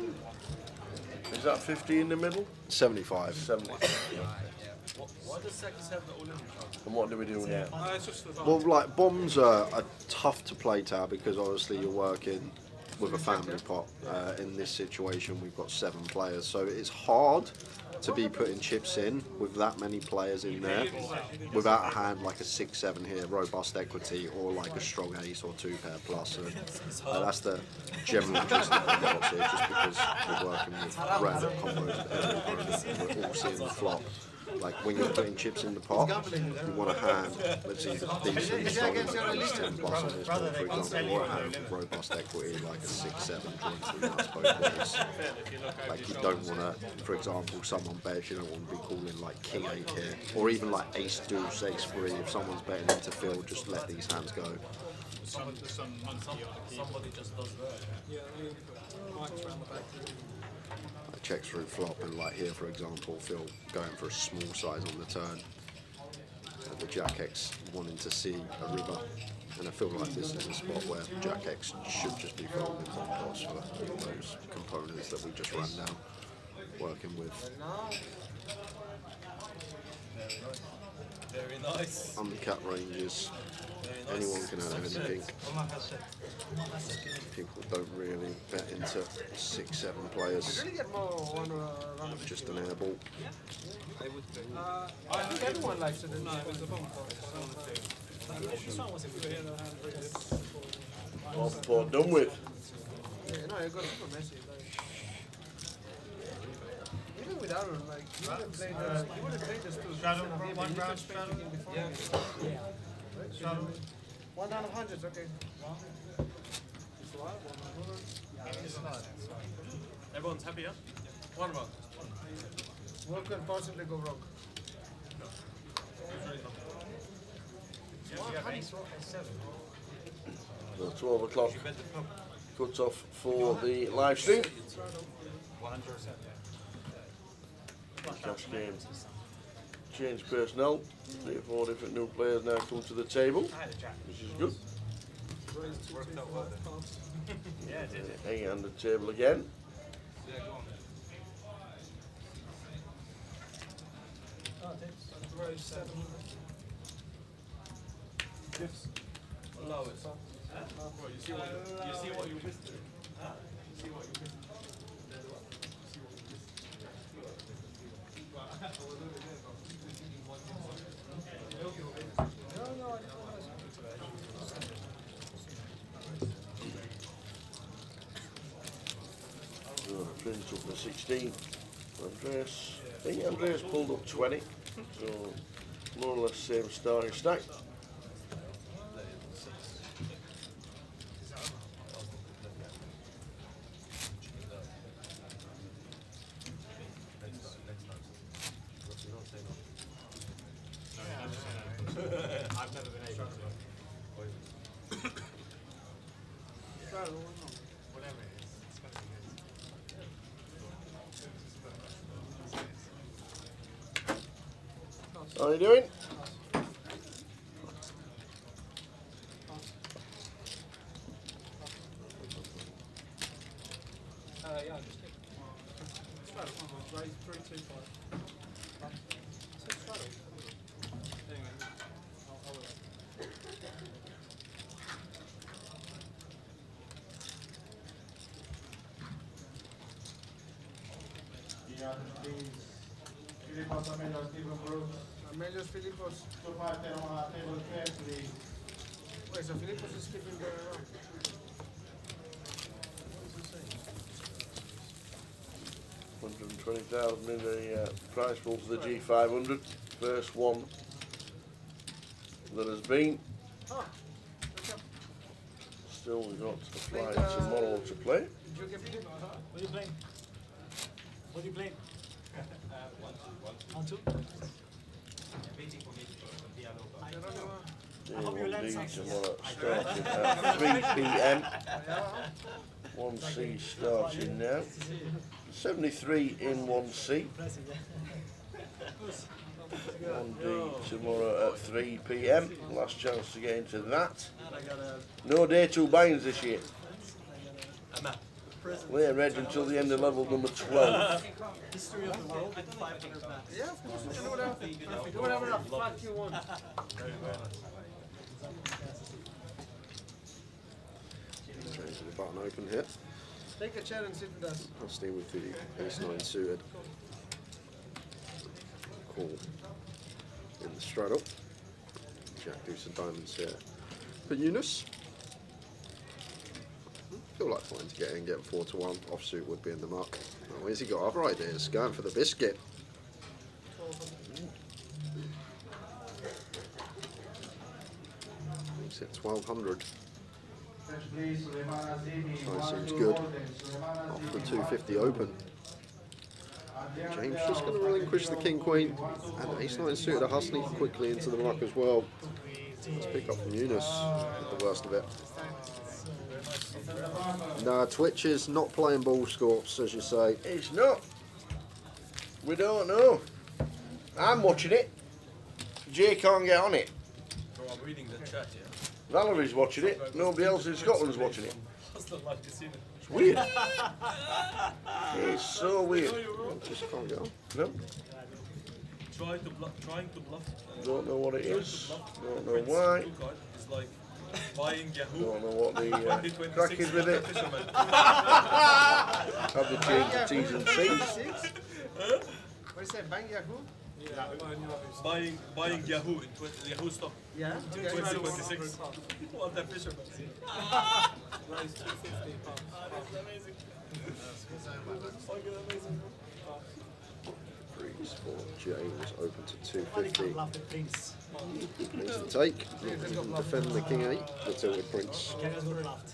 Is that 50 in the middle? 75. 70. Why does Sakis have the Olympic chance? And what do we do now? It's just the Well, like bombs are tough to play tower because obviously you're working with a family pot. In this situation, we've got 7 players, so it's hard to be putting chips in with that many players in there without a hand like a 6-7 here, robust equity, or like a strong ace or 2-pair plus. So that's the general gist of the pots here, just because we're working with random combos of every opponent and we're all seeing the flop. Like when you're putting chips in the pot, you want a hand that's either decent, strong, at least 10 plus on this board, for example, or a hand with robust equity like a 6-7 joint nuts both ways. Like you don't want to, for example, someone bets, you don't want to be calling like king 8 here, or even like ace deuce, ace 3. If someone's betting into field, just let these hands go. somebody just does that. Checks through flop, and like here, for example, Phil going for a small size on the turn. The Jack X wanting to see a river, and I feel like this is a spot where Jack X should just be folding on pots for those components that we just ran down, working with. Very nice. Uncut ranges. Anyone can have anything. People don't really bet into 6-7 players. Really get more one round of Just an airball. I think everyone likes it. Bomb pot done with. Yeah, no, you got it for Messi. Like, even with Aaron, like, you would have played this too. Shadow, one round, shadow. Yeah. Shadow. 1 round of hundreds, okay. Everyone's happy, yeah? One round. What could possibly go wrong? So 12 o'clock cut off for the live stream. Cash game. Change personnel. 3 or 4 different new players now come to the table, which is good. Hanging on the table again. Gifts. Allow it. Bro, you see what you missed? You see what you missed? Prince up to 16. Andreas. I think Andreas pulled up 20. So more or less same starting stack. I've never been able to. Whatever it is, it's going to be good. How are you doing? Yeah, just kidding. Straddle, raise 325. Straddle. Anyway, I'll wait. Amelios Philippos. Wait, so Philippos is skipping the round. 120,000 in the prize pool for the G500. First one that has been. Ah, okay. Still we've got a flight tomorrow to play. GUKPT. What are you playing? What are you playing? 1-2. I hope you learn D1D something. tomorrow starting at 3 p.m. 1C starting now. 73 in 1C. Impressive, yeah. 1D tomorrow at 3 p.m. Last chance to get into that. No day 2 binds this year. Later Reg until the end of level number 12. History of the world with 500 maps. Yeah, of course, you can do whatever, do whatever the fuck you want. Change the button open here. Take a chair and sit with us. I'll stay with the ace-9 suited. Call in the straddle. Jack deuce of diamonds here. For Eunice. Feel like trying to get in, get 4-1. Offsuit would be in the muck. Oh, where's he got other ideas? Going for the biscuit. Makes it 1200. That seems good. Off the 250 open. James just going to relinquish the king queen, and ace-9 suited a hustling quickly into the muck as well. Let's pick up from Eunice with the worst of it. No, Twitch is not playing ball scores, as you say. It's not. We don't know. I'm watching it. Jay can't get on it. So I'm reading the chat, yeah. Valerie's watching it. Nobody else in Scotland's watching it. How's the live casino? It's weird. It's so weird. Just can't get on. No, Trying to bluff. don't know what it is. Don't know why. It's like buying Yahoo. Don't know what the 2026 crack is with it. fisherman. Have to change the T's and C's. What do you say, bang Yahoo? Buying Yahoo in Yahoo stock. Yeah, okay. 2026. What the fisherman? Freeze for James, open to Why you 250. can't bluff the prince? There's the take. Defend the king 8, the tilted prince. Kenya's got bluffed.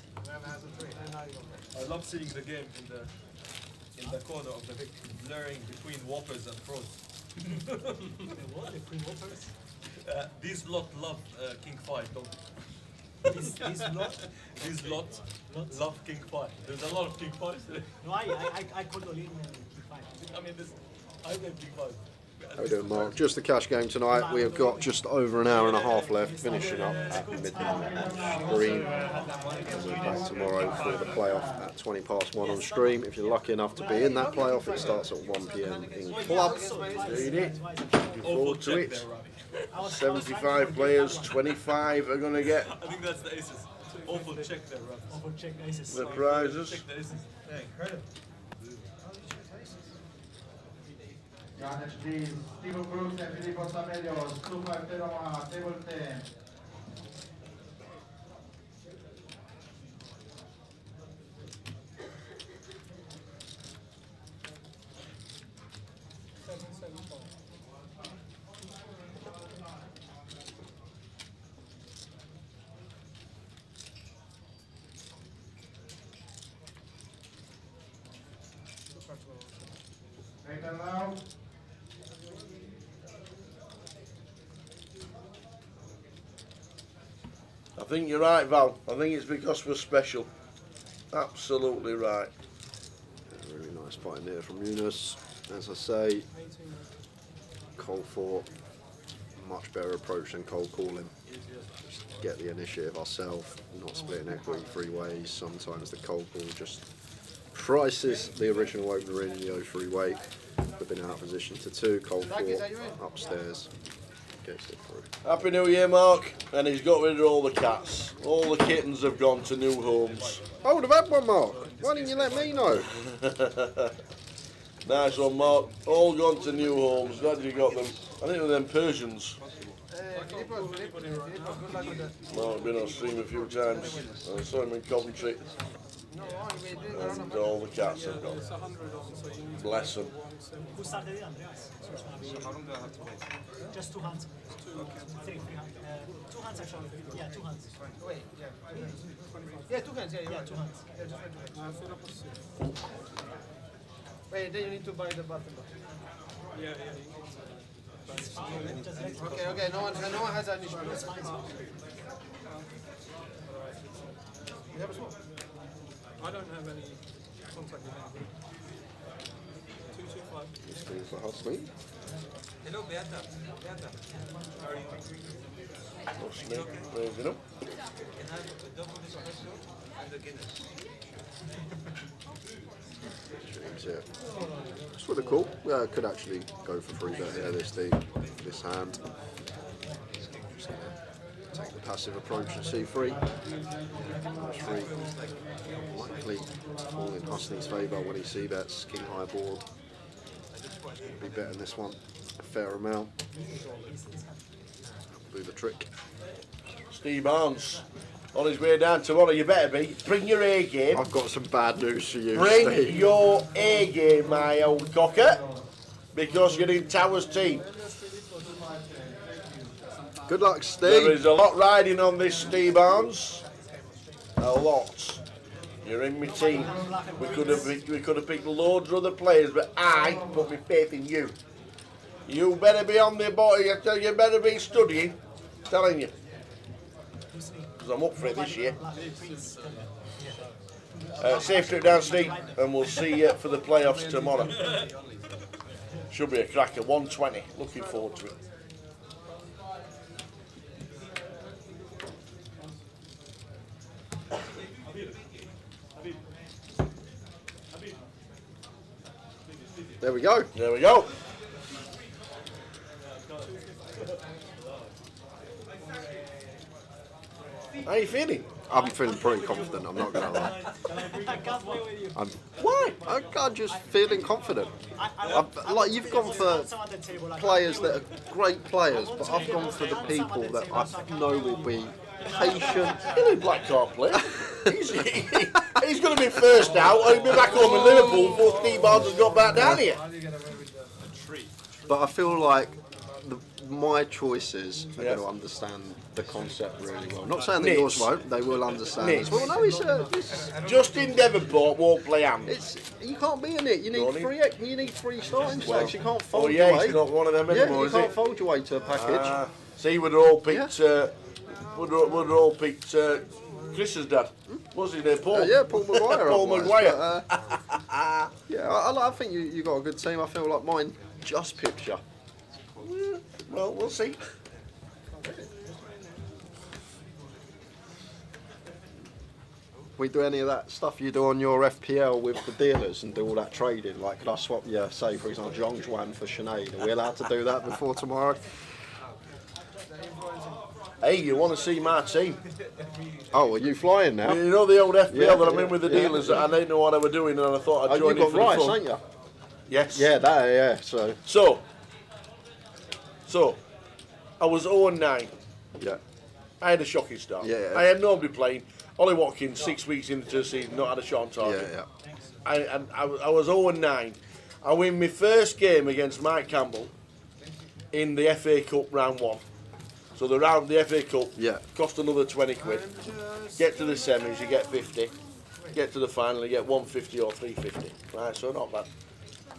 I love seeing the game in the corner of the Vic, blurring between whoppers and pros. What? The queen whoppers? These lot love King 5, don't they? This lot? These lot love King 5. There's a lot of King 5s. No, I call the lead king 5. I mean, I play King 5. How we doing, Mark? Just the cash game tonight. We have got just over an hour and a half left, finishing up at midnight on stream. And we're back tomorrow for the playoff at 1:20 on stream. If you're lucky enough to be in that playoff, it starts at 1 PM in club. Read it. Looking forward to it. 75 players, 25 are going to get I think that's the aces. Awful check there, Rob. Awful check aces. the prizes. Check the aces. Hey, heard him. Steve Brooks and Filippo Samelio, Super Teroma, table 10. Right and now. I think you're right, Val. I think it's because we're special. Absolutely right. Yeah, really nice fighting there from Yunus. As I say, cold fought, much better approach than cold calling. Just get the initiative ourselves, not splitting equity three ways. Sometimes the cold call just prices the original opener in the 0-3 way. We've been out of position to 2, cold fought, upstairs, gets it through. Happy New Year, Mark. And he's got rid of all the cats. All the kittens have gone to new homes. I would have had one, Mark. Why didn't you let me know? Nice one, Mark. All gone to new homes. Glad you got them. I think they're them Persians. Filippo, good luck with that. Mark's been on stream a few times. I saw him in Coventry. And all the cats have gone. Bless them. Who started it, Andreas? How long do I have to wait? Just 2 hands. 3 hands. 2 hands actually. Yeah, 2 hands. Wait, yeah. Yeah, 2 hands, yeah, you're Yeah, right. 2 hands. Yeah, just wait 2 hands. Wait, then you need to buy the button. Okay, no one has an issue. That's fine. You have a smoke? I don't have any contact with anybody. 225. This thing for hustling. Hello, Beata. Beata. How are you? Raising up. Can I have a double espresso and a Guinness? James, yeah. It's really cool. Yeah, could actually go for 3 bet here this hand. Just gonna take the passive approach and C3. That's 3. Likely to fall in Hustling's favour when he C bets king high board. Be betting this one a fair amount. Do the trick. Steve Barnes. On his way down tomorrow, you better be. Bring your A game. I've got some bad news for you, Bring Steve. your A game, my old cocker. Because you're in Tower's team. Good luck, There Steve. is a lot riding on this, Steve Barnes. A lot. You're in my team. We could have picked loads of other players, but I put my faith in you. You better be on the body. I tell you, better be studying. I'm telling you. Because I'm up for it this year. Safe trip down, Steve, and we'll see you for the playoffs tomorrow. Should be a cracker. 120. Looking forward to it. There we go. There we go. How are you feeling? I'm feeling pretty confident, I'm not going to lie. I can't play with you. Why? I'm just feeling confident. Like, you've gone for players that are great players, but I've gone for the people that I know will be patient. Billy Black can't play. He's going to be first out. He'll be back home in Liverpool before Steve Barnes has got back down here. But I feel like my choices are going to understand the concept really well. Not saying that Nits. yours won't, they will understand Nits. as well. No, it's Justin Devonport won't play hands. you can't be in it. You need three starting stacks. You can't Oh fold yeah, your way. he's not one of them Yeah, anymore, you is can't it? fold your way to a package. See, we'd all picked. Would all picked Chris's dad. What's his name? Paul. Yeah, Paul Maguire. Paul otherwise, Maguire. but, yeah, I think you got a good team. I feel like mine just pipped you. Well, we'll see. We do any of that stuff you do on your FPL with the dealers and do all that trading? Like, could I swap you, say, for example, Zhongzhuan for Sinead? Are we allowed to do that before tomorrow? Hey, you want to see my team? Oh, are you flying now? You know the old FPL Yeah, that I'm in with the dealers that I didn't know what I were doing and I thought I'd join you in got for Rice, the fun. ain't you? Yes. Yeah, that, yeah, So, I was 0-9. Yeah. I had a shocking start. Yeah. I had nobody playing. Ollie Watkins, 6 weeks into the season, not had a shot on target. Yeah. I was 0-9. I win my first game against Mike Campbell in the FA Cup round 1. So the FA Cup cost another 20 quid. Get to the semis, you get 50. Get to the final, you get 150 or 350. Right, so not bad.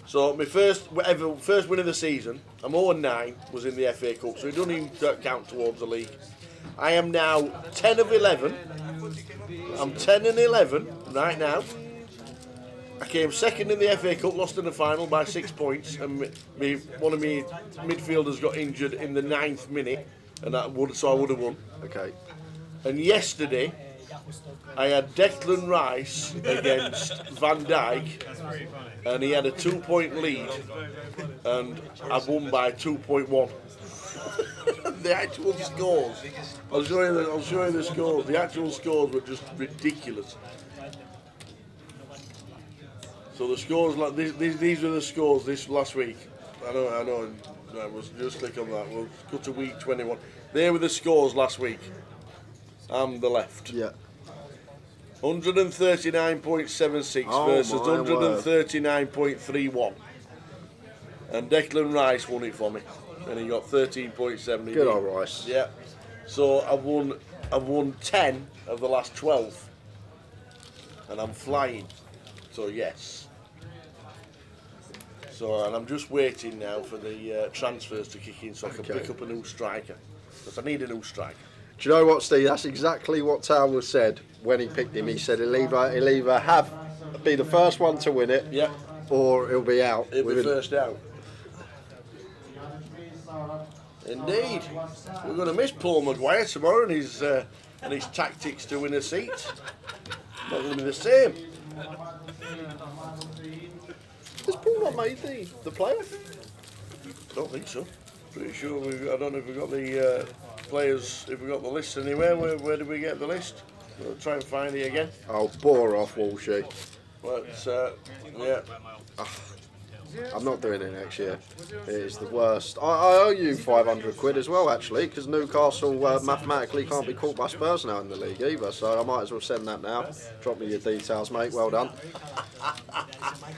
So my first win of the season, I'm 0-9, was in the FA Cup, so it doesn't even count towards the league. I am now 10 of 11. I'm 10 and 11 right now. I came second in the FA Cup, lost in the final by 6 points, and one of my midfielders got injured in the 9th minute, and so I would have won. Okay. And yesterday, I had Declan Rice against Van Dijk, and he had a 2-point lead, and I won by 2.1. The actual scores, I'll show you the scores. The actual scores were just ridiculous. So the scores, like these were the scores this last week. I know. We'll just click on that. We'll go to week 21. They were the scores last week. I'm the left. Yeah. 139.76 versus 139.31. And Declan Rice won it for me, and he got 13.7. Good old Rice. Yeah. So I've won 10 of the last 12, and I'm flying. So yes. So and I'm just waiting now for the transfers to kick in, so I can pick up a new striker, because I need a new striker. Do you know what, Steve? That's exactly what Towler said when he picked him. He said he'll either be the first one to win it, or he'll be out. He'll be first out. Indeed, we're going to miss Paul Maguire tomorrow and his tactics to win a seat. Not going to be the same. Has Paul not made the playoff? I don't think so. Pretty sure I don't know if we got the players. If we got the list anywhere, where did we get the list? We'll try and find it again. Oh, bore off, Walshy. But yeah. I'm not doing it next year. It is the worst. I owe you 500 quid as well, actually, because Newcastle mathematically can't be caught by Spurs now in the league either, so I might as well send that now. Drop me your details, mate. Well done.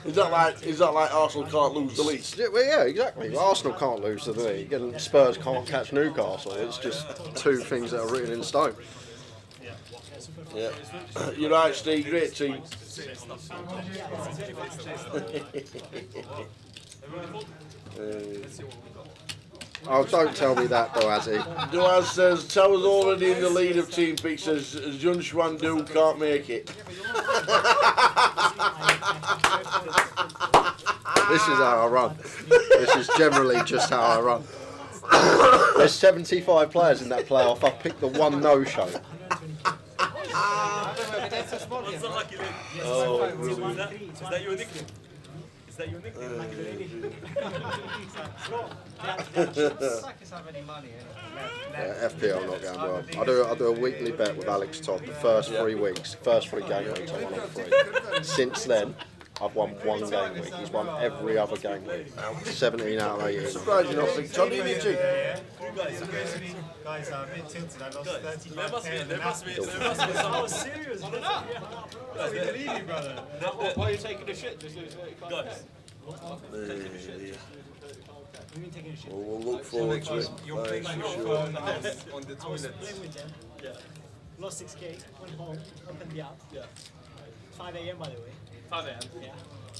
Is that like Arsenal can't lose the league? Yeah, exactly. Arsenal can't lose the league, and Spurs can't catch Newcastle. It's just two things that are written in stone. Yeah, you're right, Steve. Great team. Oh, don't tell me that though, Azzy. Duaz says Tower's already in the lead of team picks. Says Jun Schwandu can't make it. This is how I run. This is generally just how I run. There's 75 players in that playoff. I've picked the one no-show. Oh, is that your nickname? Is that your nickname? FPL not going well. I do a weekly bet with Alex Todd. The first 3 weeks, first 3 game weeks, I won on 3. Since then, I've won 1 game week. He's won every other game week. 17 out of 18. Surprised you're not big Toddy, did you? Guys, I'm a bit tilted. I lost 35. There must be some. Oh, serious? We believe you, brother. Why are you taking the shit? Just lose 35. Guys. We've been taking a shit. We'll look forward to it. You're playing For your sure. phone on the I was toilet. playing with them. Yeah. Lost 6k. Went home. Opened the app. Yeah. 5 a.m. by the way. 5 a.m. Yeah.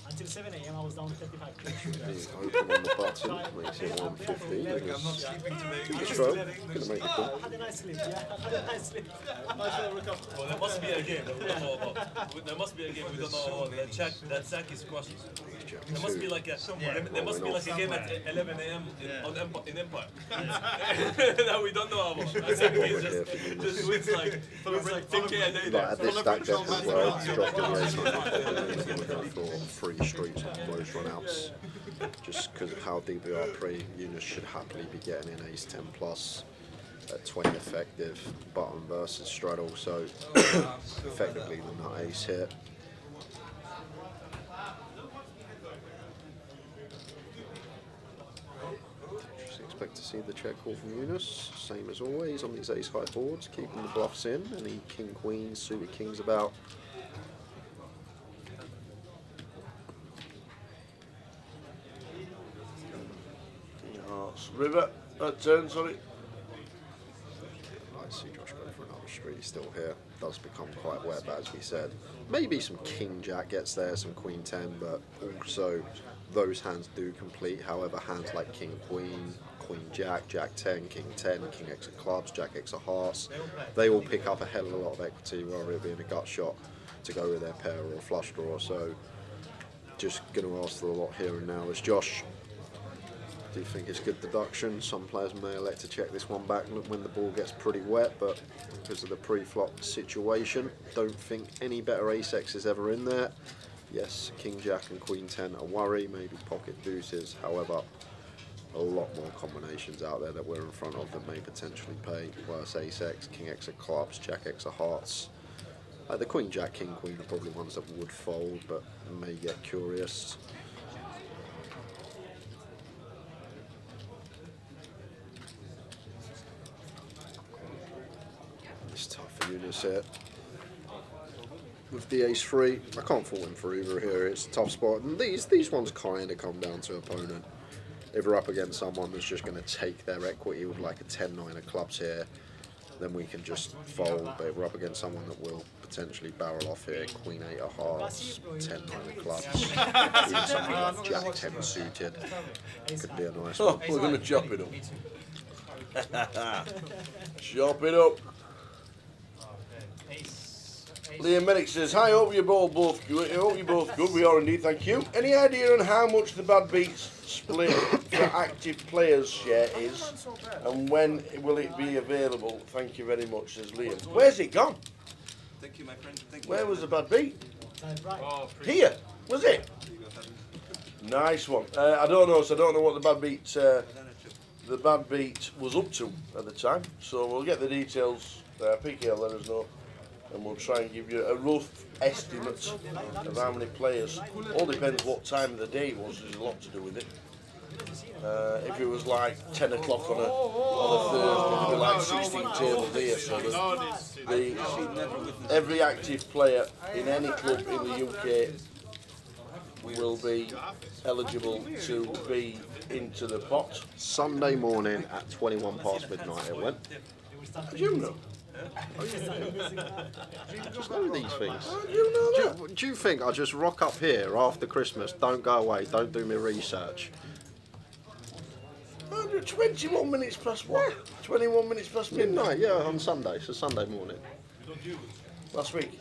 Until 7 a.m. I was down 35 Being open on the button makes it 150. I'm not sleeping today. Stroke, gonna make it I had a nice sleep, yeah. I had a nice sleep. Well, there must be a game that we don't know about. There must be a game we don't know about. That Jack is crushed. There must be like a there must be like a game at 11 a.m. in Empire that we don't know about. That Jack is just wins like 10K a day. Like at this stack depth as well, dropping the 800, we're going for 3 streets of close run-outs. Just because of how deep we are pre, Eunice should happily be getting in ace 10 plus at 20 effective, button versus straddle, so effectively the nut ace hit. Just expect to see the check call from Eunice, same as always on these ace high boards, keeping the bluffs in, any king queens, suited kings about. River, turn, sorry. I see Josh going for another street, he's still here. Does become quite wet, but as we said, maybe some king jack gets there, some queen 10, but also those hands do complete. However, hands like king queen, queen jack, jack 10, king 10, king x of clubs, jack x of hearts, they all pick up a hell of a lot of equity rather it being a gut shot to go with their pair or a flush draw. So just going to ask a lot here and now is Josh, do you think it's good deduction? Some players may elect to check this one back when the ball gets pretty wet, but because of the pre-flop situation, don't think any better ace-x is ever in there. Yes, king jack and queen 10 a worry, maybe pocket deuces. However, a lot more combinations out there that we're in front of that may potentially pay. Worse ace-x, king x of clubs, jack x of hearts. The queen jack, king queen are probably ones that would fold, but may get curious. It's tough for Eunice here. With the ace-3, I can't fault him for either here, it's a tough spot. And these ones kind of come down to opponent. If we're up against someone that's just going to take their equity with like a 10-9 of clubs here, then we can just fold. But if we're up against someone that will potentially barrel off here, queen 8 of hearts, 10-9 of clubs, even something like jack 10 suited, could be a nice one. Oh, we're going to chop it up. Chop it up. Liam Merrick says, hi, hope you're both good. I hope you're both good. We are indeed, thank you. Any idea on how much the bad beats split for active players share is? And when will it be available? Thank you very much, says Liam. Where's it gone? Thank you, my friend. Thank you. Where was the bad beat? Here, was it? Nice one. I don't know, so I don't know what the bad beat was up to at the time. So we'll get the details. PK will let us know. And we'll try and give you a rough estimate of how many players. All depends what time of the day it was, there's a lot to do with it. If it was like 10 o'clock on a Thursday, it'd be like 16 tables here, so every active player in any club in the UK will be eligible to be into the pot. Sunday morning at 21 past midnight it went. How do you know? I just know these things. How do you know that? Do you think I just rock up here after Christmas, don't go away, don't do my research? 21 minutes past what? 21 minutes past midnight? Midnight, yeah, on Sunday, so Sunday morning. Last week?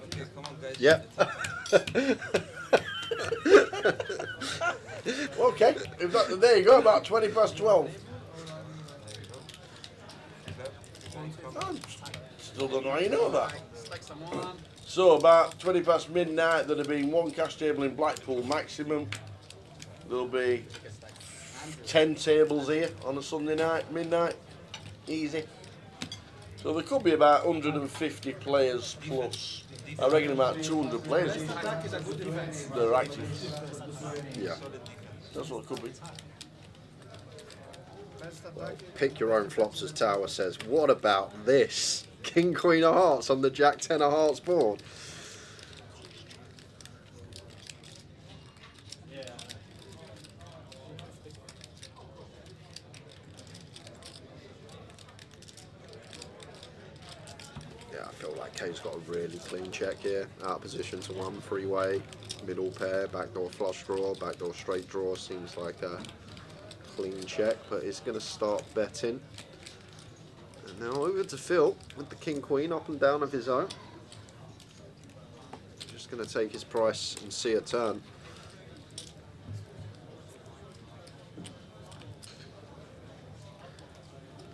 Okay, come on, guys. Yep. Okay, there you go, about 20 past 12. I still don't know how you know that. So about 20 past midnight, there'll be one cash table in Blackpool maximum. There'll be 10 tables here on a Sunday night, midnight, easy. So there could be about 150 players plus. I reckon about 200 players that are active. Yeah. That's what it could be. Well, pick your own flops, as Tower says. What about this? King Queen of Hearts on the Jack 10 of Hearts board. Yeah, I feel like Kay's got a really clean check here. Out of position to 1, 3-way. Middle pair, backdoor flush draw, backdoor straight draw. Seems like a clean check, but it's going to start betting. And now over to Phil with the king queen up and down of his own. Just going to take his price and see a turn.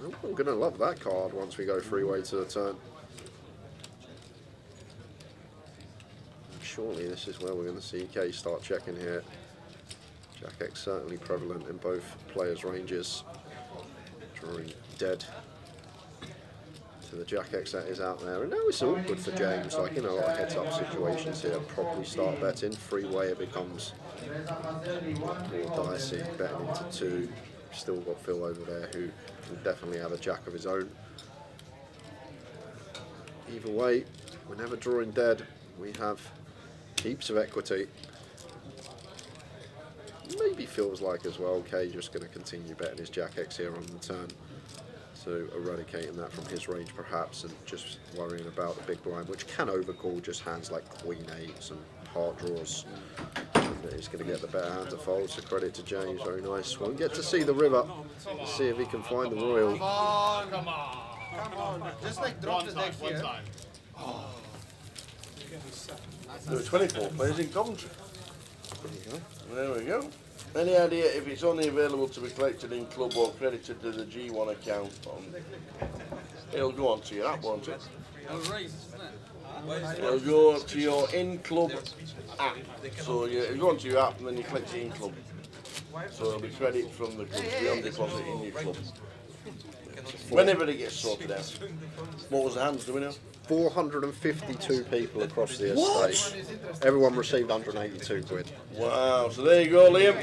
Oh, I'm going to love that card once we go three-way to the turn. Surely this is where we're going to see K start checking here. Jack X certainly prevalent in both players' ranges. Drawing dead to the Jack X that is out there. And now it's awkward for James, like in a lot of heads-up situations here. Probably start betting. Three-way it becomes more dicey. Betting into two. Still got Phil over there who can definitely have a Jack of his own. Either way, we're never drawing dead. We have heaps of equity. Maybe feels like as well Kay just going to continue betting his Jack X here on the turn, so eradicating that from his range perhaps, and just worrying about the big blind, which can overcall just hands like Queen 8s and heart draws. And he's going to get the better hand to fold, so credit to James, very nice. Won't get to see the river, see if he can find the royal. Come on, come on, come on. Just like drop the deck here. There were 24 players in Coventry. There we go. Any idea if it's only available to be collected in club or credited to the G1 account? It'll go on to your app, won't it? It'll go to your in-club app. So you go onto your app and then you collect the in-club. So it'll be credit from the club, be on deposit in your club. Whenever it gets sorted out. What was the hands, do we know? 452 people across the estate. Everyone received 182 quid. Wow, so there you go, Liam.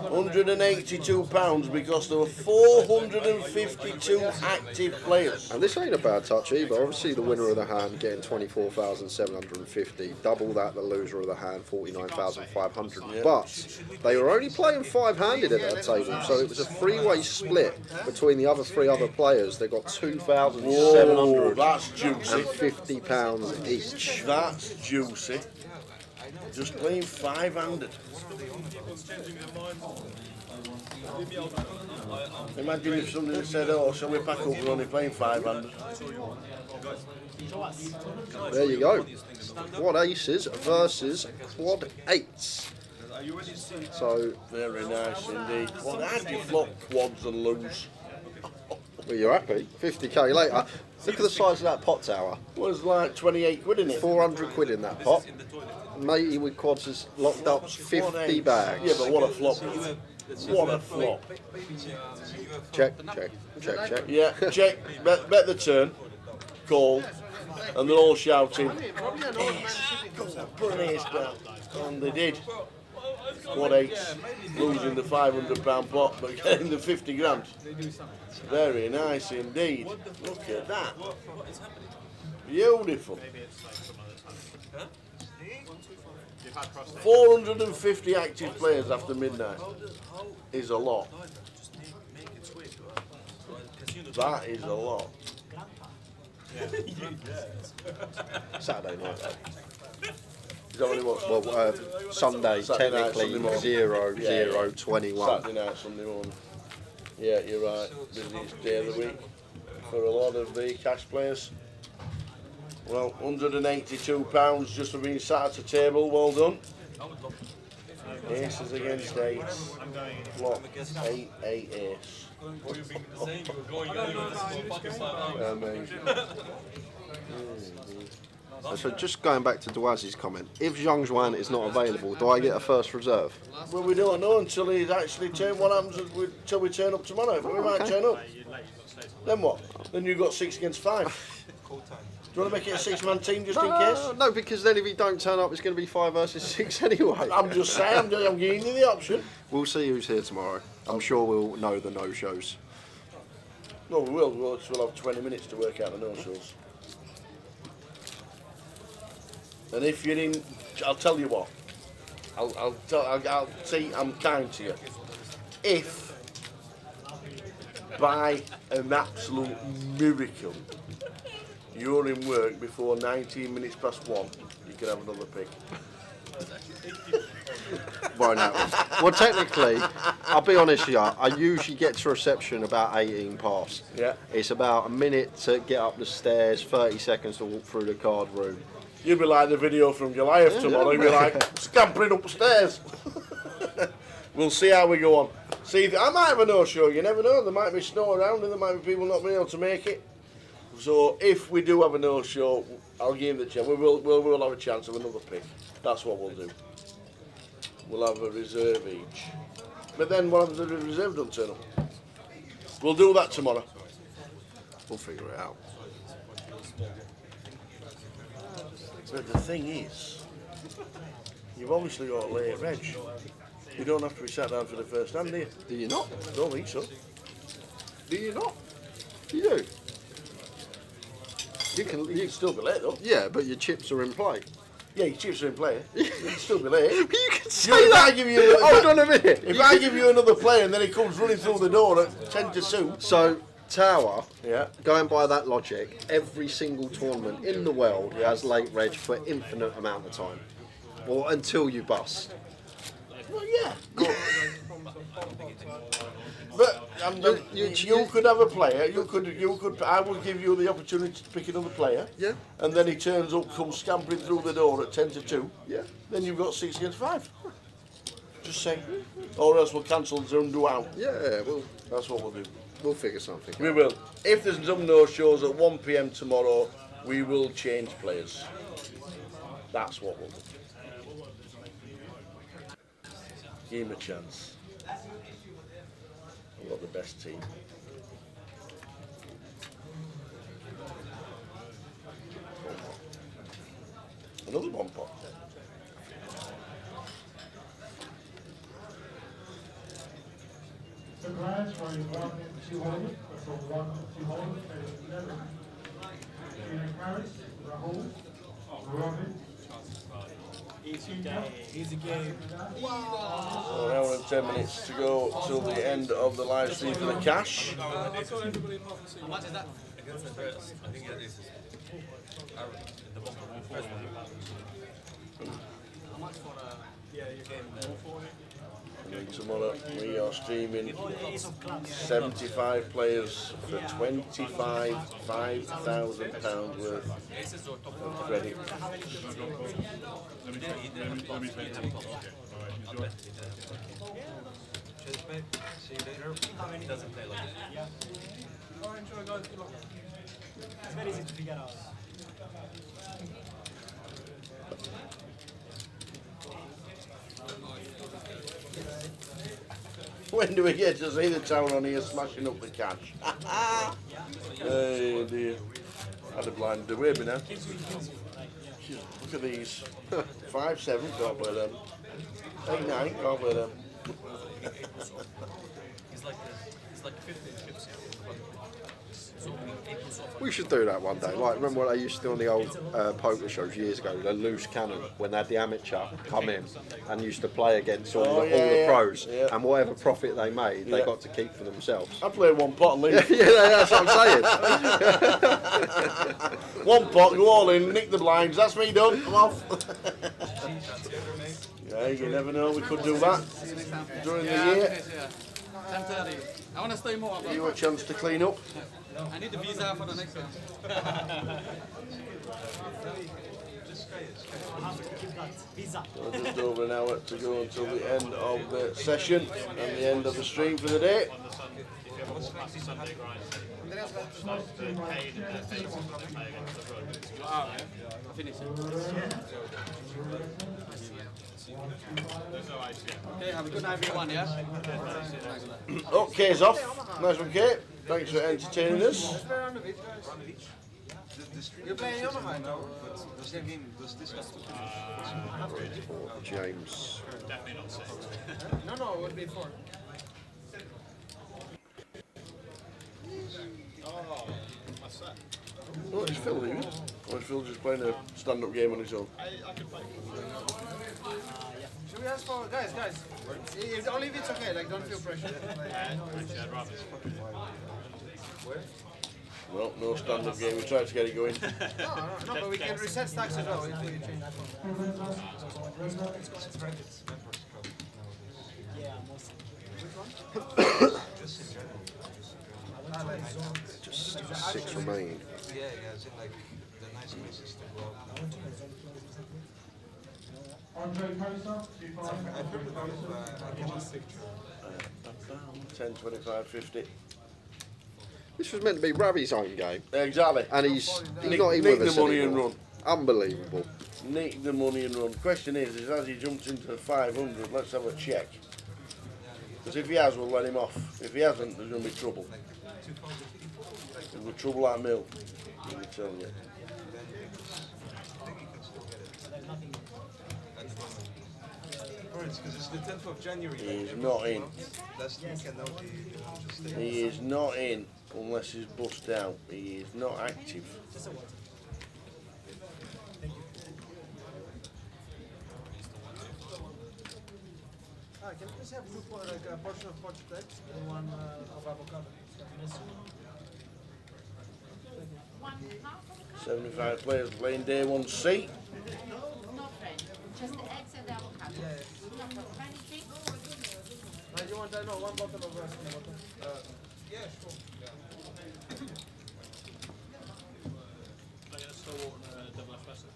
£182 because there were 452 active players. And this ain't a bad touch either. Obviously the winner of the hand getting 24,750. Double that the loser of the hand, 49,500. Yeah. But they were only playing five-handed at that table, so it was a three-way split between the other three other players. They got 2,750. That's juicy. £50 each. That's juicy. Just playing five-handed. Imagine if somebody said, "Oh, shall we pack up? We're only playing five-handed." There you go. Quad aces versus quad eights. So very nice indeed. Well, how do you flop quads and lose? Well, you're happy. 50k later. Look at the size of that pot tower. Well, it's like 28 quid in it. 400 quid in that pot. Matey with quads has locked up 50 bags. Yeah, but what a flop. What a flop. Check, check, check, check. Yeah, check. Bet the turn. Call. And they're all shouting, "Ace, go on, put an ace down." And they did. Quad eights, losing the £500 pot, but getting the 50 grand. Very nice indeed. Look at that. Beautiful. 450 active players after midnight is a lot. That is a lot. Saturday night. Is that what it was? Well, Sunday, Saturday night, technically Sunday 0-0-21. Saturday night, Sunday morning. Yeah, you're right. Busiest day of the week for a lot of the cash players. Well, £182 just for being sat at a table. Well done. Aces against eights. Flop 8-8 ace. So just going back to Dwazi's comment, if Zhang Zhuan is not available, do I get a first reserve? Well, we don't know until he's actually turned. What happens until we turn up tomorrow? But we might turn up. Then what? Then you've got 6 against 5. Do you want to make it a 6-man team just in case? No, because then if he don't turn up, it's going to be 5 versus 6 anyway. I'm just saying, I'm giving you the option. We'll see who's here tomorrow. I'm sure we'll know the no-shows. No, we will. We'll have 20 minutes to work out the no-shows. And if you're in, I'll tell you what. I'll see. I'm kind to you. If by an absolute miracle you're in work before 19 minutes past 1, you can have another pick. Won't happen. Well, technically, I'll be honest with you, I usually get to reception about 18 past. Yeah. It's about a minute to get up the stairs, 30 seconds to walk through the card room. You'll be like the video from Goliath tomorrow. You'll be like scampering upstairs. We'll see how we go on. See, I might have a no-show. You never know. There might be snow around, and there might be people not being able to make it. So if we do have a no-show, I'll give the chance. We'll have a chance of another pick. That's what we'll do. We'll have a reserve each. But then what happens if the reserve don't turn up? We'll do that tomorrow. We'll figure it out. But the thing is, you've obviously got a late reg. You don't have to be sat down for the first hand, do you? Do you not? I don't think so. Do you not? You do. You can still be late though. Yeah, but your chips are in play. Yeah, your chips are in play. You can still be late. But you can say If that. I give you, Hold on a minute. If I give you another player and then he comes running through the door at 10 to 2. So, Tower, Yeah. going by that logic, every single tournament in the world has late reg for infinite amount of time. Or until you bust. Well, yeah. But you could have a player. You could. I will give you the opportunity to pick another player. Yeah. And then he turns up, comes scampering through the door at 10 to 2. Yeah. Then you've got 6 against 5. Just saying. Or else we'll cancel the undo out. Yeah, That's what we'll do. we'll figure something We out. will. If there's some no-shows at 1 PM tomorrow, we will change players. That's what we'll do. Give him a chance. I've got the best team. Another one pot. The clients for 1 and 2 holders, so 1 and 2 holders, that is 11. Junior Paris, Rahul, Robin, Easy game. So an hour and 10 minutes to go till the end of the live stream for the cash. How much is that? Against Andreas. I think it is. The first one. How much for Yeah, you game. And then tomorrow we are streaming 75 players for £25,000 worth Aces or top of credit. Let me take it. I'll bet. Cheers, mate. See you later. He doesn't play like that. It's very easy to figure out. When do we get to see the town on here smashing up the cash? Hey dear. Had a blind away me now. Look at these. 5-7, can't play them. 8-9, can't play them. He's like 15 chips. We should do that one day. Like, remember what they used to do on the old poker shows years ago, the loose cannon, when they had the amateur come in and used to play against all the pros, and whatever profit they made, they got to keep for themselves. I play one pot and leave. Yeah, that's what I'm saying. One pot, go all in, nick the blinds, that's me done, I'm off. Yeah, you never know, we could do that during the year. 10:30. I want to stay more. Give you a chance to clean up. I need the visa for the next one. So just over an hour to go until the end of the session and the end of the stream for the day. Finish it. Okay, have a good night everyone, yeah? Oh, Kay's off. Nice one, Kay. Thanks for entertaining us. You're playing on mine now. James. No, it would be 4. Oh, it's Phil, isn't it? Or is Phil just playing a stand-up game on his own? Should we ask for guys? Only if it's okay. Like, don't feel pressure. Well, no stand-up game. We tried to get it going. No, but we can reset stacks as well if we change that one. Just in general. Just 6 remaining. Yeah, as in like the nice places to go out. Andre Costa, I've heard about it, but I cannot picture. 10, 25, 50. This was meant to be Ravi's own game, Exactly. and he's Nick- not even nick with us the money and anymore. run. Unbelievable. Nick the money and run. Question is as he jumps into 500, let's have a check. Because if he has, we'll let him off. If he hasn't, there's going to be trouble. There'll be trouble like milk. Let me tell you. Because it's the 10th of January. He's not in. Last week and now they want to stay. He is not in unless he's bust out. He is not active. Can you please have two for like a portion of poached eggs and one of avocado? 75 players playing day 1C. No, friend. Just the eggs and the avocado. Yeah. No problem. Anything? You want one bottle of recipe water? Yeah, sure. Can I get a slow water and a double espresso?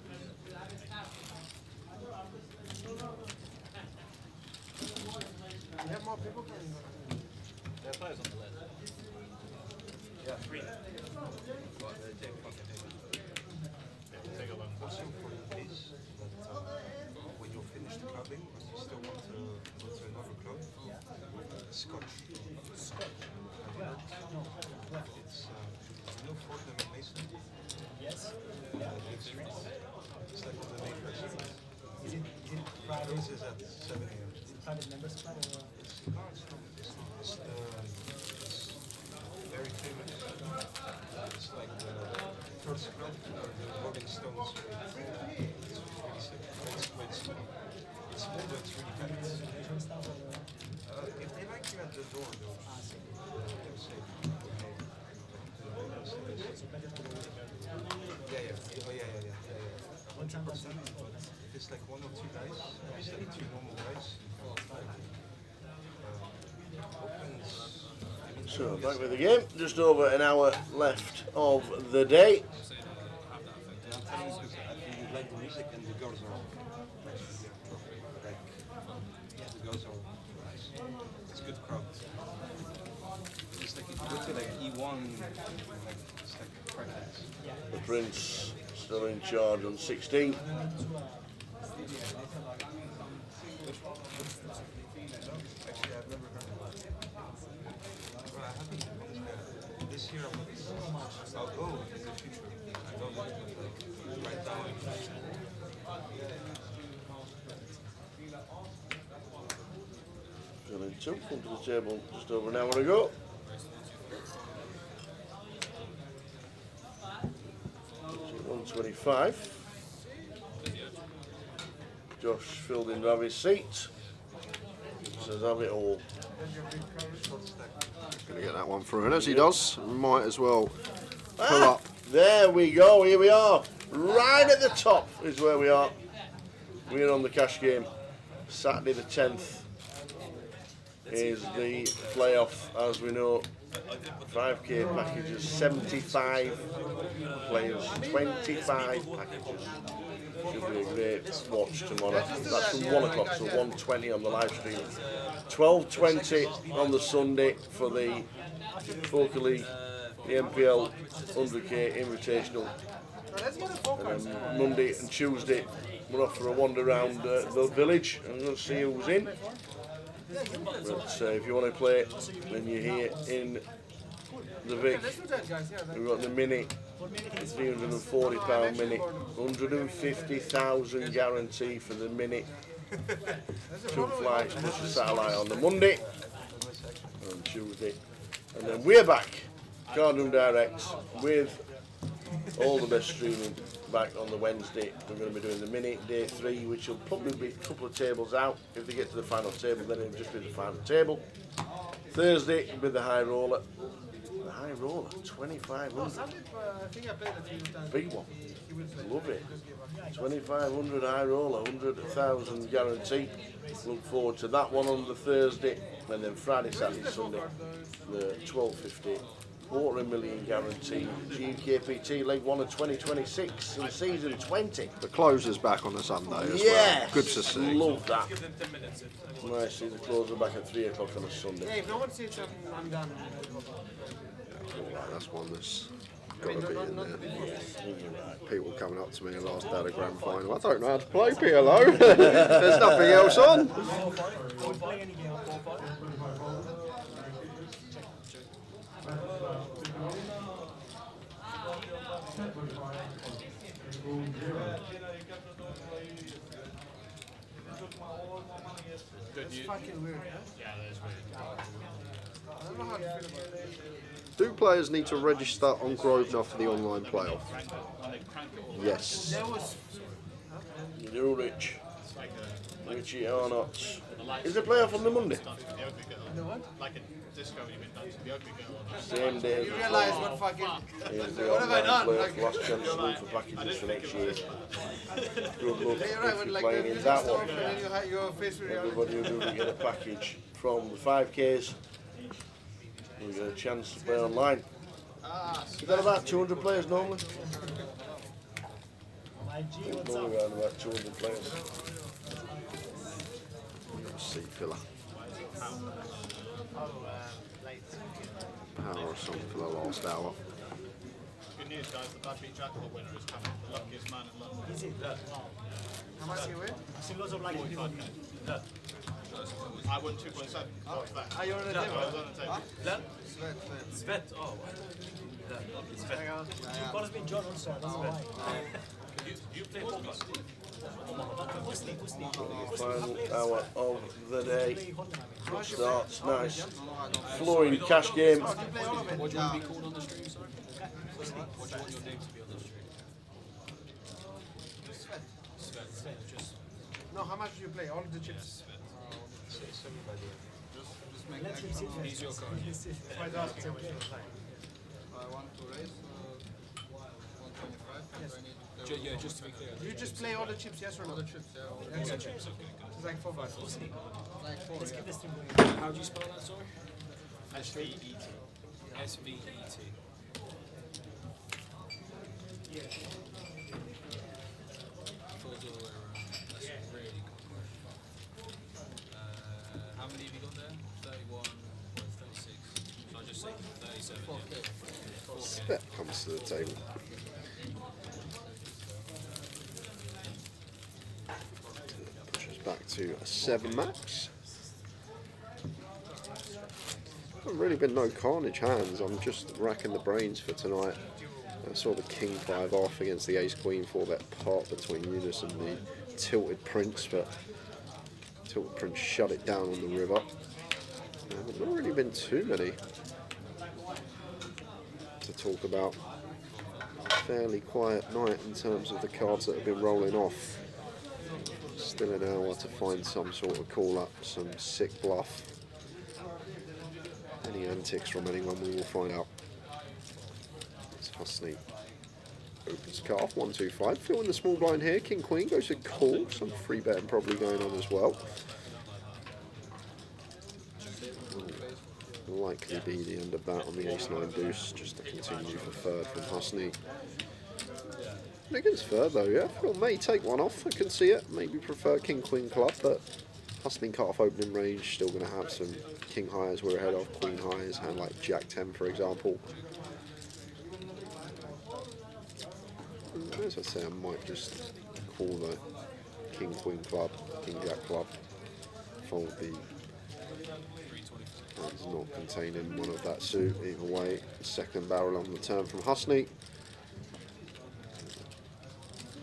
You have more people? There are players on the list. Yeah, 3. Take a long Also important is that when you're finished clubbing, but you still want to go to another club, Scotch. Scotch? It's you know Fortnum and Mason? Yes. Big Street. It's like one of the main restaurants. Is it private? Closes at 7 a.m. Is it private members club or? It's not. It's very famous. It's like the first club or the Rolling Stones. It's pretty sick. It's quite small. It's small, but it's really packed. If they like you at the door, they'll say, yeah. Oh, yeah. 100%. If it's like 1 or 2 guys, it's like 2 normal guys. So back with the game. Just over an hour left of the day. I'm telling you because I think you like the music and the girls are like the girls are nice. It's a good crowd. It's like if you go to like E1, like it's like practice. The Prince still in charge on 16. Actually, I've never heard of it. Well, I haven't. This year I'll go in the future. I know that, but like right now. Filling 2 onto the table just over an hour ago. So 125. Josh filled in Ravi's seat. Says have it all. Gonna get that one through, and as he does, we might as well pull up. There we go, here we are. Right at the top is where we are. We're on the cash game. Saturday the 10th is the playoff, as we know. 5k packages, 75 players, 25 packages. Should be a great watch tomorrow. That's from 1 o'clock, so 1:20 on the live stream. 12:20 on the Sunday for the Poker League, the MPL 100k Invitational. And then Monday and Tuesday we're off for a wander around the village and we'll see who's in. But if you want to play, then you're here in the Vic. We've got the mini, the £340 mini, 150,000 guarantee for the mini. 2 flights plus a satellite on the Monday and Tuesday. And then we're back, Cardroom Direct, with all the best streaming back on the Wednesday. We're going to be doing the mini day 3, which will probably be a couple of tables out. If they get to the final table, then it'll just be the final table. Thursday will be the high roller. The high roller, 2,500. I think I played a few times. Big one. He Love it. 2,500 high roller, 100,000 guarantee. Look forward to that one on the Thursday, and then Friday, Saturday, Sunday, the 12.50. $250,000 guarantee. GUKPT League 1 of 2026 in season 20. The closer's back on a Sunday as Yes, well. Good to see. Love that. Nice, see the closer back at 3 o'clock on a Sunday. Yeah, if no one sees it, I'm done. Right, that's one that's got to be in there. People coming up to me last day of the grand final. I don't know how to play PLO. There's nothing else on. It's fucking weird. Yeah, that is weird. I don't know how to feel about it. Do players need to register on Grosvenor for the online playoff? Yes. There was. You're rich. Richie or not. Is the playoff on the Monday? The what? Like a disco you've been dancing the Oakley girl on. Same day. You realize what fucking. Here's the What have I online done? playoff, Like, last chance to win for packages for next year. Good luck yeah, you're right. if When you're like playing the in music that stops one. and then you have your face with reality. Everybody who doesn't get a package from the 5Ks will get a chance to play online. Is that about 200 players normally? My G, what's Normally up? around about 200 players. Seat filler. Power or something for the last hour. Good news, guys. The Bad Beat Jackpot winner is coming. The luckiest man in London. Is it? Wow. How much you win? I've seen lots of like people. I won 2.7. What's that? Are you on the I table? was on the table. Svet, oh. Svet. You calls me John also, I don't know why. You play poker? Final hour of the day starts nice. Flowing cash game. What do you want to be called on the stream, sorry? What do you want your name to be on the stream? Svet, just... No, how much do you play? All the chips. Just make Let him sit there. He's your card. He's asking how much you play. I want to raise 125. Yes. Yeah, just to be clear. You just play all the chips, yes or no? All the chips, yeah. All Yes. the chips. It's like 4 bucks. Like 4, Let's yeah. keep this thing going. How do you spell that, sorry? S-V-E-T. S-V-E-T. Falls all the way around. That's really good question. How many have you got there? 31, 36. Should I just say 37? 4K. 4K. Spet comes to the table. Pushes back to a 7 max. Haven't really been no carnage hands. I'm just racking the brains for tonight. I saw the King 5 off against the Ace Queen 4 bet part between Eunice and the Tilted Prince, but Tilted Prince shut it down on the river. There's not really been too many to talk about. Fairly quiet night in terms of the cards that have been rolling off. Still an hour to find some sort of call up, some sick bluff. Any antics from anyone, we will find out. It's Husney. Opens calf, 1-2-5. Filling the small blind here. King Queen goes to call. Some free betting probably going on as well. Will likely be the end of that on the ace-9 deuce, just to continue for third from Husney. And against third though, yeah, Phil may take one off, I can see it. Maybe prefer King-Queen club, but Husney cut off opening range, still going to have some King highs we're ahead of, Queen highs, hand like Jack 10 for example. And as I say, I might just call the King-Queen club, King-Jack club, fold the hands not containing one of that suit. Either way, second barrel on the turn from Husney.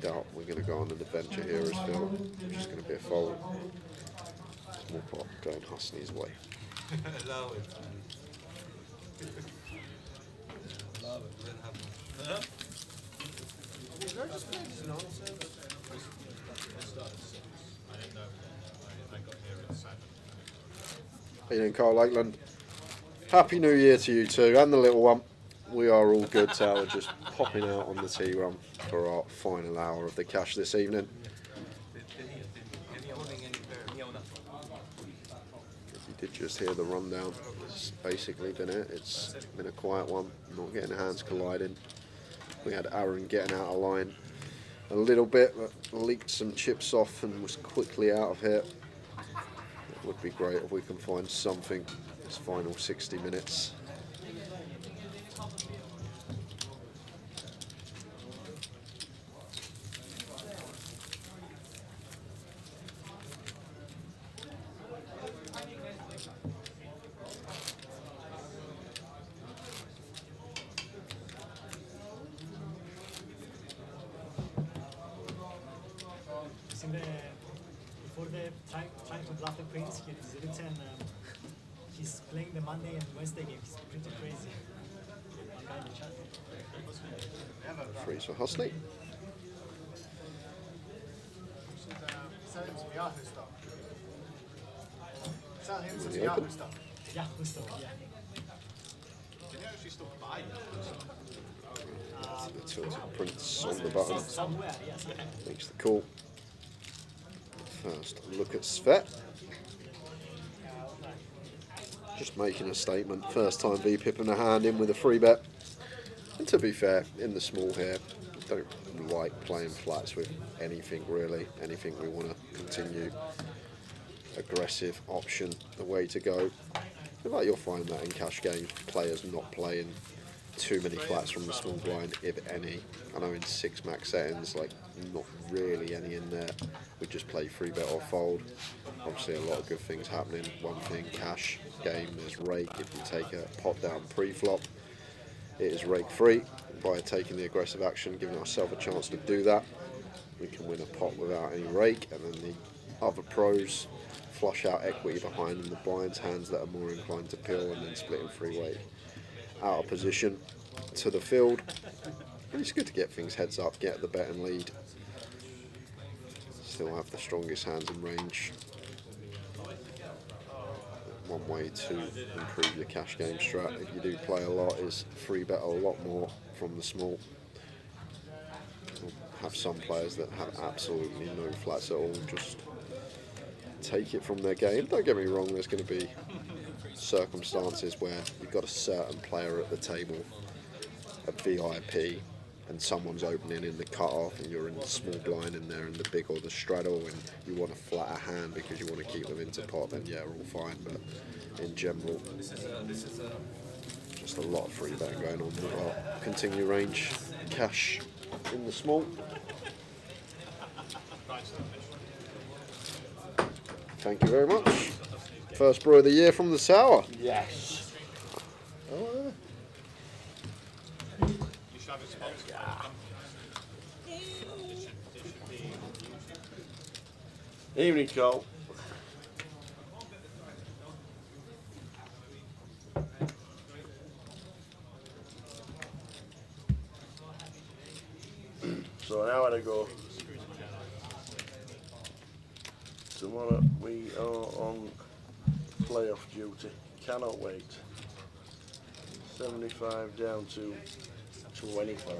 Doubt we're going to go on an adventure here as Phil. Just going to be a fold. Small pot going Husney's way. Allow it. Allow it. Then have one. Did I just play this nonsense? I didn't know. I got here at 7. How you doing, Carl Lakeland? Happy New Year to you too, and the little one. We are all good, Tower, just popping out on the tea run. for our final hour of the cash this evening. If you did just hear the rundown, it's basically been it. It's been a quiet one, not getting hands colliding. We had Aaron getting out of line a little bit, but leaked some chips off and was quickly out of here. It would be great if we can find something this final 60 minutes. Before the trying to bluff the queens, he's written he's playing the Monday and Wednesday game. He's pretty crazy. One guy in the chat. Freeze for Hustley. Really open. Yeah, Gusto, yeah. Can you actually still buy it? The tilted prince on the button. Somewhere, yes. Makes the call. First look at Svet. Just making a statement. First time V-pipping a hand in with a free bet. And to be fair, in the small here, don't like playing flats with anything really. Anything we want to continue. Aggressive option, the way to go. Like you'll find that in cash games, players not playing too many flats from the small blind, if any. I know in 6 max settings, like not really any in there. We just play free bet or fold. Obviously a lot of good things happening. One thing, cash game, there's rake. If you take a pot down pre-flop, it is rake free. By taking the aggressive action, giving ourselves a chance to do that, we can win a pot without any rake. And then the other pros, flush out equity behind in the blinds, hands that are more inclined to pill, and then splitting free-way out of position to the field. And it's good to get things heads up, get the bet and lead. Still have the strongest hands in range. One way to improve your cash game strat, if you do play a lot, is free bet a lot more from the small. We'll have some players that have absolutely no flats at all, just take it from their game. Don't get me wrong, there's going to be circumstances where you've got a certain player at the table, a VIP, and someone's opening in the cut-off and you're in the small blind and they're in the big or the straddle and you want to flat a hand because you want to keep them into pot, then yeah, we're all fine. But in general, just a lot of free betting going on with our continue range cash in the small. Thank you very much. First brew of the year from the sour. Yes. Oh, You should have it sponsored by the company. It should be Evening, Cole. So an hour to go. Tomorrow we are on playoff duty. Cannot wait. 75 down to 25.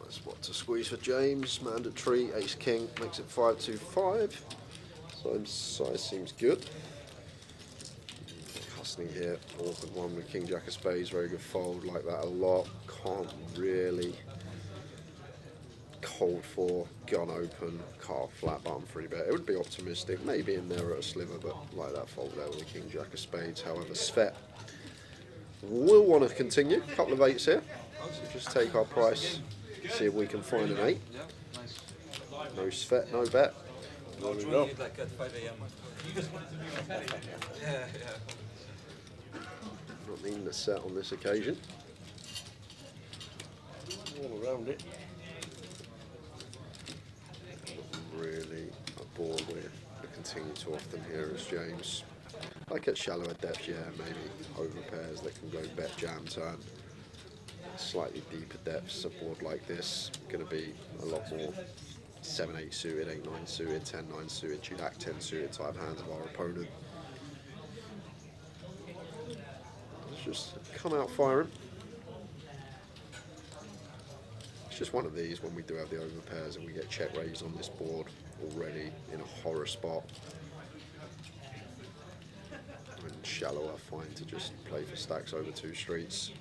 Nice spot to squeeze for James. Mandatory ace king makes it 5-2-5. So size seems good. Hustling here, awkward one with king jack of spades. Very good fold, like that a lot. Can't really. Cold 4, gun open, car flat button free bet. It would be optimistic, maybe in there at a sliver, but like that fold there with a king jack of spades. However, Svet will want to continue. A couple of 8s here. So just take our price, see if we can find an 8. No Svet, no bet. There we go. Like at 5 a.m. Yeah. Not needing a set on this occasion. All around it. Really bored with the continue to often here as James. Like at shallower depths, yeah, maybe over pairs that can go bet jam turn. Slightly deeper depths, a board like this going to be a lot more 7-8 suited, 8-9 suited, 10-9 suited, Jack 10 suited type hands of our opponent. just come out firing. It's just one of these when we do have the overpairs and we get check raised on this board already in a horror spot. And shallower, fine to just play for stacks over 2 streets.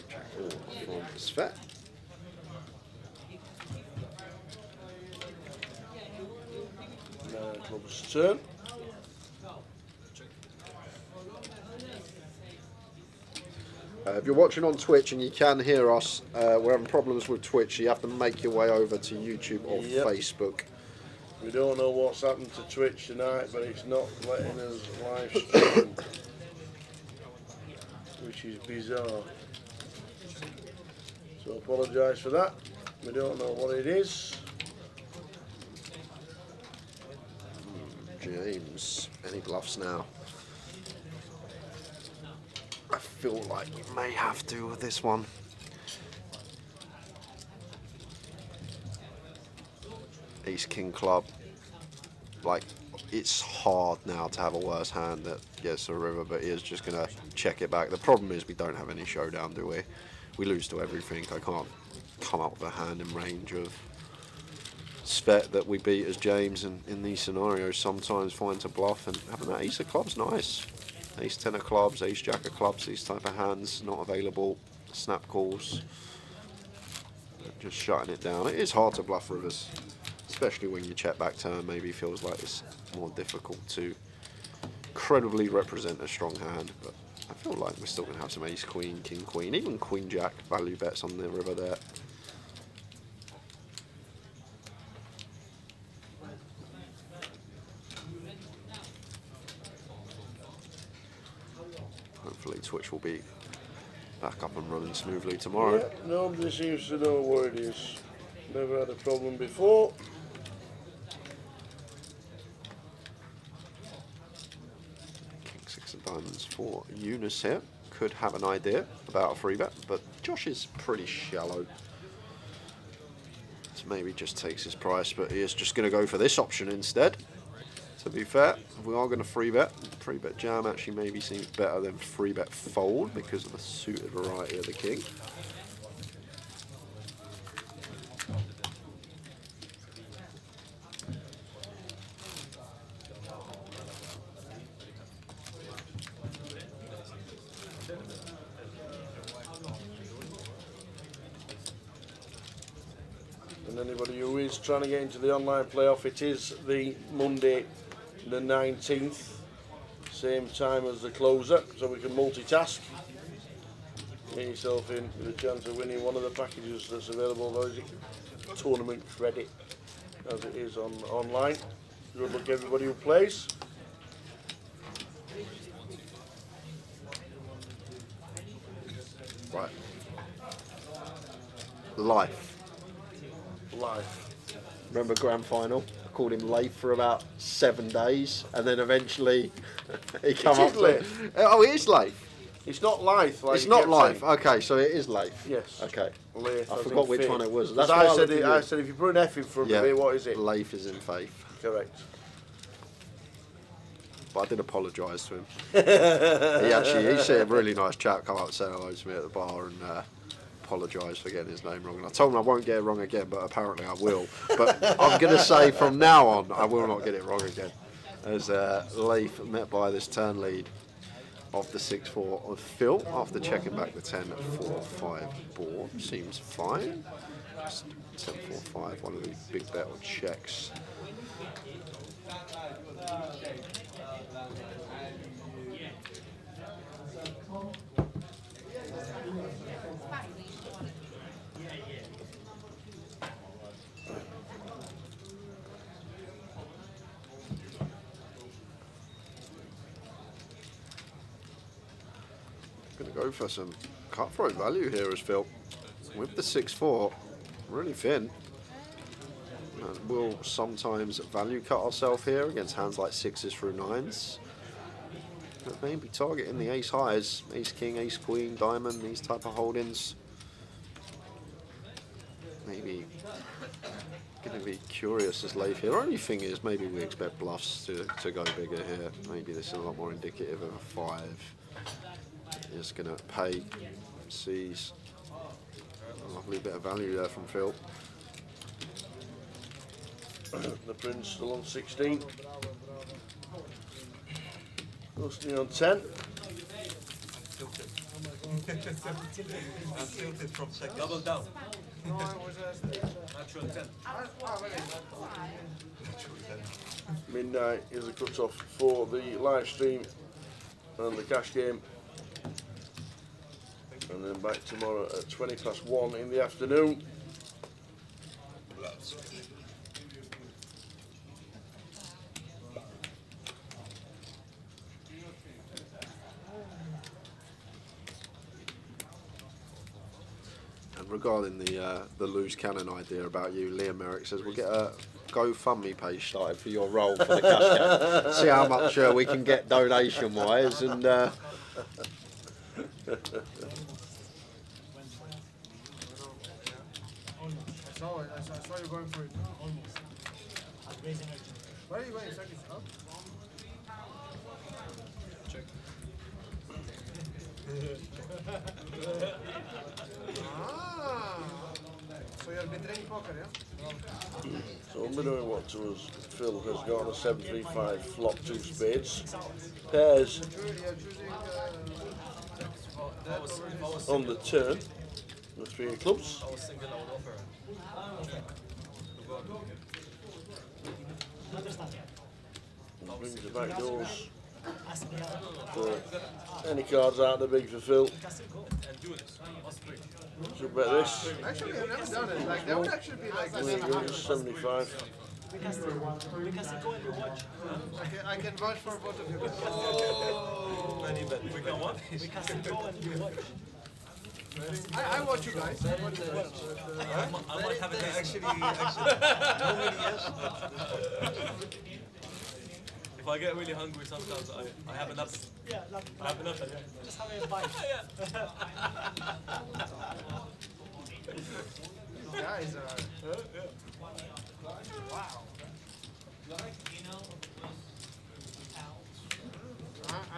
Jack-all from Svet. Club's turn. If you're watching on Twitch and you can hear us, we're having problems with Twitch, so you have to make your way over to YouTube or Facebook. We don't know what's happened to Twitch tonight, but it's not letting us live stream, which is bizarre. So apologise for that. We don't know what it is. James, any bluffs now? I feel like you may have to with this one. Ace King club. Like, it's hard now to have a worse hand that gets a river, but he is just going to check it back. The problem is we don't have any showdown, do we? We lose to everything. I can't come up with a hand in range of Svet that we beat as James, and in these scenarios sometimes find to bluff, and having that ace of clubs, nice. Ace 10 of clubs, ace jack of clubs, these type of hands not available, snap calls, just shutting it down. It is hard to bluff rivers, especially when you check back turn. Maybe feels like it's more difficult to credibly represent a strong hand, but I feel like we're still going to have some ace queen, king queen, even queen jack value bets on the river there. Hopefully Twitch will be back up and running smoothly tomorrow. Yeah, nobody seems to know what it is. Never had a problem before. King 6 of diamonds for Eunice here. Could have an idea about a free bet, but Josh is pretty shallow. So maybe just takes his price, but he is just going to go for this option instead. To be fair, if we are going to free bet jam actually maybe seems better than free bet fold because of the suited variety of the king. And anybody who is trying to get into the online playoff, it is the Monday the 19th, same time as the closer, so we can multitask. Get yourself in with a chance of winning one of the packages that's available. Those tournament credit, as it is on online. Good luck everybody who plays. Right. Life. Remember grand final? I called him late for about 7 days, and then eventually he come up to... Oh, it is life. It's not life. Like it's not life. Okay, so it is life. Yes. Okay. Leif, I forgot which one it was. That's I said if you put an F in front of it, what is it? Life is in faith. Correct. But I did apologise to him. he said a really nice chap come up and said hello to me at the bar and apologise for getting his name wrong. And I told him I won't get it wrong again, but apparently I will. But I'm going to say from now on, I will not get it wrong again. As Leif met by this turn lead of the 6-4 of Phil after checking back the 10-4-5 board. Seems fine. Just 10-4-5, one of the big bet on checks. Going to go for some cutthroat value here as Phil with the 6-4, really thin. And we'll sometimes value cut ourselves here against hands like 6s through 9s. But maybe targeting the ace highs, ace king, ace queen, diamond, these type of holdings. Maybe Going to be curious as Leif here. The only thing is, maybe we expect bluffs to go bigger here. Maybe this is a lot more indicative of a 5. Just going to pay. Sees a lovely bit of value there from Phil. The Prince still on 16. Rusty on 10. I'm tilted from second. Double down. No, I was Natural 10. Midnight is the cut-off for the live stream and the cash game. And then back tomorrow at 1:20 in the afternoon. And regarding the loose cannon idea about you, Liam Merrick says we'll get a GoFundMe page started for your role for the cash game. See how much we can get donation-wise, and I saw you going for it. Almost. I'll raise energy. Where are you going? Second up? Check. So you're betraying poker, yeah? So unbeknown what to us, Phil has got a 7-3-5 flop 2 spades. Pairs You're choosing on the turn. The 3 of clubs. I was thinking I would offer. Brings the back doors. Ask me out. For any cards out there big for Phil. And do this. Us three. Should bet this. Actually, I've never done it. Like, that would actually be like There you go, just 75. We can still go and you watch. I can vouch for both of you. Many bet. We can what? We can still go and you watch. I watch you guys. I watch you guys. I might have it Actually, nobody else. If I get really hungry, sometimes I have enough. Yeah, I have enough. just have a bite. These guys are. Wow.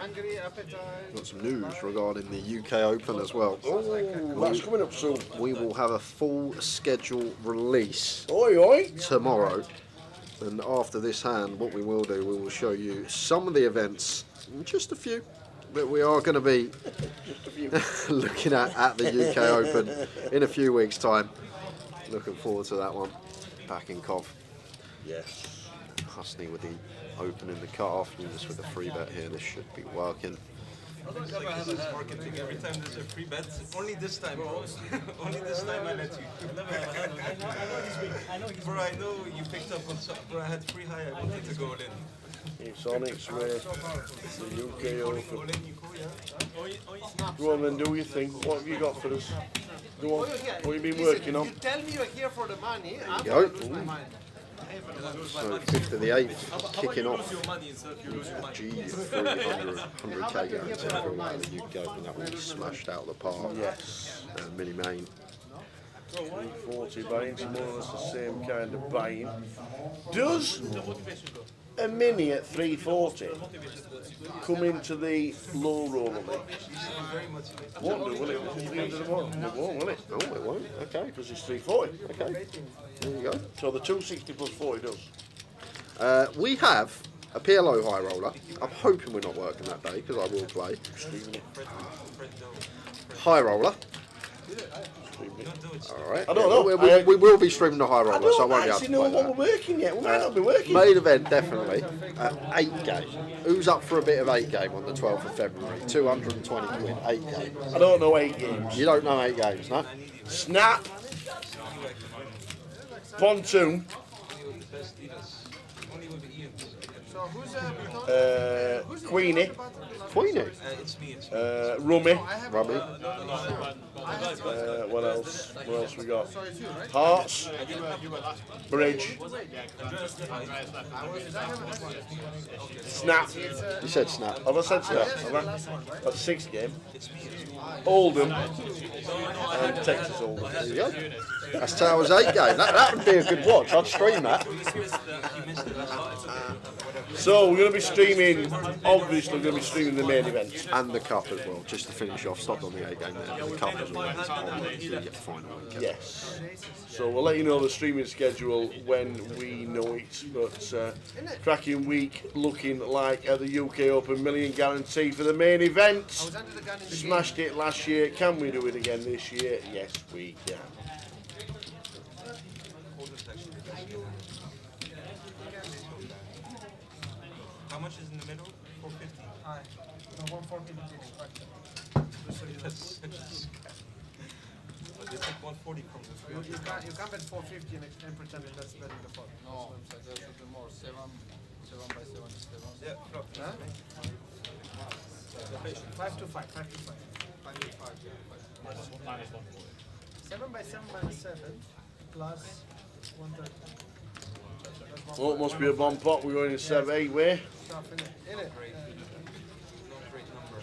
Angry appetite. got some news regarding the UK Open as well. Oh, that's coming up soon. We will have a full schedule release Oi, oi. tomorrow. And after this hand, what we will do, we will show you some of the events, just a few, that we are going to be looking at the UK Open in a few weeks' time. Looking forward to that one. Back in Cov. Yes. Husney with the open in the cut-off. Eunice with the free bet here. This should be working. It's like this is marketing. Every time there's a free bet, only this time, bro. Only this time I let you. I know he's Bro, I know you picked up on something. Bro, I had free high. I wanted to go all in. It's on its way. The UK All Open. in, you go, yeah? Go on then, do your thing. What have you got for us? Go on. What have you been working on? You tell me you're here for the money, I'm Go. going to lose my mind. So 5th to the 8th, kicking You lose off. your money instead of you lose your mind. G 100k guarantee from the UK Open. That will be smashed out of the park. Yes. Mini main. 340 buying, more or less the same kind of buying. Does a mini at 340 come into the low roller league? Won't do, will it? It's 300 a one. It won't, will it? Oh, it won't. Okay. Because it's 340. Okay. There you go. So the 260 plus 40 does. We have a PLO high roller. I'm hoping we're not working that day because I will play. High roller. Alright. I don't know. We will be streaming the high I roller, so I don't won't be able actually to know play what that. we're working yet. We might not be working. Main event, definitely. 8 game. Who's up for a bit of 8 game on the 12th of February? 220 quid, 8 games. I don't know 8 games. You don't know 8 games, no? Snap. Pontoon. So who's Queenie. Queenie. It's me. It's Rummy. Rummy. What else? What else we got? Hearts. Bridge. Snap. You said snap. Have I said snap? Have I? That's 6th game. Oldham. And Texas Oldham. There you go. That's Towers 8 game. That would be a good watch. I'd stream that. So we're going to be streaming, obviously we're going to be streaming the main event. And the cup as well, just to finish off. Stopped on the 8 game there. The cup as well. So you get the final weekend. Yes. So we'll let you know the streaming schedule when we know it. But cracking week looking like at the UK Open $1 million guarantee for the main event. Smashed it last year. Can we do it again this year? Yes, we can. How much is in the middle? 450. Aye. No, 140 But you take 140 from the you can't bet 450 and pretend that that's betting the pot. No, there should be more. 7 by 7 is 7. Yeah, no. Huh? 5 to 5, 5 to 5. 5 to 5, yeah. Minus 140. 7 by 7 minus 7 plus 130. Well, it must be a bomb pot. We're going in 7-8 way. Stuff in it. Not great number.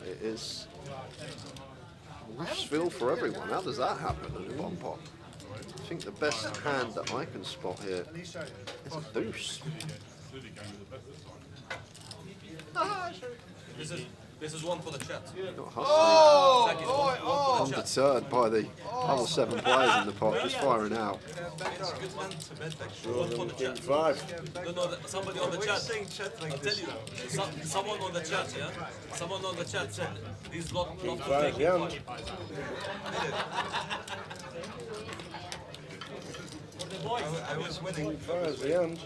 It is. Wolfsville for everyone. How does that happen in a one pot? I think the best hand that I can spot here is a deuce. This is one for the chat. I'm deterred by the other 7 players in the pot just firing out. King 5. No, somebody on the chat. I'll tell you, someone on the chat, yeah? Someone on the chat said he's not King to 5 take the it. hand. I was winning. King 5 the hand.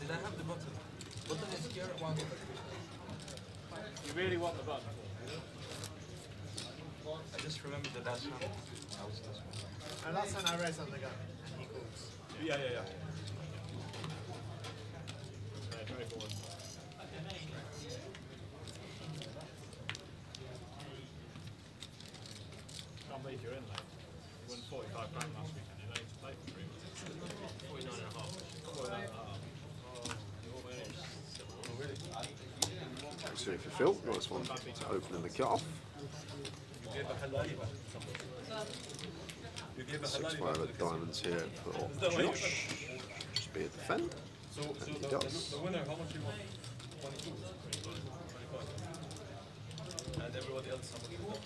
Did I have the button? Button is here. One. You really want the button? I just remember the last one. I was this one. And last time I raised on the gun. And he calls. Yeah. Very forward. Can't believe you're in late. You won £45 last weekend. You're late for 3 weeks. 49 and a half. 49 and a half. Thanks for Phil. Nice one to opening the cut-off. You gave a halali back. You gave a 6 halali wire back. diamonds here for Josh. Just be a defend. So And he the does. winner, how much you want? 22. 25. And everybody else, somebody will go.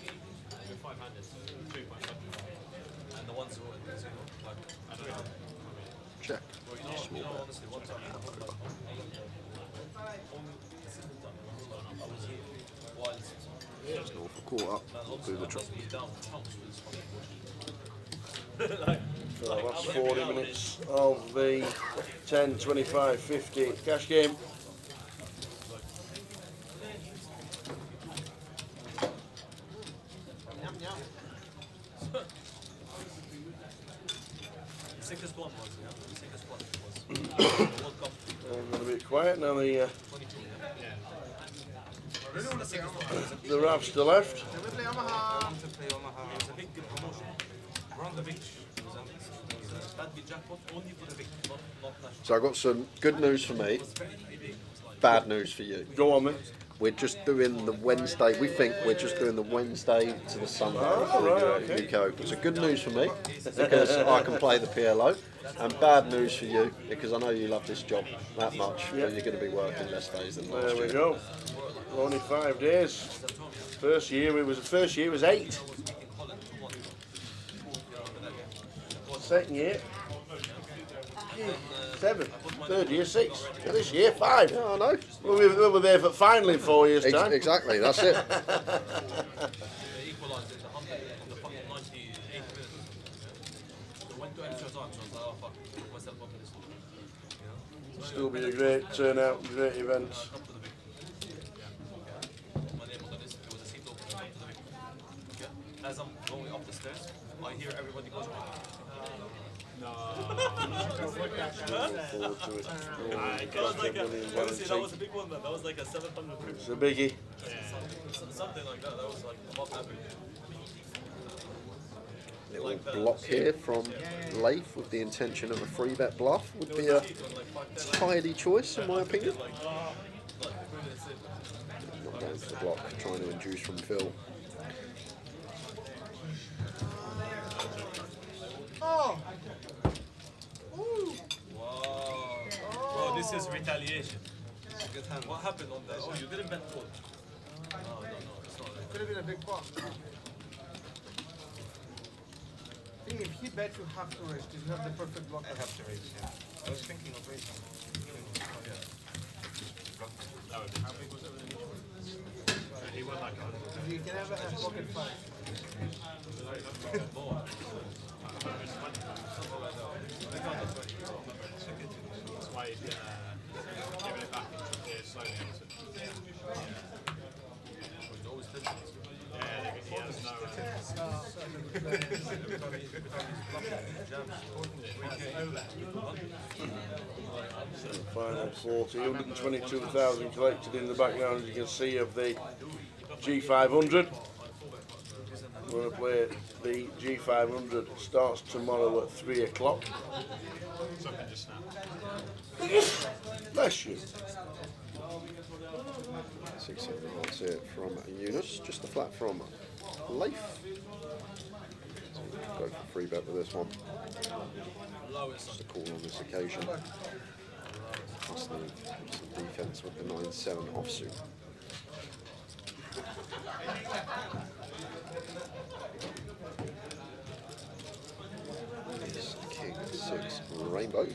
You're 500, so 2.7. And the ones who are zero, like, I don't know. Check. you know, honestly, one time, I was here, whilst Just go for quarter. Do the drop. down chunks with this one. So that's 40 minutes of the 10, 25, 50 cash game. The sickest one was, yeah? The sickest one was World Cup. I'm going to be quiet now. The Ravs to left. Can we play Omaha? To play Omaha. It's a big promotion. We're on the beach. It was a bad beat jackpot only for the beach, not national. So I got some good news for me, bad news for you. Go on then. We're just doing the Wednesday. We think we're just doing the Wednesday to the Sunday of the UK Open. So good news for me because I can play the PLO, and bad news for you because I know you love this job that much. But you're going to be working less days than last There year. we go. Only 5 days. First year was 8. Second year 7. Third year 6. This year 5. Yeah, I know. We were there for finally in 4 years' time. Exactly, that's it. They equalised in the 100 on the fucking 98th minute. They went to extra time, so I was like, oh fuck, put myself up in this. Still be a great turnout, great event. As I'm going up the stairs, I hear everybody goes. No. Looking forward to it. That was like that was a big one, man. That was like a 700 quid. It's a biggie. Something like that. That was like above average. Little block here from Leif with the intention of a free bet bluff would be a tidy choice in my opinion. Not going for the block, trying to induce from Phil. Oh! Wow. Bro, this is retaliation. What happened on that? Oh, you didn't bet fold. No, it's not. Could have been a big pot. I think if he bets, you have to raise because you have the perfect block. I have to raise, yeah. I was thinking of raising. That would be, how big was it with the initial? He won like 100. You can never have pocket five. That's why he's giving it back here slowly. It's always tension. Yeah, he has no. Final 40, 122,000 collected in the background, as you can see, of the G500. We're going to play the G500. Starts tomorrow at 3 o'clock. Something just snapped. Bless you. 6-7 hearts here from Eunice, just a flat from Leif. So we can go for free bet with this one. Just a call on this occasion. Just need some defence with the 9-7 offsuit. Ace, King, 6, Rainbow.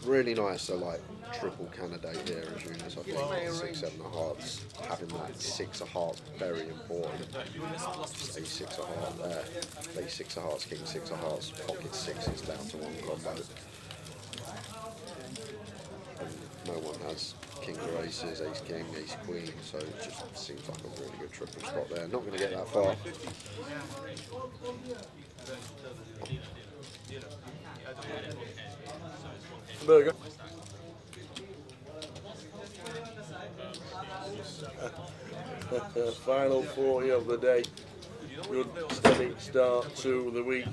Really nice, so like triple candidate here as Eunice. I think 6-7 of hearts, having that 6 of hearts very important. A6 of hearts there, A6 of hearts, King 6 of hearts, pocket 6 is down to 1 combo. And no one has King or Aces, Ace King, Ace Queen, so it just seems like a really good triple spot there. Not going to get that far. Burger. Final 40 of the day. Good steady start to the week.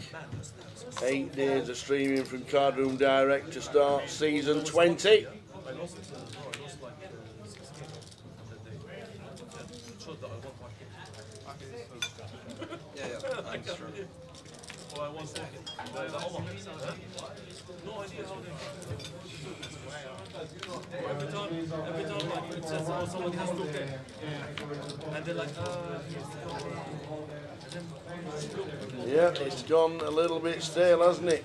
8 days of streaming from Cardroom Direct to start season 20. Well, I want second. No idea how they every time like it says, oh, someone has to pay. And they're like, Yeah, it's gone a little bit stale, hasn't it?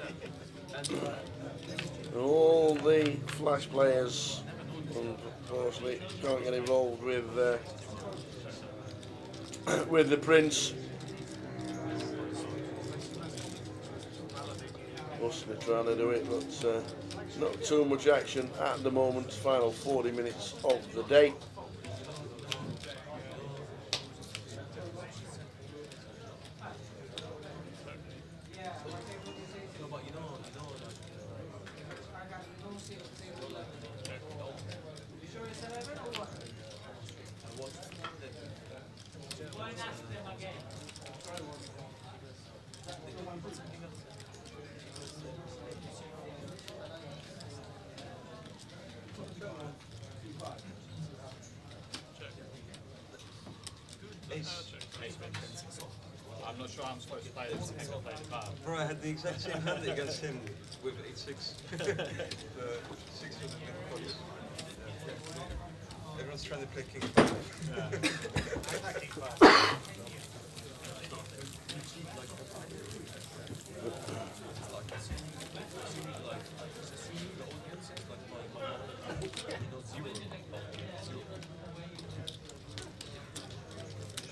All the flash players, unfortunately, can't get involved with the Prince. Must be trying to do it, but not too much action at the moment. Final 40 minutes of the day. I'm not sure I'm supposed to play this. I'm play the card. Bro, I had the exact same hand against him with 8-6. The 6 with the points. Everyone's trying to play King 5.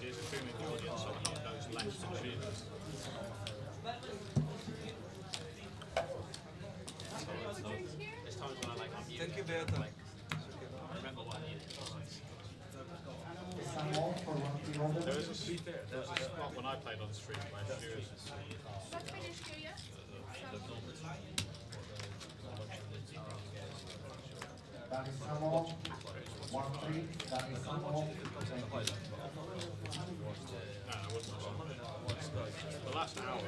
She's assuming the audience somehow knows less than she does. Thank you, Beata. There was a spot when I played on the street where she was That is Samuel. 1-3. That is Samuel. no, I wasn't the last hour.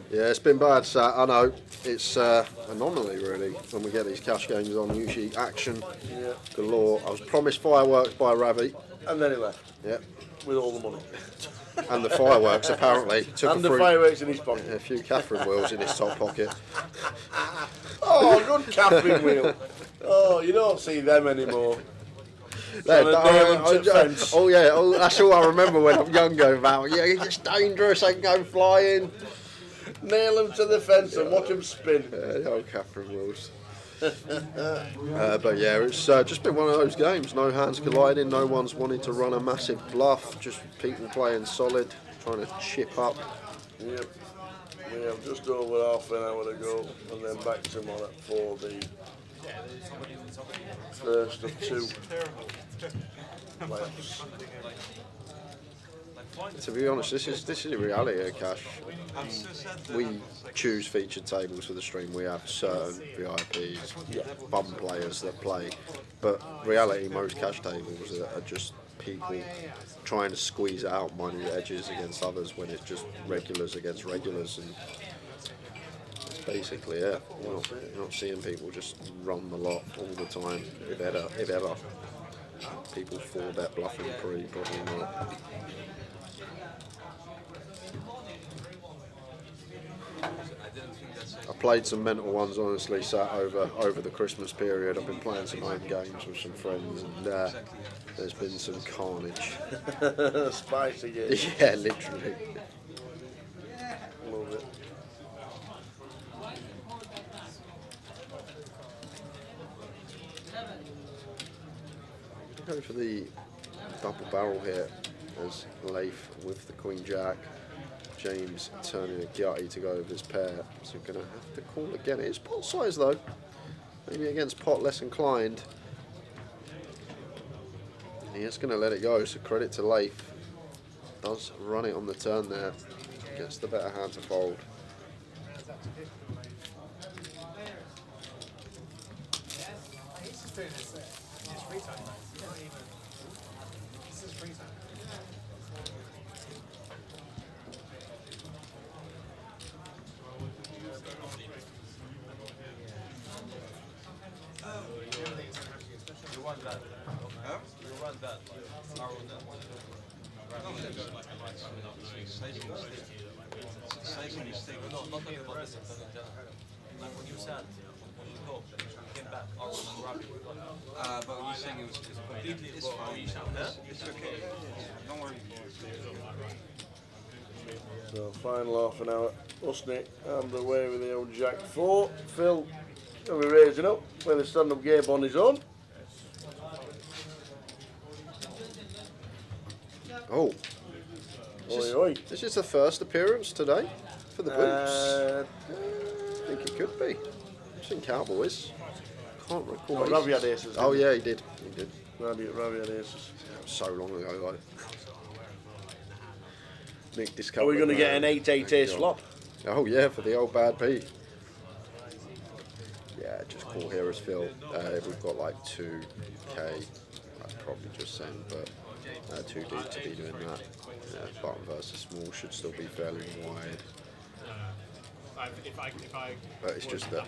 Yeah, it's been bad, Sat. I know. It's anomaly, really, when we get these cash games on. Usually action galore. I was promised fireworks by Ravi. And then he left. Yep. With all the money. And the fireworks, apparently. Took And the fireworks in his pocket. A few Catherine wheels in his top pocket. Oh, good Catherine wheel. Oh, you don't see them anymore. Oh yeah, that's all I remember when I'm younger about. Yeah, it's dangerous, they can go flying. Nail them to the fence and watch them spin. The old Catherine wheels. But yeah, it's just been one of those games. No hands colliding, no one's wanting to run a massive bluff, just people playing solid, trying to chip up. Yep. We have just over half an hour to go, and then back tomorrow for the first of two playoffs. To be honest, this is a reality here, Cash. We choose featured tables for the stream. We have certain VIPs, bum players that play, but reality, most cash tables are just people trying to squeeze out minute edges against others when it's just regulars against regulars, and that's basically it. You're not seeing people just run the lot all the time, if ever. People 4-bet bluffing pre, probably not. I played some mental ones, honestly, Sat over the Christmas period. I've been playing some home games with some friends, and there's been some carnage. Spicy game. Yeah, literally. Love it. Go for the double barrel here as Leif with the Queen Jack. James turning a GUKPT to go over his pair, so we're going to have to call again. It is pot size though, maybe against pot less inclined. And he is going to let it go, so credit to Leif. Does run it on the turn there, gets the better hand to fold. But we're saying it's completely it's fine. It's okay. Don't worry. So final half an hour. Usney and away with the old Jack 4. Phil will be raising up with a stand-up game on his own. Oh. This is the first appearance today for the Blues. I think it could be. I've seen Cowboys. Can't recall. No, Ravi had aces. Oh yeah, he did. Ravi had aces. That was so long ago, though. Nick, this Are we going to get an 8-8 ace flop? Oh yeah, for the old bad P. Yeah, just call here as Phil. We've got like 2k. I'd probably just send, but too deep to be doing that. Bottom versus small should still be fairly wide. But it's just a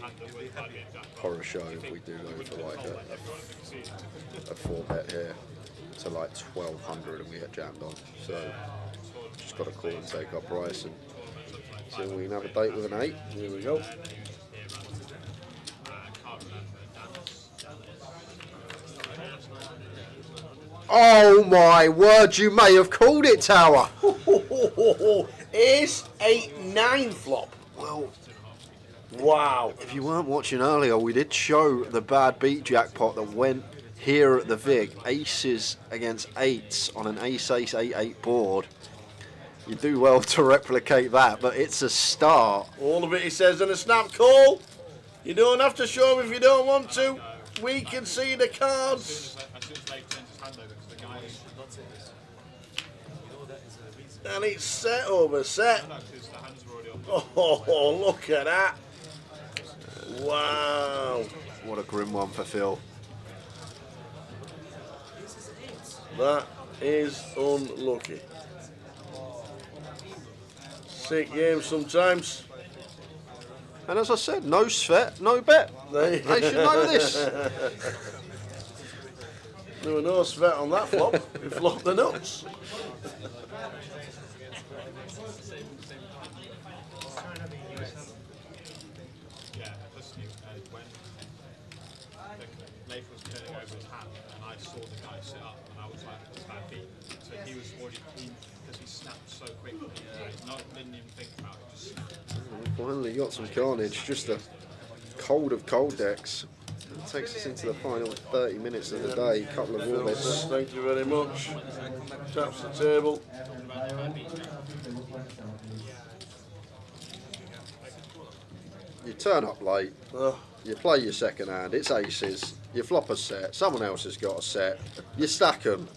horror show if we do go for like a 4-bet here to like 1200 and we get jammed on. So just got to call and take our price and see if we can have a date with an 8. Here we go. Oh my word, you may have called it, Tower. Ace 8-9 flop. Well, wow. If you weren't watching earlier, we did show the bad beat jackpot that went here at the VIG. Aces against 8s on an ace-ace 8-8 board. You do well to replicate that, but it's a start. All of it, he says, and a snap call. You don't have to show him if you don't want to. We can see the cards. And it's set over set. Oh, look at that. Wow. What a grim one for Phil. That is unlucky. Sick game sometimes. And as I said, no sweat, no bet. They should know this. There were no sweat on that flop. He flopped the nuts. Yeah, just when Leif was turning over his hand, and I saw the guy sit up, and I was like, it's bad beat. So he was already keen because he snapped so quickly. Didn't even think about it, just snapped. Finally got some carnage. Just a cold of cold decks. It takes us into the final 30 minutes of the day. Couple of orbits. Thank you very much. Taps the table. You turn up late. You play your second hand. It's aces. You flop a set. Someone else has got a set. You stack them.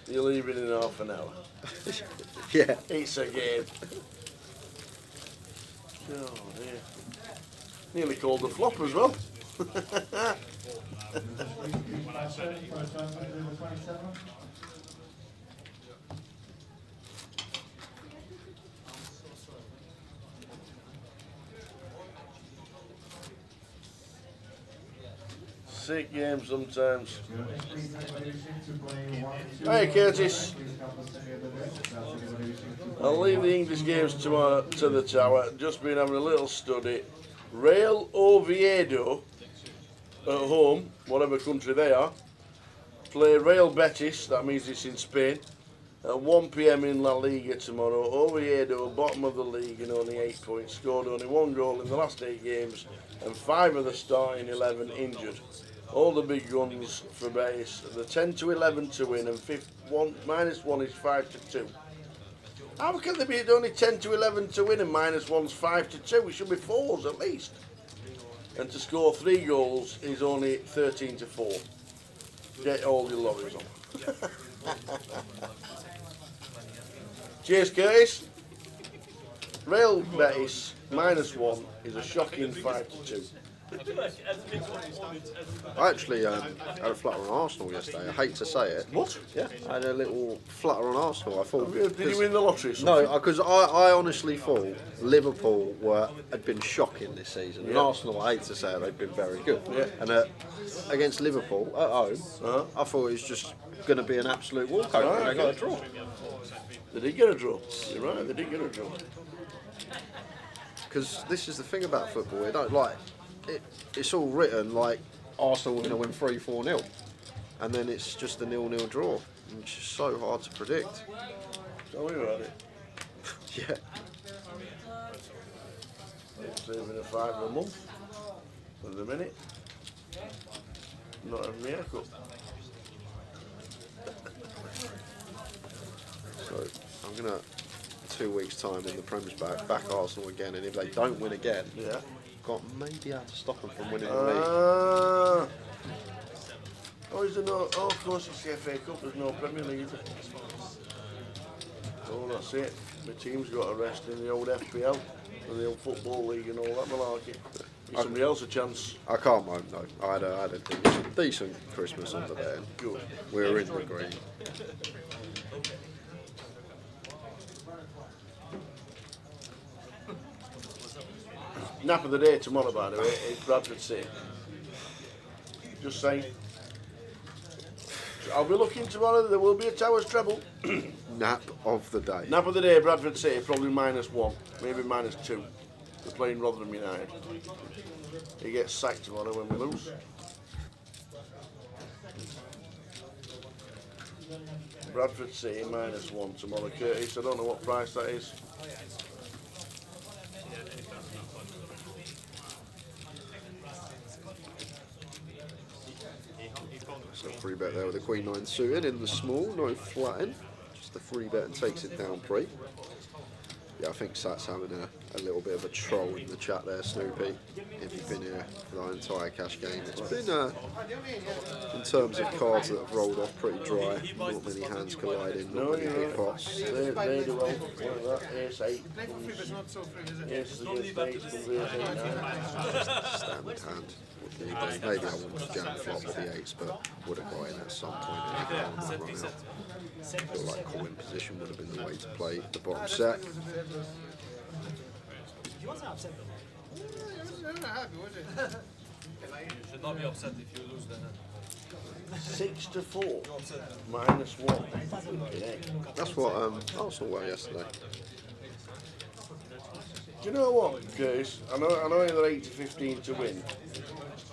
You leave it in half an hour. Yeah. It's a game. Oh dear. Nearly called the flop as well. Sick game sometimes. Hey Curtis. I'll leave the English games to the tower. Just been having a little study. Real Oviedo at home, whatever country they are, play Real Betis, that means it's in Spain, at 1 PM in La Liga tomorrow. Oviedo, bottom of the league, and only 8 points. Scored only 1 goal in the last 8 games, and 5 of the starting 11 injured. All the big guns for Betis. The 10 to 11 to win, and -1 is 5 to 2. How can there be only 10 to 11 to win and -1's 5 to 2? It should be 4s at least. And to score 3 goals is only 13 to 4. Get all your lorries on. Cheers, Curtis. Real Betis -1 is a shocking 5 to 2. I actually had a flutter on Arsenal yesterday. I hate to say it. What? Yeah, I had a little flutter on Arsenal. I thought. Did you win the lottery? No, because I honestly thought Liverpool had been shocking this season, and Arsenal, I hate to say it, they've been very good. Yeah. And against Liverpool at home, I thought it was just going to be an absolute walkover. And they got a draw. They did get a draw. You're right. They did get a draw. Because this is the thing about football. It's all written like Arsenal are going to win 3-4-0, and then it's just a 0-0 draw. It's just so hard to predict. Tell me about it. Yeah. Saving a £5 a month for the minute. Not having me haircut. So I'm going to 2 weeks time in the Prem's back Arsenal again, and if they don't win again, got maybe able to stop them from winning the league. Is there no? Oh, of course it's the FA Cup. There's no Premier League, is there? Oh, that's it. My team's got a rest in the old FPL and the old Football League and all that malarkey. Give somebody else a chance. I can't moan though. I had a decent Christmas under there. Good. We were in the green. Nap of the day tomorrow, by the way, is Bradford City. Just saying. I'll be looking tomorrow. There will be a Towers treble. Nap of the day. Nap of the day, Bradford City, probably -1, maybe -2. They're playing Rotherham United. He gets sacked tomorrow when we lose. Bradford City -1 tomorrow, Curtis. I don't know what price that is. So 3 bet there with the Queen 9 suited in the small, no flatting. just a free bet and takes it down pre. Yeah, I think Sat's having a little bit of a troll in the chat there, Snoopy. If you've been here for the entire cash game, it's been, in terms of cards that have rolled off, pretty dry. Not many hands colliding, not many big pots. They do well. Like that. Ace 8. Ace against ace comes ace 8 now. Standard hand. What can you do? Maybe I wanted to jam flop with the 8s, but would have got in at some point. I feel like calling position would have been the way to play the bottom set. He wasn't upset though. You should not be upset if you lose the hand. 6 to 4. -1. That's what Arsenal were yesterday. Do you know what, Curtis? I know they're 8 to 15 to win.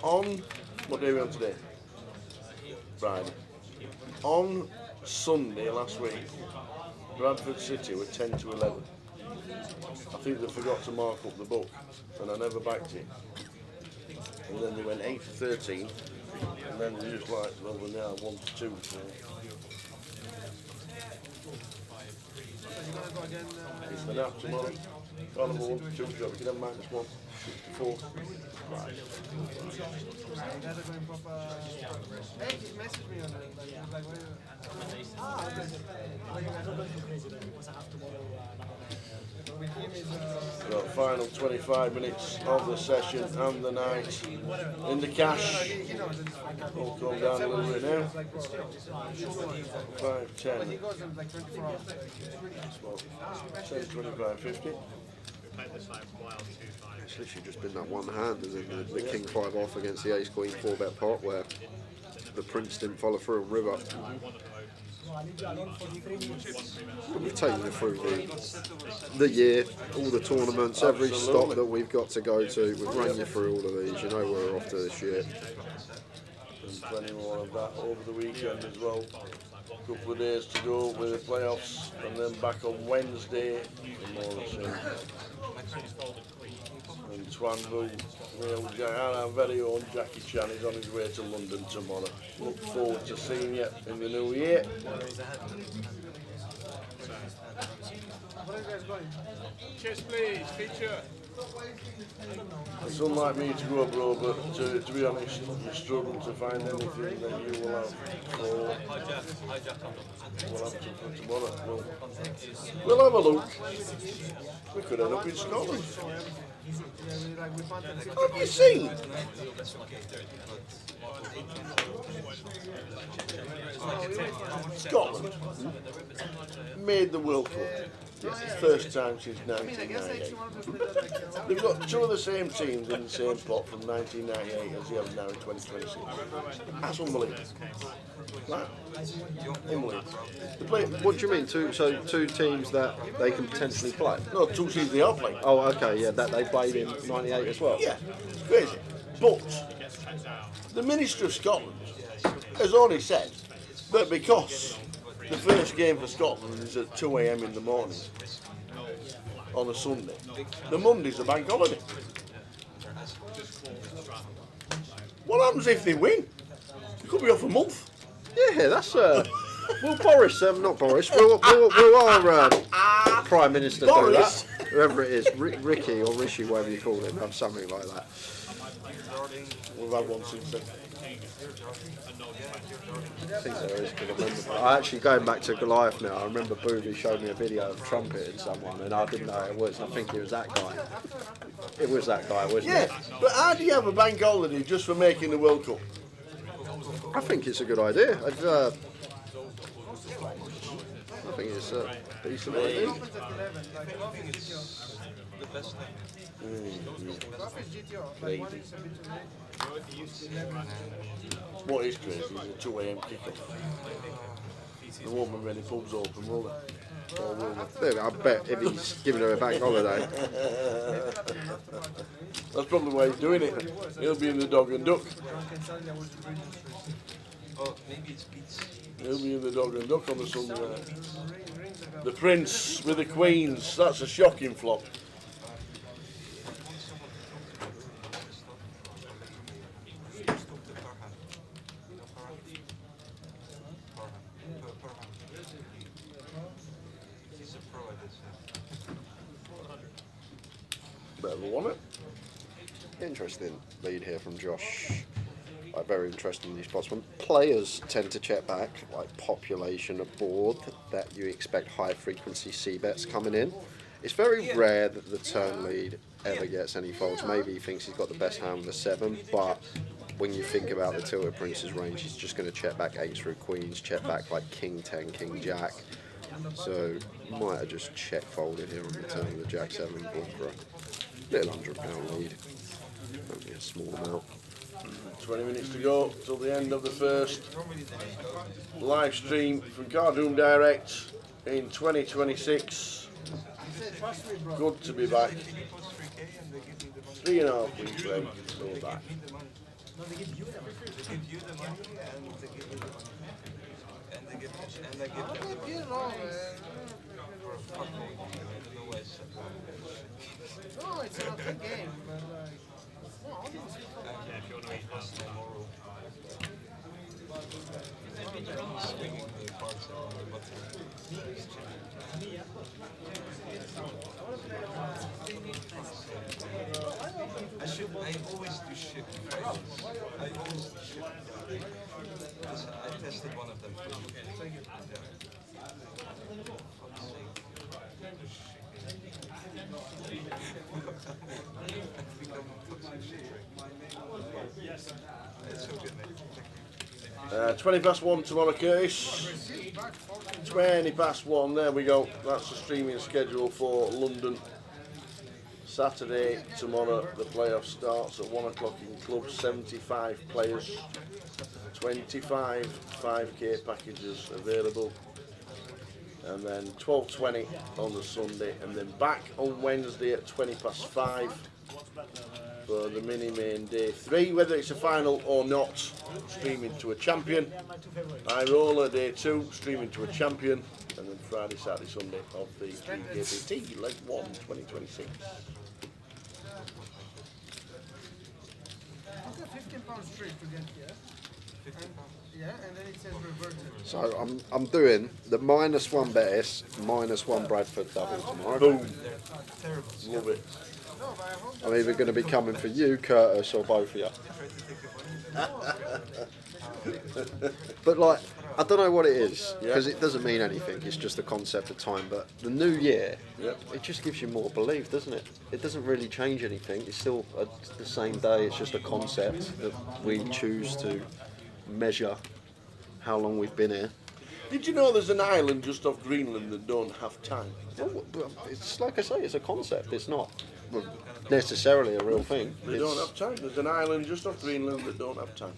On, what day are we on today? Friday. On Sunday last week, Bradford City were 10 to 11. I think they forgot to mark up the book, and I never backed it. And then they went 8 to 13, and then they just like, well, we're now 1 to 2. So. It's the nap tomorrow. Carnival 1 to 2 job. You can have -1, 6 to 4. Right. So final 25 minutes of the session and the night in the cash. We'll come down a little bit now. 5, 10. 10, 25, 50. It's literally just been that one hand, and then the King 5 off against the Ace Queen 4-bet pot where the Prince didn't follow through and river. We've taken it through the year, all the tournaments, every stop that we've got to go to. We've run you through all of these. You know we're off to this year. And plenty more of that over the weekend as well. A couple of days to go with the playoffs, and then back on Wednesday for more of the same. And Twanville, our very own Jackie Chan is on his way to London tomorrow. Look forward to seeing you in the new year. Cheers, please, feature. It's unlike me to go abroad, but to be honest, I'm struggling to find anything that you will have for Wolverhampton for tomorrow. We'll have a look. We could end up in Scotland. Have you seen? Scotland made the World Cup. First time since 1998. They've got two of the same teams in the same pot from 1998 as they have now in 2026. That's unbelievable. Right? Unbelievable. They play, what do you mean? Two teams that they can potentially play? No, two teams they are playing. Oh, okay, yeah, that they played in '98 as well. Yeah, it's crazy. But the Minister of Scotland has already said that because the first game for Scotland is at 2 AM in the morning on a Sunday, the Monday's a bank holiday. What happens if they win? It could be off a month. Yeah, that's well, Boris, not Boris. Will our Prime Minister do that? Whoever it is, Ricky or Rishi, whatever you call him, have something like that. We've had one since then. I think there is, because I remember. Actually, going back to Goliath now, I remember Boovy showed me a video of trumpeting someone, and I didn't know who it was. I think it was that guy. It was that guy, wasn't it? Yeah, but how do you have a bank holiday just for making the World Cup? I think it's a good idea. I think it's a decent idea. What is crazy is a 2 AM kickoff. There won't be many pubs open, will there? Or will there? I bet if he's giving her a bank holiday. That's probably why he's doing it. He'll be in the Dog and Duck. Oh, maybe it's pizza. He'll be in the Dog and Duck on the Sunday night. The Prince with the Queens. That's a shocking flop. Bit of a one. Interesting lead here from Josh. Like, very interesting these spots. When players tend to check back, like population of board, that you expect high frequency C bets coming in. It's very rare that the turn lead ever gets any folds. Maybe he thinks he's got the best hand with a 7, but when you think about the Tilted Prince's range, he's just going to check back 8 through queens, check back like king 10, king jack. So might have just check folded here on the turn of the jack 7 board for a little £100 lead. Only a small amount. 20 minutes to go till the end of the first live stream from Card Room Direct in 2026. Good to be back. 3.5 weeks late, so back. No, they give you the money. They give you the money and they give you the money. And they give them. You know, For fucking, I don't know why it's no, it's not a game, but like, no, obviously. Yeah, if you want to eat that tomorrow. swinging the cards around the button. I always do shit in practice. I always do shit. Because I tested one of them for you. It's so good, mate. 20 past 1 tomorrow, Curtis. 20 past 1, there we go. That's the streaming schedule for London. Saturday, tomorrow, the playoff starts at 1 o'clock in club. 75 players, 25 5k packages available. And then 12:20 on the Sunday, and then back on Wednesday at 20 past 5 for the mini main day 3. Whether it's a final or not, streaming to a champion. I roller day 2, streaming to a champion, and then Friday, Saturday, Sunday of the GUKPT Leg 1 2026. I've got £15 straight to get here. Yeah, and then it says reverted. So I'm doing the -1 Betis, -1 Bradford double tomorrow. Boom. Love it. I'm either going to be coming for you, Curtis, or both of you. But like, I don't know what it is, because it doesn't mean anything, it's just the concept of time. But the new year, it just gives you more belief, doesn't it? It doesn't really change anything, it's still the same day, it's just a concept that we choose to measure how long we've been here. Did you know there's an island just off Greenland that don't have time? Oh, it's like I say, it's a concept, it's not necessarily a real thing. They don't have time. There's an island just off Greenland that don't have time.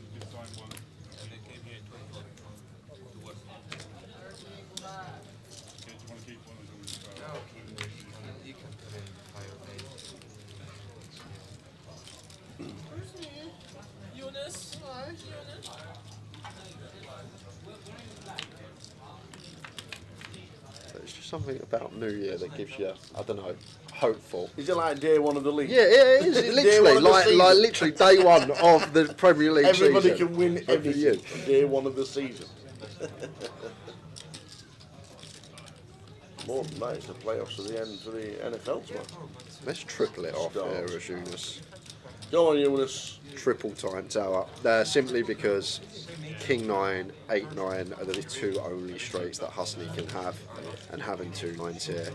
It's just something about New Year that gives you, I don't know, hopeful. Is it like day 1 of the league? Yeah, it is. Literally, like literally day 1 of the Premier League Everybody season. can win everything. Day 1 of the season. More than that, it's the playoffs at the end for the NFL tomorrow. Let's triple it off here, Eunice. Go on, Eunice. Triple time tower. Simply because King 9, 8 9 are the 2 only straights that Husney can have, and having 2 9s here,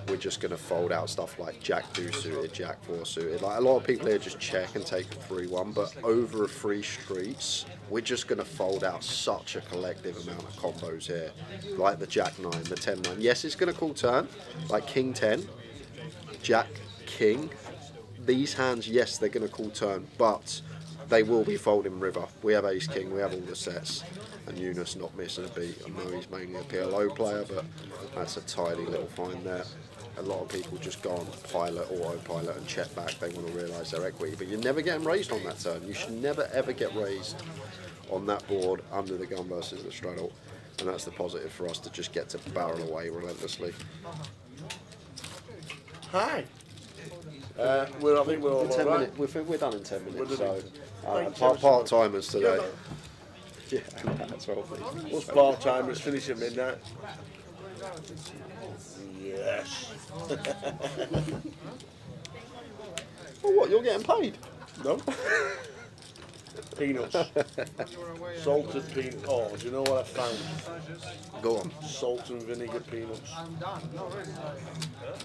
we're just going to fold out stuff like Jack 2 suited, Jack 4 suited. Like a lot of people here just check and take a 3-1, but over a 3 streets, we're just going to fold out such a collective amount of combos here, like the Jack 9, the 10 9. Yes, it's going to call turn, like King 10, Jack King. These hands, yes, they're going to call turn, but they will be folding river. We have Ace King, we have all the sets, and Eunice not missing a beat. I know he's mainly a PLO player, but that's a tidy little find there. A lot of people just go on pilot, autopilot, and check back. They want to realise their equity, but you're never getting raised on that turn. You should never ever get raised on that board under the gun versus the straddle, and that's the positive for us to just get to barrel away relentlessly. Hi. I think we're all right. We're done in 10 minutes, so Thanks, part-timers today. Yeah, that's well. Us part-timers finish at midnight. Yes. Oh, what? You're getting paid? No. Peanuts. Salted peanuts. Oh, do you know what I found? Go on. Salt and vinegar peanuts. I'm done. No, really.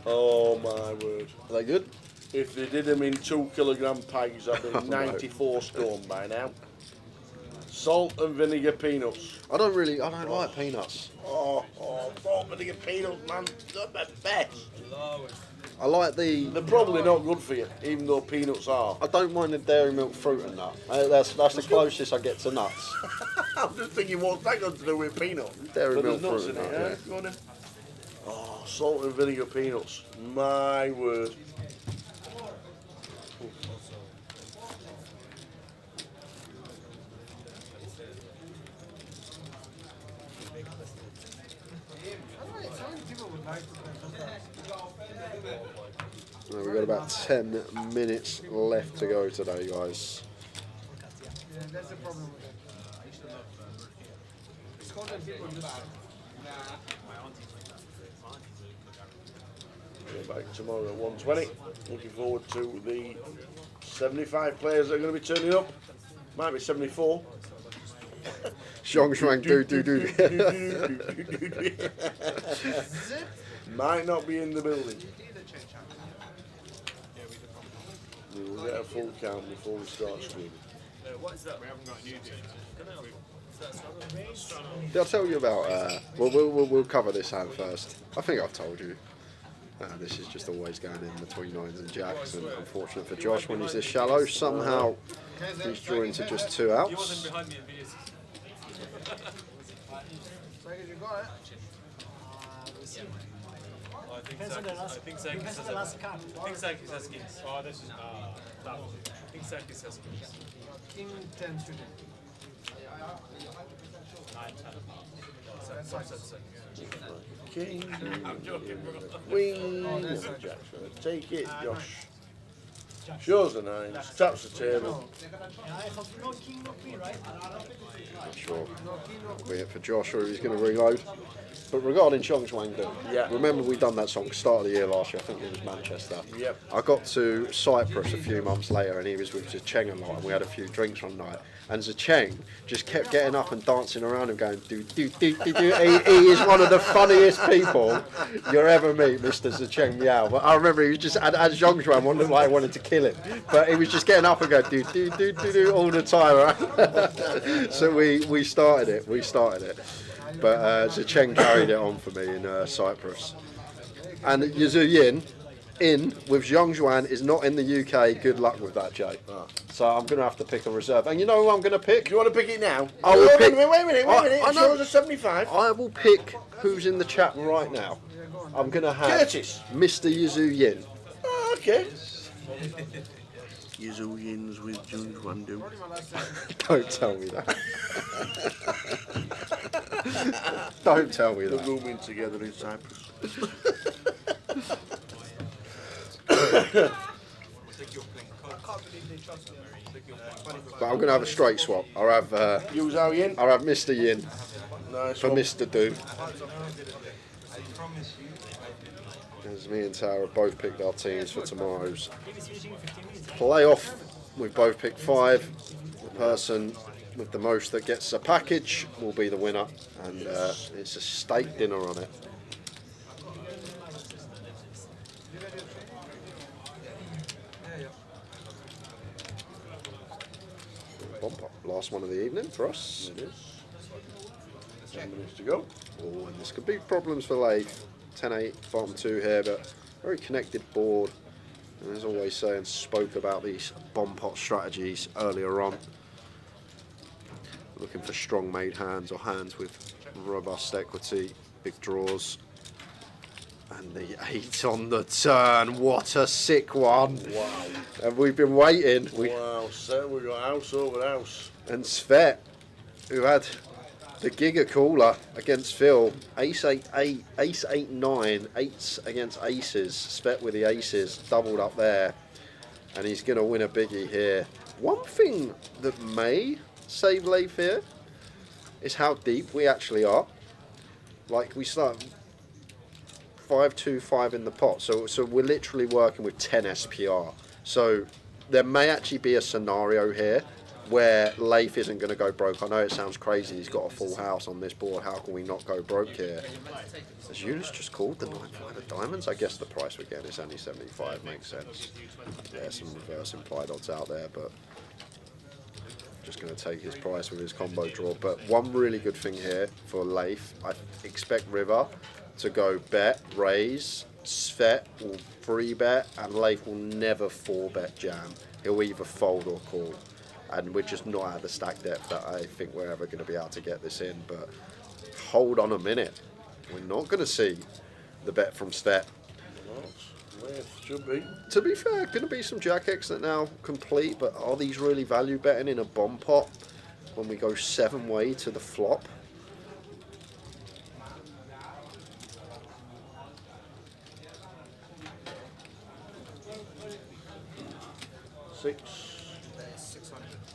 Oh my word. Are they good? If they did them in 2 kilogram bags, I'd be Oh, no. 94 stone by now. Salt and vinegar peanuts. I don't like peanuts. Oh, salt and vinegar peanuts, man. They're the best. I like the... They're probably not good for you, even though peanuts are. I don't mind the dairy milk fruit and nut. That's the closest I get to nuts. I'm just thinking, what's that got to do with peanuts? Dairy But milk there's nuts fruit in and it, nut, eh? Go on then. Oh, salt and vinegar peanuts. My word. We've got about 10 minutes left to go today, guys. Yeah, that's the problem with it. Scotland people just... We're back tomorrow at 1:20. Looking forward to the 75 players that are going to be turning up. Might be 74. Zhong Shuang do. Might not be in the building. We will get a full count before we start streaming. What is that? We haven't got a new team. Did I tell you about... we'll cover this hand first. I think I've told you. This is just always going in between 9s and jacks, and unfortunate for Josh when he's this shallow, somehow he's drawing to just 2 outs. He wasn't behind me in BS. You got it. I think Sakis has kings. Oh, this is that. I think Sakis has kings. King 10 suited. 9, 10. King, I'm joking, bro. Queen, Jack's going to take it. Josh shows the 9s, taps the table. I have no king, no queen, right? Not sure. That'll be it for Josh, or he's going to reload. But regarding Zhong Shuang Do, remember we done that song start of the year last year, I think it was Manchester. Yep. I got to Cyprus a few months later and he was with Zacheng a lot and we had a few drinks one night. And Zacheng just kept getting up and dancing around and going do do do do do. He is one of the funniest people you'll ever meet, Mr. Zacheng Miao. But I remember he was just, as Zhong Shuang wanted, like, wanted to kill him. But he was just getting up and going do do do do do all the time, right? So we started it. But Zacheng carried it on for me in Cyprus. And Yuzu Yin in with Zhong Shuang is not in the UK. Good luck with that, Jay. So I'm going to have to pick a reserve. And you know who I'm going to pick? Do you want to pick it now? I will pick. Wait a minute. I know. Shows a 75. I will pick who's in the chat right now. I'm going to have Curtis. Mr. Yuzu Yin. Oh, okay. Yuzu Yin's with Zhong Shuang Do. Don't tell me that. Don't tell me They're that. rooming together in Cyprus. But I'm going to have a straight swap. I'll have Yuzu Yin. I'll have Mr. Yin Nice for one. Mr. Do. As me and Tara have both picked our teams for tomorrow's playoff. We've both picked 5. The person with the most that gets a package will be the winner, and it's a steak dinner on it. Bumper. Last one of the evening for us. It is. 10 minutes to go. Oh, and this could be problems for Leif. 10-8, bottom 2 here, but very connected board. And as always saying, spoke about these bomb pot strategies earlier on. Looking for strong made hands or hands with robust equity, big draws. And the 8 on the turn, what a sick one. Wow. And we've been waiting. Wow, so we got house over house. And Svet, who had the Giga Cooler against Phil, ace 8-8, ace 8-9, 8s against aces. Svet with the aces, doubled up there. And he's going to win a biggie here. One thing that may save Leif here is how deep we actually are. Like, we start 5-2-5 in the pot, so we're literally working with 10 SPR. So there may actually be a scenario here where Leif isn't going to go broke. I know it sounds crazy, he's got a full house on this board, how can we not go broke here? As Eunice just called the 9-5 of diamonds, I guess the price we're getting is only 75, makes sense. There's some reverse implied odds out there, but just going to take his price with his combo draw. But one really good thing here for Leif, I expect River to go bet, raise, Svet will 3-bet, and Leif will never 4-bet jam. He'll either fold or call. And we're just not at the stack depth that I think we're ever going to be able to get this in. But hold on a minute. We're not going to see the bet from Svet. Should be. To be fair, going to be some Jack X that now complete, but are these really value betting in a bomb pot when we go 7-way to the flop?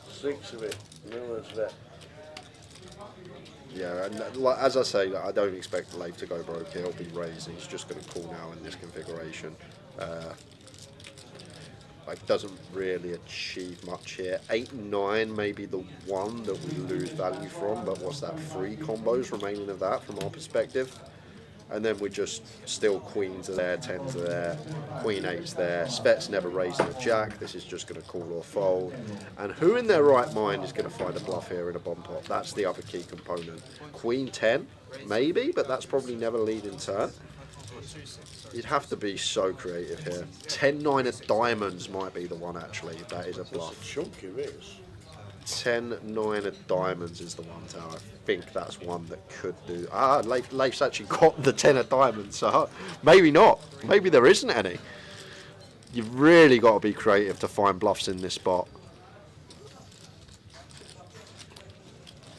Six of it. No one's bet. Yeah, and like, as I say, I don't expect Leif to go broke. He'll be raised. He's just going to call now in this configuration. Like, doesn't really achieve much here. 8-9 may be the one that we lose value from, but what's that? 3 combos remaining of that from our perspective. And then we're just still queens are there, 10s are there, queen 8's there. Svet's never raising a jack. This is just going to call or fold. And who in their right mind is going to find a bluff here in a bomb pot? That's the other key component. Queen 10, maybe, but that's probably never leading turn. You'd have to be so creative here. 10-9 of diamonds might be the one, actually. That is a bluff. It's a chunky raise. 10-9 of diamonds is the one, Tower. I think that's one that could do. Leif's actually got the 10 of diamonds, so maybe not. Maybe there isn't any. You've really got to be creative to find bluffs in this spot.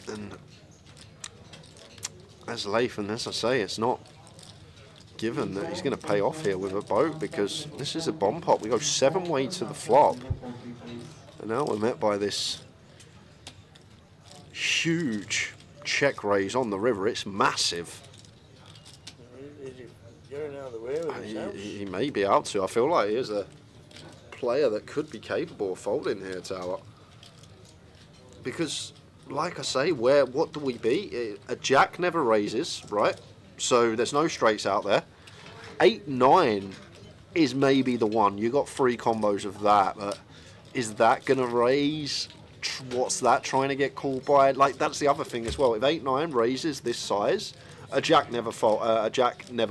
And as Leif, and as I say, it's not given that he's going to pay off here with a boat, because this is a bomb pot. We go 7-way to the flop, and now we're met by this huge check raise on the river. It's massive. Is he getting out of the way with his house? He may be able to. I feel like he is a player that could be capable of folding here, Tower. Because, like I say, what do we beat? A jack never raises, right? So there's no straights out there. 8-9 is maybe the one. You got 3 combos of that, but is that going to raise? What's that trying to get called by? Like, that's the other thing as well. If 8-9 raises this size, a jack never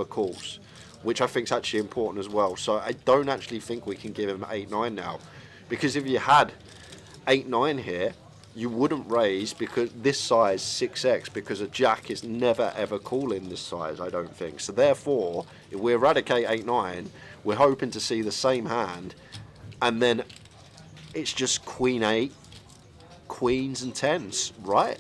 calls, which I think is actually important as well. So I don't actually think we can give him 8-9 now, because if you had 8-9 here, you wouldn't raise because this size 6x, because a jack is never ever calling this size, I don't think. So therefore, if we eradicate 8-9, we're hoping to see the same hand, and then it's just queen 8, queens and 10s, right?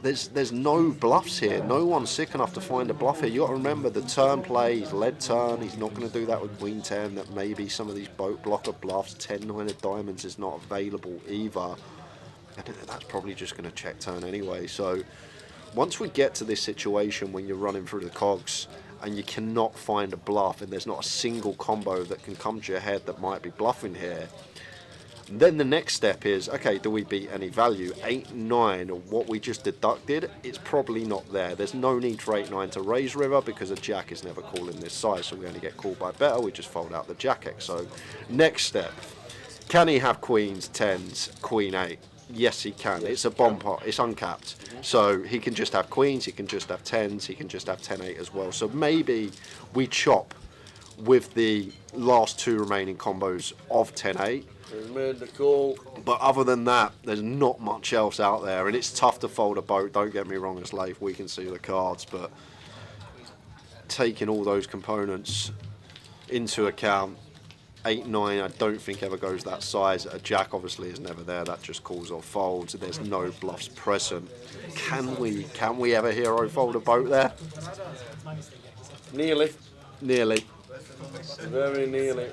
There's no bluffs here. No one's sick enough to find a bluff here. You got to remember the turn play. He's led turn. He's not going to do that with queen 10. That maybe some of these boat blocker bluffs. 10-9 of diamonds is not available either. And that's probably just going to check turn anyway. So once we get to this situation when you're running through the cogs and you cannot find a bluff, and there's not a single combo that can come to your head that might be bluffing here, then the next step is, okay, do we beat any value? 8-9, or what we just deducted, it's probably not there. There's no need for 8-9 to raise river, because a jack is never calling this size, so we only get called by better. We just fold out the jack X. So next step, can he have queens, 10s, queen 8? Yes, he can. It's a bomb pot. It's uncapped. So he can just have queens, he can just have 10s, he can just have 10-8 as well. So maybe we chop with the last 2 remaining combos of 10-8. He's made the call. But other than that, there's not much else out there, and it's tough to fold a boat. Don't get me wrong, as Leif, we can see the cards, but taking all those components into account, 8-9 I don't think ever goes that size. A jack obviously is never there. That just calls or folds. There's no bluffs present. Can we ever hero fold a boat there? Nearly. Very nearly.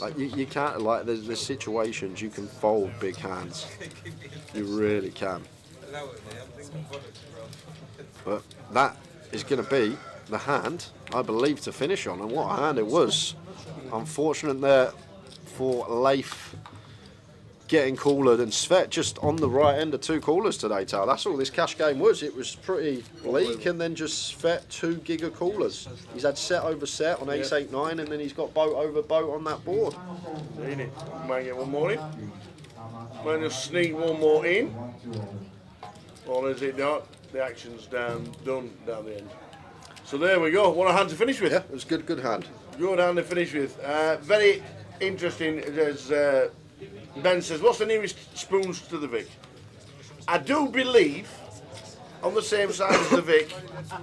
Like you can't, like there's situations you can fold big hands. You really can. But that is going to be the hand, I believe, to finish on, and what a hand it was. Unfortunate there for Leif getting collared, and Svet just on the right end of 2 callers today, Tal. That's all this cash game was. It was pretty bleak, and then just Svet 2 giga callers. He's had set over set on ace 8-9, and then he's got boat over boat on that board. Seen it. Might get one more in. Might just sneak one more in. Or is it not? The action's done down the end. So there we go. What a hand to finish with. Yeah, it was good hand. Good hand to finish with. Very interesting, as Ben says, what's the nearest spoons to the Vic? I do believe, on the same side as the Vic,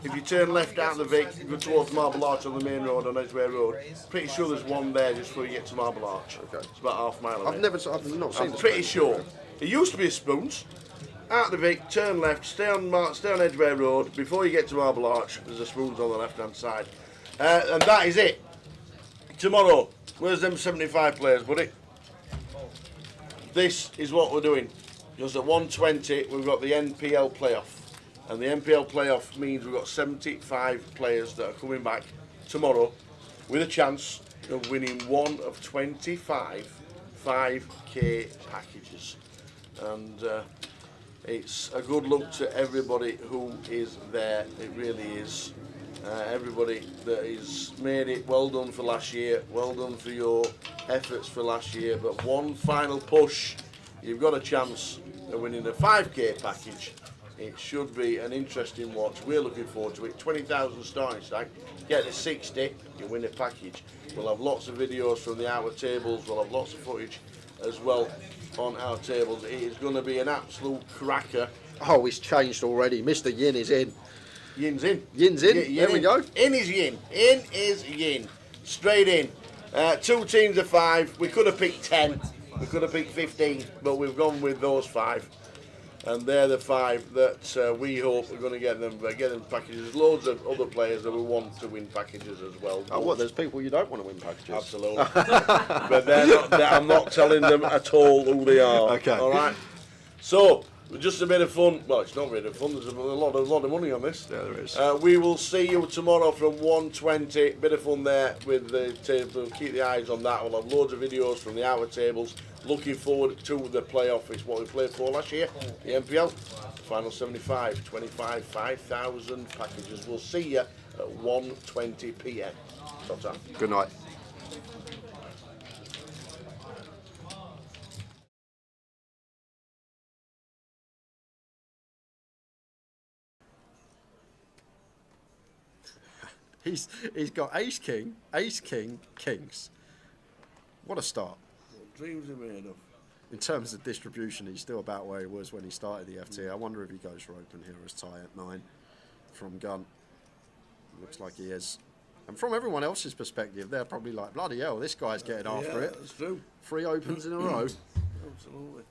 if you turn left out the Vic, you go towards Marble Arch on the main road, on Edgware Road, pretty sure there's one there just before you get to Marble Arch. Okay. It's about half a mile away. I've not seen I'm pretty sure. It used to be a spoons. Out the Vic, turn left, stay on Edgware Road. Before you get to Marble Arch, there's a spoons on the left-hand side. And that is it. Tomorrow, where's them 75 players, buddy? This is what we're doing. Because at 120, we've got the NPL playoff. And the NPL playoff means we've got 75 players that are coming back tomorrow with a chance of winning one of 25 5K packages. And it's a good luck to everybody who is there. It really is. Everybody that has made it, well done for last year, well done for your efforts for last year, but one final push, you've got a chance of winning a 5K package. It should be an interesting watch. We're looking forward to it. 20,000 starting stack, get to 60, you win a package. We'll have lots of videos from the outer tables, we'll have lots of footage as well on our tables. It is going to be an absolute cracker. Oh, it's changed already. Mr. Yin is in. Yin's in. Yin's in. There we go. In is Yin. In is Yin. Straight in. 2 teams of 5. We could have picked 10. We could have picked 15, but we've gone with those 5. And they're the 5 that we hope are going to get them packages. There's loads of other players that we want to win packages as well. Oh, what? There's people you don't want to win packages? Absolutely. But I'm not telling them at all who they are. Okay. All right. So, just a bit of fun. Well, it's not really fun. There's a lot of money on this. Yeah, there is. We will see you tomorrow from 1:20. Bit of fun there with the table. Keep the eyes on that. We'll have loads of videos from the outer tables. Looking forward to the playoff. It's what we played for last year. The NPL. Final 75, 25, 5,000 packages. We'll see you at 1:20 p.m. Top time. Good night. He's got ace king, kings. What a start. What dreams are made of. In terms of distribution, he's still about where he was when he started the FT. I wonder if he goes for open here as tie at 9 from gun. Looks like he is. And from everyone else's perspective, they're probably like, bloody hell, this guy's getting after it. That's true. 3 opens in a row. Absolutely.